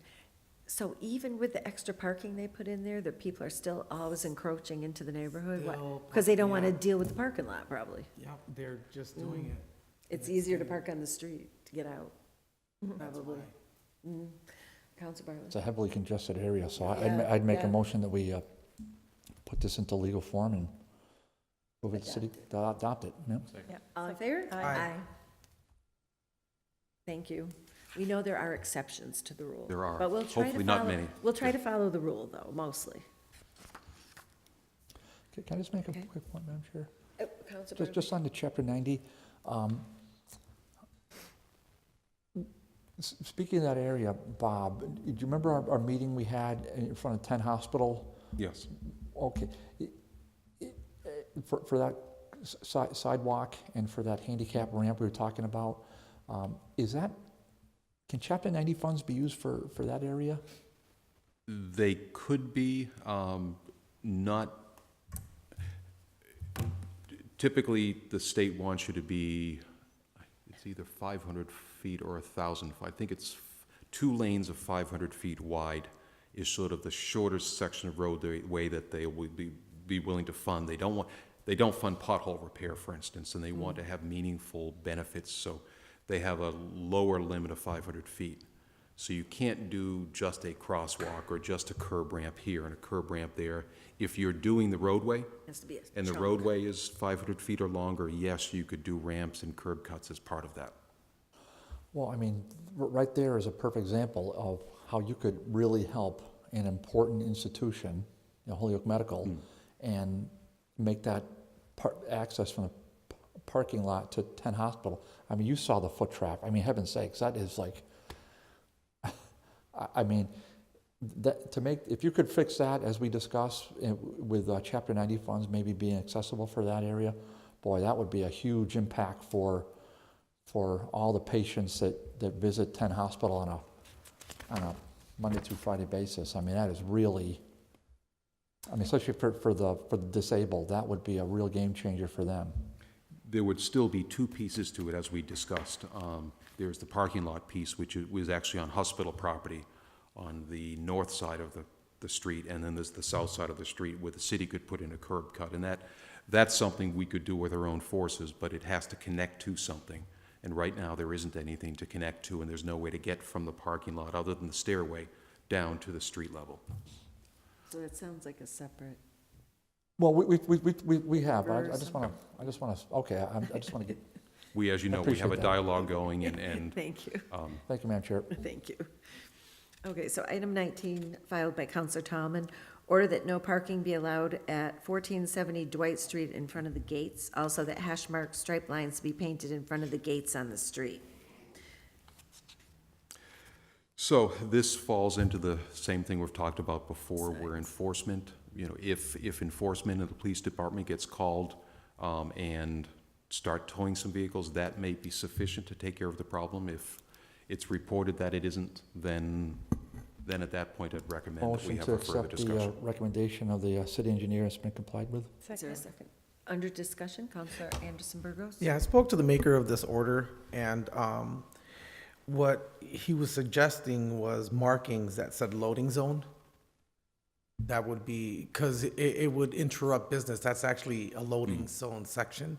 So even with the extra parking they put in there, the people are still always encroaching into the neighborhood? Because they don't want to deal with the parking lot, probably. Yeah, they're just doing it. It's easier to park on the street to get out, probably. Council Bartley? It's a heavily congested area, so Yeah, I'd make yeah. a motion that we put this into legal form and move it to city, adopt it. Yeah. Yeah. All in favor? Aye. Thank you. We know there are exceptions to the rule. There are. But we'll try to Hopefully not follow- many. We'll try to follow the rule, though, mostly. Okay, can I just make a Okay. quick point, Madam Chair? Council Bartley? Just on the Chapter 90, speaking of that area, Bob, do you remember our meeting we had in front of 10 Hospital? Yes. Okay. For that sidewalk and for that handicap ramp we were talking about, can Chapter 90 funds be used for that area? They could be, not, typically the state wants you to be, it's either 500 feet or 1,000. I think it's 2 lanes of 500 feet wide is sort of the shortest section of roadway that they would be willing to fund. They don't fund pothole repair, for instance, and they want to have meaningful benefits, so they have a lower limit of 500 feet. So you can't do just a crosswalk or just a curb ramp here and a curb ramp there. If you're doing the roadway, Has to be a and the chunk. roadway is 500 feet or longer, yes, you could do ramps and curb cuts as part of that. Well, I mean, right there is a perfect example of how you could really help an important institution, Holyoke Medical, and make that access from the parking lot to 10 Hospital. I mean, you saw the foot traffic. I mean, heaven's sakes, that is like, I mean, if you could fix that, as we discussed, with Chapter 90 funds maybe being accessible for that area, boy, that would be a huge impact for all the patients that visit 10 Hospital on a Monday through Friday basis. I mean, that is really, I mean, especially for the disabled, that would be a real game changer for them. There would still be 2 pieces to it, as we discussed. There's the parking lot piece, which was actually on hospital property on the north side of the street, and then there's the south side of the street where the city could put in a curb cut. And that's something we could do with our own forces, but it has to connect to something. And right now, there isn't anything to connect to, and there's no way to get from the parking lot other than the stairway down to the street level. So that sounds like a separate. Well, we have. I just want to. Okay. I just want to get. We, as you know, we have a appreciate that. dialogue going, and Thank you. Thank you, Madam Chair. Thank you. Okay, so item 19, filed by Counselor Tallamn, order that no parking be allowed at 1470 Dwight Street in front of the gates. Also, that hash marked stripe lines be painted in front of the gates on the street. so this falls into the same thing we've talked about before, where enforcement, if enforcement of the police department gets called and start towing some vehicles, that may be sufficient to take care of the problem. If it's reported that it isn't, then at that point, I'd recommend that we Motion have to a further accept the discussion. recommendation of the city engineer has been complied with. Is there a second? Under discussion, Counselor Anderson-Burgos? Yeah, I spoke to the maker of this order, and what he was suggesting was markings that said loading zone. That would be, because it would interrupt business. That's actually a loading zone section.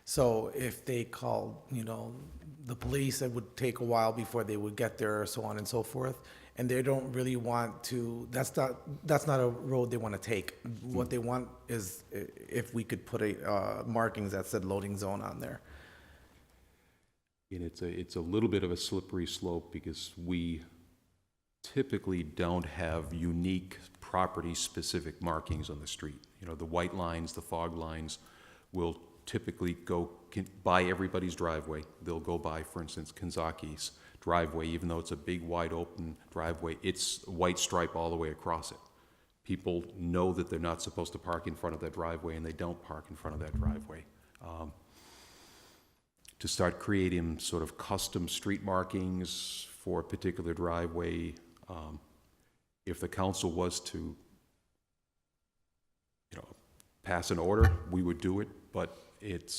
So if they called, the police, it would take a while before they would get there, so on and so forth. And they don't really want to, that's not a road they want to take. What they want is if we could put markings that said loading zone on there. And it's a little bit of a slippery slope, because we typically don't have unique property-specific markings on the street. The white lines, the fog lines will typically go by everybody's driveway. They'll go by, for instance, Kanzaki's driveway, even though it's a big, wide open driveway, it's a white stripe all the way across it. People know that they're not supposed to park in front of that driveway, and they don't park in front of that driveway. To start creating sort of custom street markings for a particular driveway, if the council was to, pass an order, we would do it, but it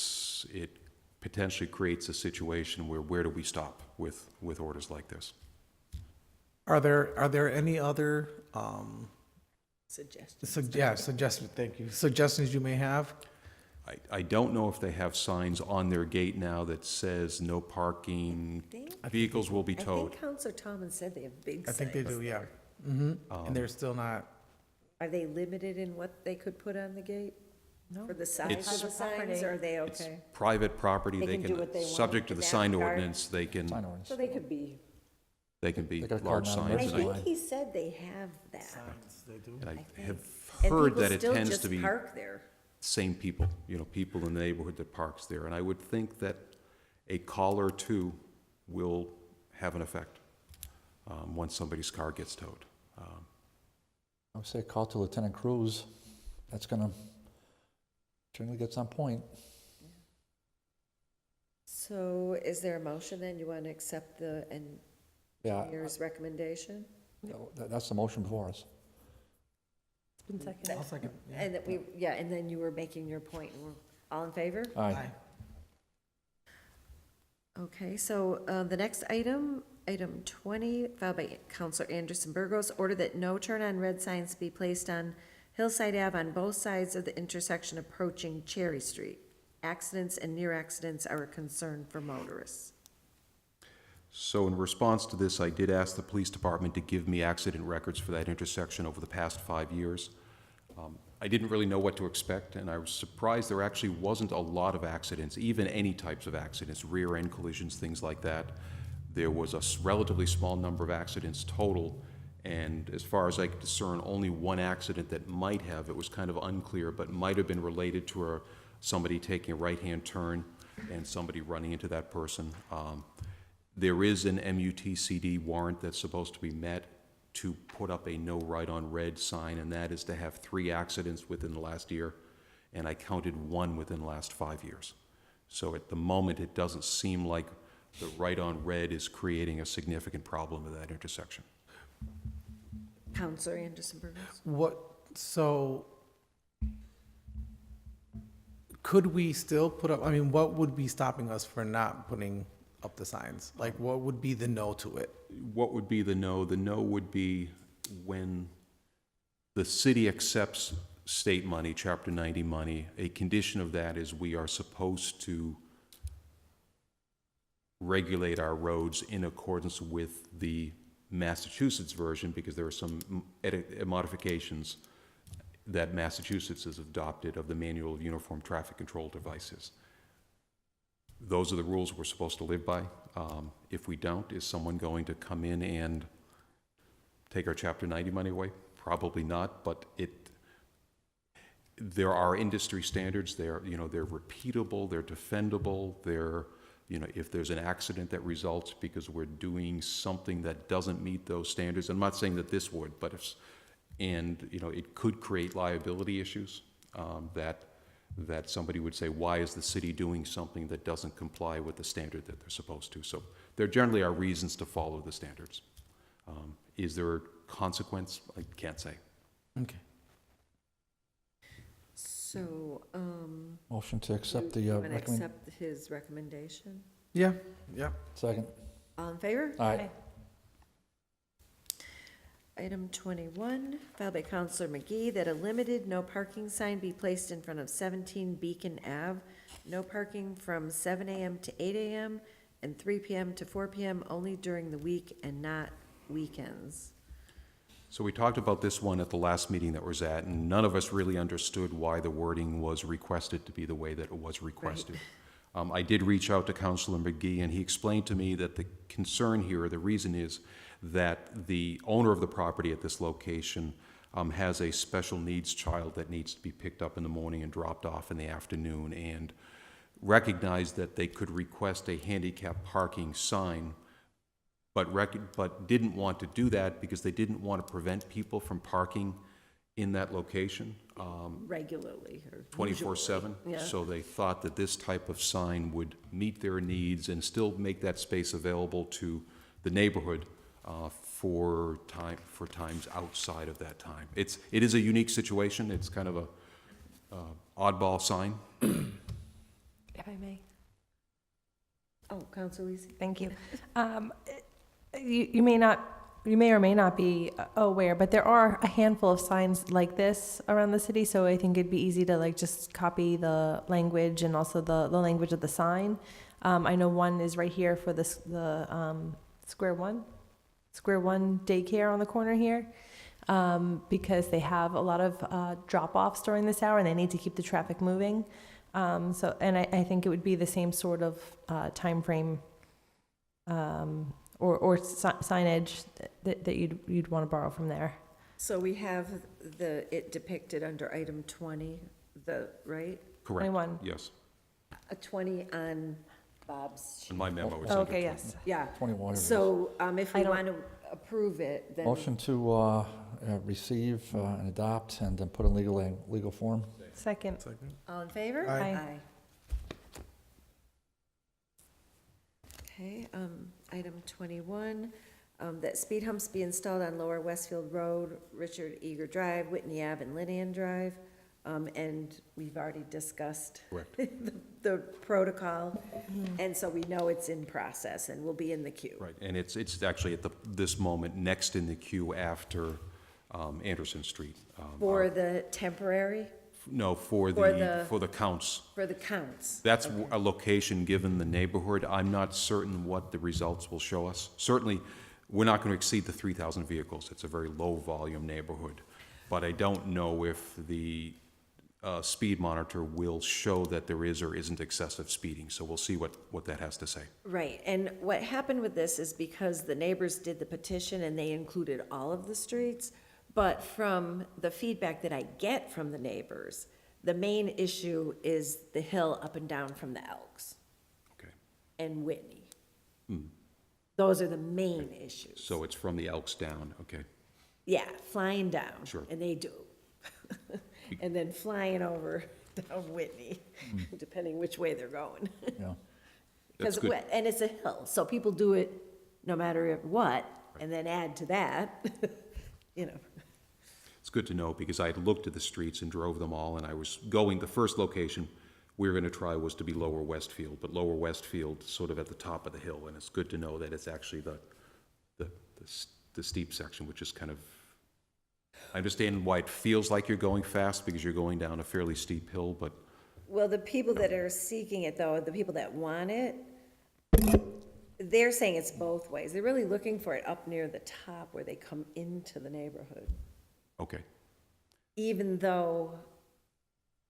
potentially creates a situation where do we stop with orders like this? Are there any other Suggestions. suggestions? Thank you. Suggestions you may have? I don't know if they have signs on their gate now that says no parking, vehicles will be I towed. think Counselor Tallamn said they have big I signs. think they do, yeah. And they're still not. Are they limited in what they could put on the gate? No. For the size It's- of the signs, or are they It's okay? private property, They they can do can, what they want subject to in the that sign regard? ordinance, they can, Sign ordinance. So they could be, they can be They got large cardinal but I signs. numbers. think he said they have that. And I think. have And heard people that it still tends just to be park there. same people, people in the neighborhood that parks there. And I would think that a call or two will have an effect once somebody's car gets towed. I would say call to Lieutenant Cruz. That's gonna certainly get some point. So is there a motion then? You want to accept the Yeah, engineer's recommendation? that's the motion before us. It's been seconded. I'll second. And that and then you were making your point. And we're all in favor? Aye. Okay, so the next item, item 20, filed by Counselor Anderson-Burgos, order that no turn-on red signs be placed on Hillside Ave on both sides of the intersection approaching Cherry Street. Accidents and near accidents are a concern for motorists. So in response to this, I did ask the police department to give me accident records for that intersection over the past 5 years. I didn't really know what to expect, and I was surprised there actually wasn't a lot of accidents, even any types of accidents, rear-end collisions, things like that. There was a relatively small number of accidents total, and as far as I could discern, only one accident that might have, it was kind of unclear, but might have been related to somebody taking a right-hand turn and somebody running into that person. There is an MUTCD warrant that's supposed to be met to put up a no right on red sign, and that is to have 3 accidents within the last year, and I counted 1 within the last 5 years. So at the moment, it doesn't seem like the right on red is creating a significant problem at that intersection. Counselor Anderson-Burgos? So could we still put up, what would be stopping us for not putting up the signs? Like, what would be the no to it? What would be the no? The no would be when the city accepts state money, Chapter 90 money. A condition of that is we are supposed to regulate our roads in accordance with the Massachusetts version, because there are some modifications that Massachusetts has adopted of the Manual of Uniform Traffic Control Devices. those are the rules we're supposed to live by. If we don't, is someone going to come in and take our Chapter 90 money away? Probably not, but there are industry standards. They're repeatable, they're defendable, if there's an accident that results because we're doing something that doesn't meet those standards, I'm not saying that this would, but it could create liability issues, that somebody would say, why is the city doing something that doesn't comply with the standard that they're supposed to? So there generally are reasons to follow the standards. Is there a consequence? I can't say. Okay. So, Motion to accept the you want to recommend. accept his recommendation? Yeah. Second. All in favor? Aye. Item 21, filed by Counselor McGee, that a limited no parking sign be placed in front of 17 Beacon Ave. No parking from 7 a.m. to 8 a.m. and 3 p.m. to 4 p.m. only during the week and not weekends. So we talked about this one at the last meeting that was at, and none of us really understood why the wording was requested to be the way that it was requested. I did reach out to Councilor McGee, and he explained to me that the concern here, the reason is that the owner of the property at this location has a special needs child that needs to be picked up in the morning and dropped off in the afternoon, and recognized that they could request a handicap parking sign, but didn't want to do that because they didn't want to prevent people from parking in that location Regularly or 24/7. Yeah. So they thought that this type of sign would meet their needs and still make that space available to the neighborhood for times outside of that time. It is a unique situation. It's kind of a oddball sign. If I may. Oh, Counselor Lisi? Thank you. You may or may not be aware, but there are a handful of signs like this around the city, so I think it'd be easy to just copy the language and also the language of the sign. I know one is right here for the Square One daycare on the corner here, because they have a lot of drop-offs during this hour and they need to keep the traffic moving. I think it would be the same sort of time frame or signage that you'd want to borrow from there. So we have it depicted under item 20, right? Correct. 21. Yes. A 20 on Bob's sheet. And my memo is Oh, under okay, 20. yes. Yeah. 21. So if we I don't- want to approve it, then. Motion to receive and adopt and then put in legal form. Second. All in favor? Aye. Okay, item 21, that speed humps be installed on Lower Westfield Road, Richard Eager Drive, Whitney Ave, and Lydian Drive. And we've already discussed Correct. the protocol, and so we know it's in process and will be in the queue. Right, and it's actually at this moment next in the queue after Anderson Street. For the temporary, No, for For the counts. for the counts. That's a location given the neighborhood. I'm not certain what the results will show us. Certainly, we're not going to exceed the 3,000 vehicles. It's a very low-volume neighborhood. But I don't know if the speed monitor will show that there is or isn't excessive speeding. So we'll see what that has to say. Right, and what happened with this is because the neighbors did the petition and they included all of the streets, but from the feedback that I get from the neighbors, the main issue is the hill up and down from the Elks Okay. and Whitney. Those are the main issues. So it's from the Elks down, okay. Yeah, flying down. Sure. And they do. And then flying over down Whitney, depending which way they're going. Yeah. That's good. And it's a hill, so people do it no matter what, and then add to that, It's good to know because I had looked at the streets and drove them all, and I was going, the first location we were going to try was to be Lower Westfield, but Lower Westfield sort of at the top of the hill, and it's good to know that it's actually the steep section, which is kind of, I understand why it feels like you're going fast because you're going down a fairly steep hill, but Well, the people that are seeking it, though, the people that want it, they're saying it's both ways. They're really looking for it up near the top where they come into the neighborhood, okay. even though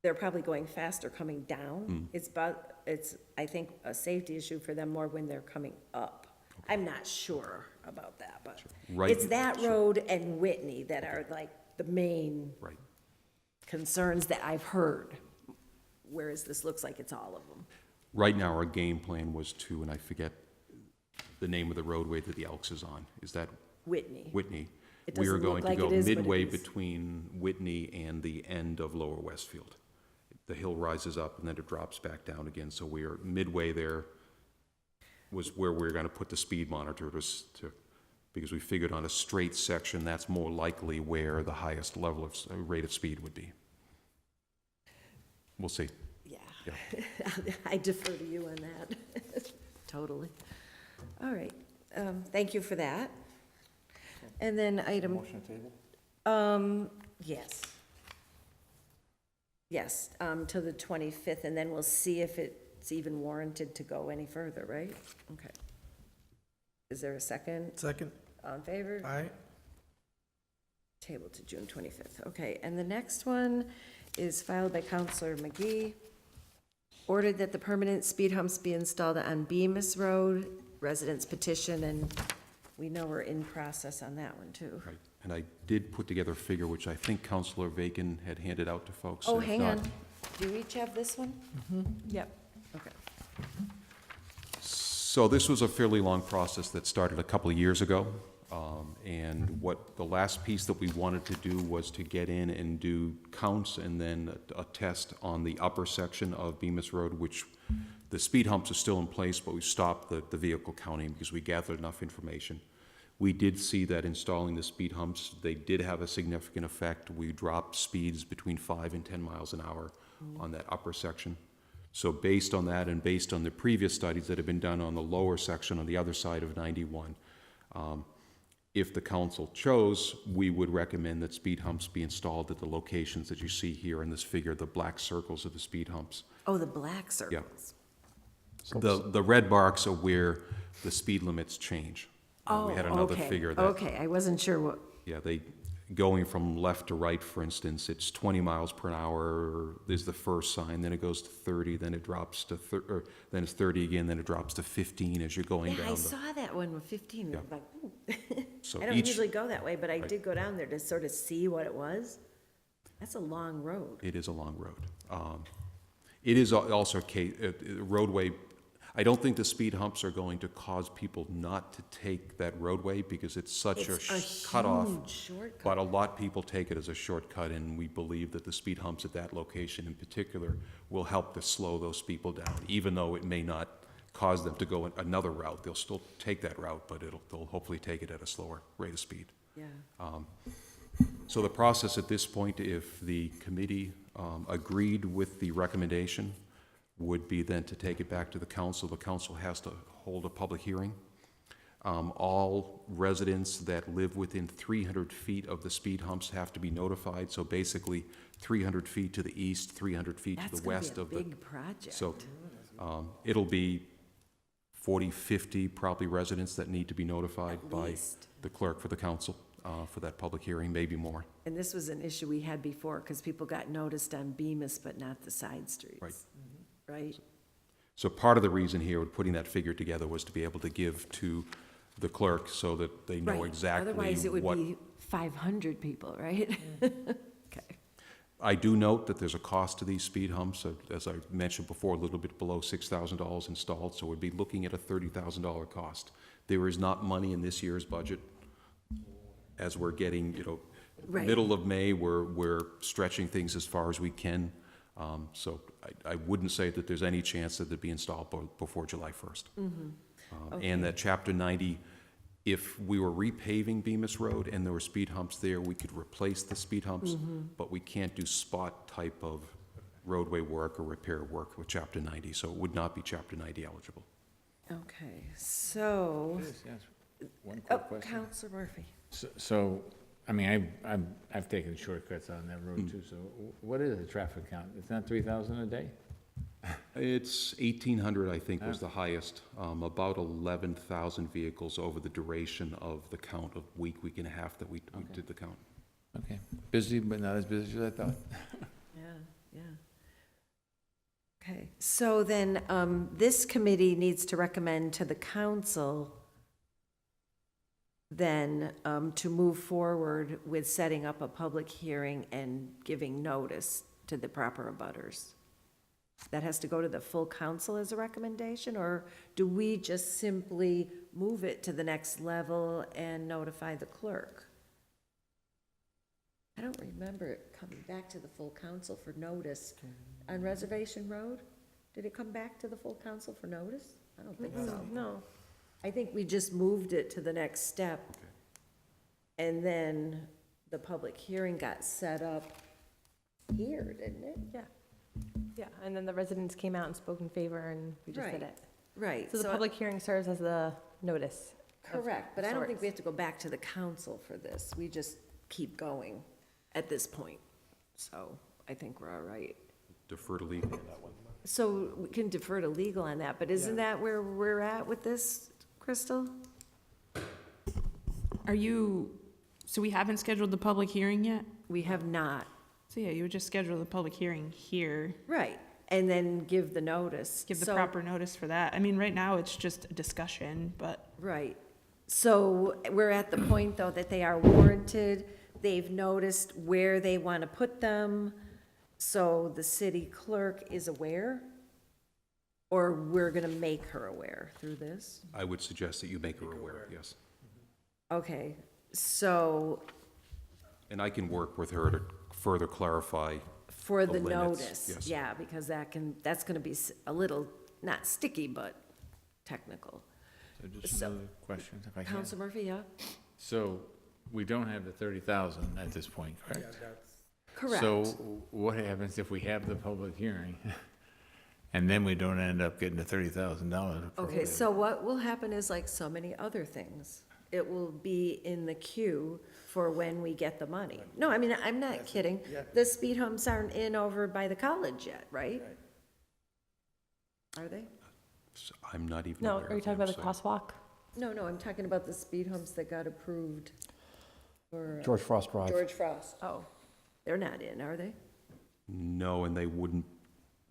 they're probably going faster coming down. It's I think, a safety issue for them more when they're coming up. I'm not sure about that, but Right. it's that road and Whitney that are like the main Right. concerns that I've heard, whereas this looks like it's all of them. Right now, our game plan was to, and I forget the name of the roadway that the Elks is on. Is that Whitney. Whitney? It We are doesn't going look to like go it is, but it midway is. between Whitney and the end of Lower Westfield. The hill rises up and then it drops back down again, so we are midway there was where we're gonna put the speed monitor because we figured on a straight section, that's more likely where the highest level of rate of speed would be. We'll see. Yeah. Yeah. I defer to you on that. Totally. All right. Thank you for that. And then item, Motion table? yes. Yes, till the 25th, and then we'll see if it's even warranted to go any further, right? Okay. Is there a second? Second, All in favor? aye. Table to June 25th. Okay, and the next one is filed by Counselor McGee. Ordered that the permanent speed humps be installed on Bemis Road, residents petition, and we know we're in process on that one, too. Right, and I did put together a figure, which I think Counselor Vacan had handed out to folks. Oh, and if hang not- on. Do you each have this one? Yep. Okay. So this was a fairly long process that started a couple of years ago. And what the last piece that we wanted to do was to get in and do counts and then a test on the upper section of Bemis Road, which the speed humps are still in place, but we stopped the vehicle counting because we gathered enough information. We did see that installing the speed humps, they did have a significant effect. We dropped speeds between 5 and 10 miles an hour on that upper section. So based on that and based on the previous studies that have been done on the lower section on the other side of 91, if the council chose, we would recommend that speed humps be installed at the locations that you see here in this figure, the black circles of the speed humps. Oh, the black circles. The red marks are where the speed limits change. Oh, We had another okay. figure that. Okay, I wasn't sure what, Yeah, going from left to right, for instance, it's 20 miles per hour is the first sign, then it goes to 30, then it drops to, then it's 30 again, then it drops to 15 as you're going yeah, down. I saw that one with 15, Yeah. like, ooh. So I don't each- usually go that way, but I Right. did go down there to sort of see what it was. That's a long road. It is a long road. It is also a roadway. I don't think the speed humps are going to cause people not to take that roadway because it's such It's a cutoff. huge shortcut. But a lot of people take it as a shortcut, and we believe that the speed humps at that location in particular will help to slow those people down, even though it may not cause them to go another route. They'll still take that route, but they'll hopefully take it at a slower rate of speed. Yeah. So the process at this point, if the committee agreed with the recommendation, would be then to take it back to the council. The council has to hold a public hearing. All residents that live within 300 feet of the speed humps have to be notified. So basically, 300 feet to the east, 300 feet to That's the gonna west be a of the. big project. So it'll be 40, 50 probably residents that need to be notified At by least. the clerk for the council for that public hearing, maybe more. And this was an issue we had before, because people got noticed on Bemis, but not the side streets. Right. Right? So part of the reason here with putting that figure together was to be able to give to the clerk so that they know Right. exactly Otherwise, it would what. be 500 people, right? Okay. I do note that there's a cost to these speed humps, as I mentioned before, a little bit below $6,000 installed, so we'd be looking at a $30,000 cost. There is not money in this year's budget. As we're getting, Right. middle of May, we're stretching things as far as we can. So I wouldn't say that there's any chance that they'd be installed before July 1st. And that Chapter 90, if we were repaving Bemis Road and there were speed humps there, we could replace the speed humps, but we can't do spot type of roadway work or repair work with Chapter 90, so it would not be Chapter 90 eligible. Okay, so, One oh, quick question. Counselor Murphy. So, I mean, I've taken shortcuts on that road too, so what is the traffic count? It's not 3,000 a day? It's 1,800, I think, was the highest, about 11,000 vehicles over the duration of the count of week and a half that we did the count. Okay, busy, but not as busy as I thought. Yeah, yeah. Okay, so then, this committee needs to recommend to the council then, to move forward with setting up a public hearing and giving notice to the proper abutters. That has to go to the full council as a recommendation, or do we just simply move it to the next level and notify the clerk? I don't remember it coming back to the full council for notice. On Reservation Road, did it come back to the full council for notice? I don't think so. No. I think we just moved it to the next step. And then the public hearing got set up here, didn't it? Yeah. Yeah, and then the residents came out and spoke in favor, and we just did Right. it. Right. So the public hearing serves as the notice. of Correct, but I don't think sorts. we have to go back to the council for this. We just keep going at this point. So I think we're all right. Defer to legal on that one. So we can defer to legal on that, but isn't that where we're at with this, Crystal? So we haven't scheduled the public hearing yet? We have not. So yeah, you would just schedule the public hearing here, Right, and then give the notice. give the So- proper notice for that. I mean, right now, it's just a discussion, but Right. So we're at the point, though, that they are warranted. They've noticed where they want to put them. So the city clerk is aware? Or we're going to make her aware through this? I would suggest that you make her aware, yes. Okay, so And I can work with her to further clarify. for the limits, notice, yes. yeah, because that's going to be a little, not sticky, but technical. So just So- another question, if I can. Council Murphy, yeah? So we don't have the 30,000 at this point, correct? Correct. So what happens if we have the public hearing and then we don't end up getting the $30,000 Okay, appropriated? so what will happen is like so many other things. It will be in the queue for when we get the money. No, I mean, I'm not kidding. The speed humps aren't in over by the college yet, right? Are they? So I'm not even No, aware are you of talking them, about the so- crosswalk? No, I'm talking about the speed humps that got approved for George Frost Drive. George Frost. Oh, they're not in, are they? No, and they wouldn't,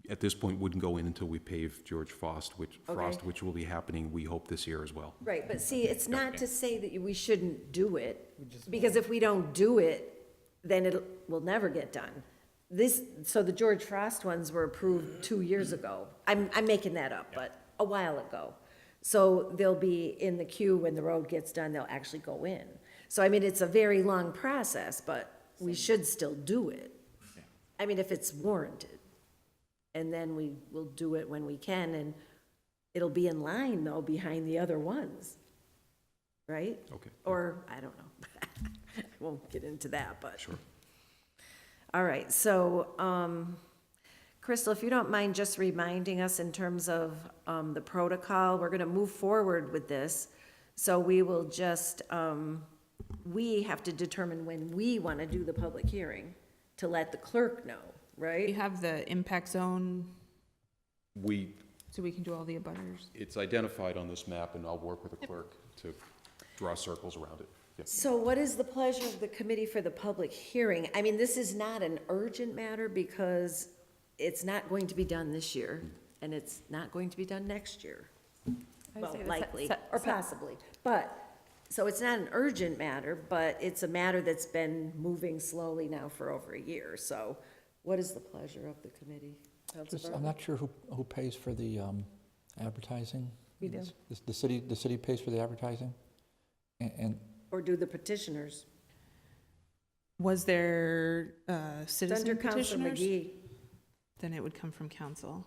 at this point, wouldn't go in until we pave George Frost, which will be happening, we hope, this year as well. Right, but see, it's not to say that we shouldn't do it, because if we don't do it, then it will never get done. So the George Frost ones were approved 2 years ago. I'm making that up, but a while ago. So they'll be in the queue when the road gets done, they'll actually go in. So I mean, it's a very long process, but we should still do it. I mean, if it's warranted. And then we will do it when we can, and it'll be in line, though, behind the other ones, right? Okay. Or, I don't know. I won't get into that, but. Sure. All right, so, Crystal, if you don't mind just reminding us in terms of the protocol, we're going to move forward with this. So we will just, we have to determine when we want to do the public hearing to let the clerk know, we right? have the impact zone, We, so we can do all the abutters. it's identified on this map, and I'll work with the clerk to draw circles around it. Yes. So what is the pleasure of the committee for the public hearing? I mean, this is not an urgent matter because it's not going to be done this year, and it's not going to be done next year. I would Well, say the likely, or set- possibly. But, so it's not an urgent matter, but it's a matter that's been moving slowly now for over a year. So what is the pleasure of the committee? Council I'm Barbara? not sure who pays for the advertising. We do. The city pays for the advertising? And Or do the petitioners? Was there It's under citizen Council petitioners? McGee, Then it would come from council.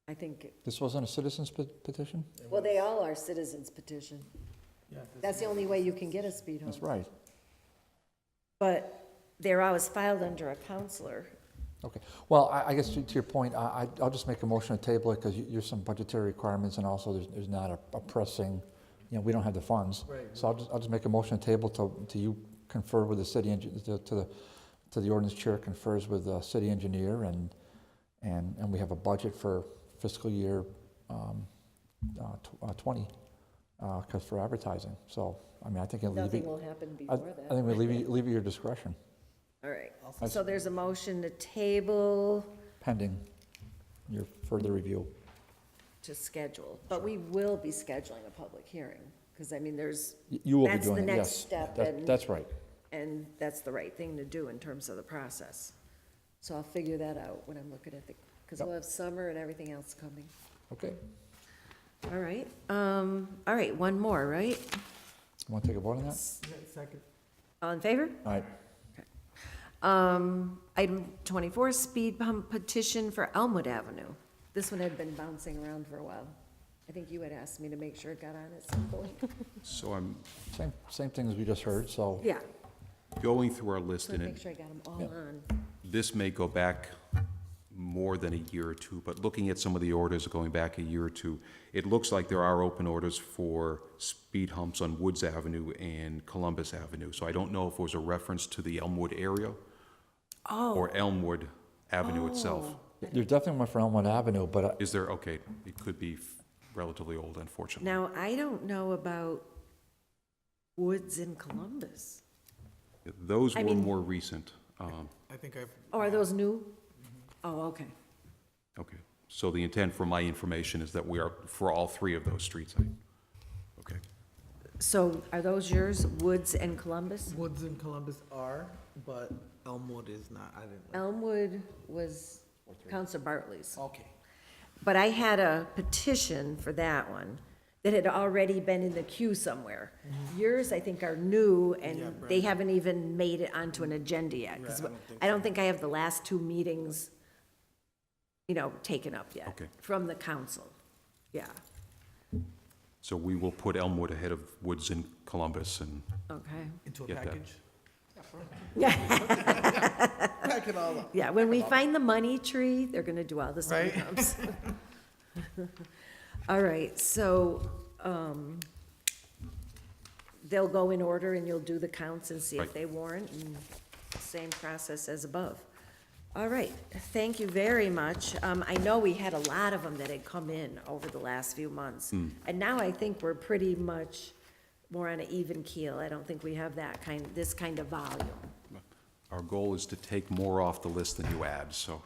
I think. this wasn't a citizen's petition? Well, they all are citizens petition. That's the only way you can get a speed hump. That's right. But they're always filed under a counselor. Okay. Well, I guess to your point, I'll just make a motion to table it because there's some budgetary requirements and also there's not a pressing, we don't have the funds. So I'll just make a motion to table till you confer with the city, to the ordinance chair confers with the city engineer and we have a budget for fiscal year 20, because for advertising. So, I mean, I think it'll leave Nothing it, will happen I before that. think we leave it your discretion, All right, so there's a motion to table pending your further review. to schedule, but we will be scheduling a public hearing, because I mean, there's, You will be that's the doing it, next yes. step, That's right. and that's the right thing to do in terms of the process. So I'll figure that out when I'm looking at the, because we'll have summer and everything else coming. Okay. All right, one more, right? Want to take a vote on that? Second. All in favor? All right. Item 24, speed bump petition for Elmwood Avenue. This one had been bouncing around for a while. I think you had asked me to make sure it got on at some point. So I'm Same thing as we just heard, so. Yeah, going through our list, so and make sure I got them all on. this may go back more than a year or two, but looking at some of the orders going back a year or two, it looks like there are open orders for speed humps on Woods Avenue and Columbus Avenue. So I don't know if it was a reference to the Elmwood area or Elmwood Avenue itself. There's definitely one for Elmwood Avenue, but Is there? Okay, it could be relatively old, unfortunately. Now, I don't know about Woods in Columbus. Those I were mean- more recent. I think I've. Oh, are those new? Oh, okay. Okay, so the intent for my information is that we are for all three of those streets. Okay. So are those yours, Woods and Columbus? Woods in Columbus are, but Elmwood is not. I didn't. Elmwood was Counselor Bartley's. Okay. But I had a petition for that one that had already been in the queue somewhere. Yours, I think, are new, and they haven't even made it onto an agenda yet. 'Cause I don't think I have the last two meetings, taken up yet. Okay. From the council, yeah, So we will put Elmwood ahead of Woods in Columbus and okay. Into a Get that. package. Yeah. Pack it all up. Yeah, when we find the money tree, they're gonna do all the speed Right. humps. All right, so, they'll go in order and you'll do the counts and see if Right. they warrant, and same process as above. All right, thank you very much. I know we had a lot of them that had come in over the last few months. And now I think we're pretty much more on an even keel. I don't think we have this kind of volume. our goal is to take more off the list than you add, so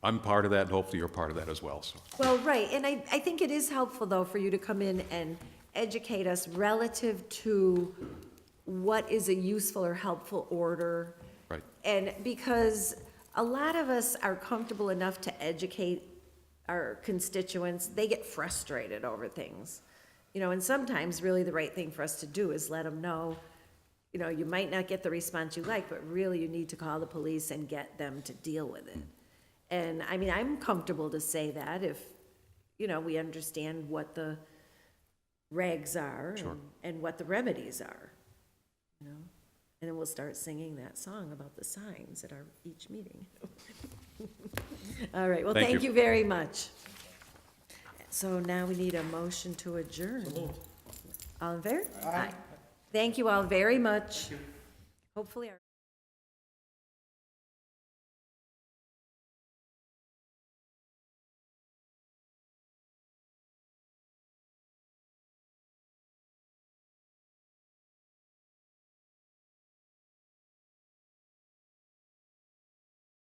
I'm part of that, and hopefully you're part of that as well, so. Well, right, and I think it is helpful, though, for you to come in and educate us relative to what is a useful or helpful order. Right. And because a lot of us are comfortable enough to educate our constituents, they get frustrated over things. And sometimes really the right thing for us to do is let them know, you might not get the response you like, but really you need to call the police and get them to deal with it. And I mean, I'm comfortable to say that if, we understand what the regs are Sure. and what the remedies are, And then we'll start singing that song about the signs at each meeting. All right, well, Thank thank you. you very much. So now we need a motion to adjourn. All in favor? Aye. Thank you all very much. Hopefully our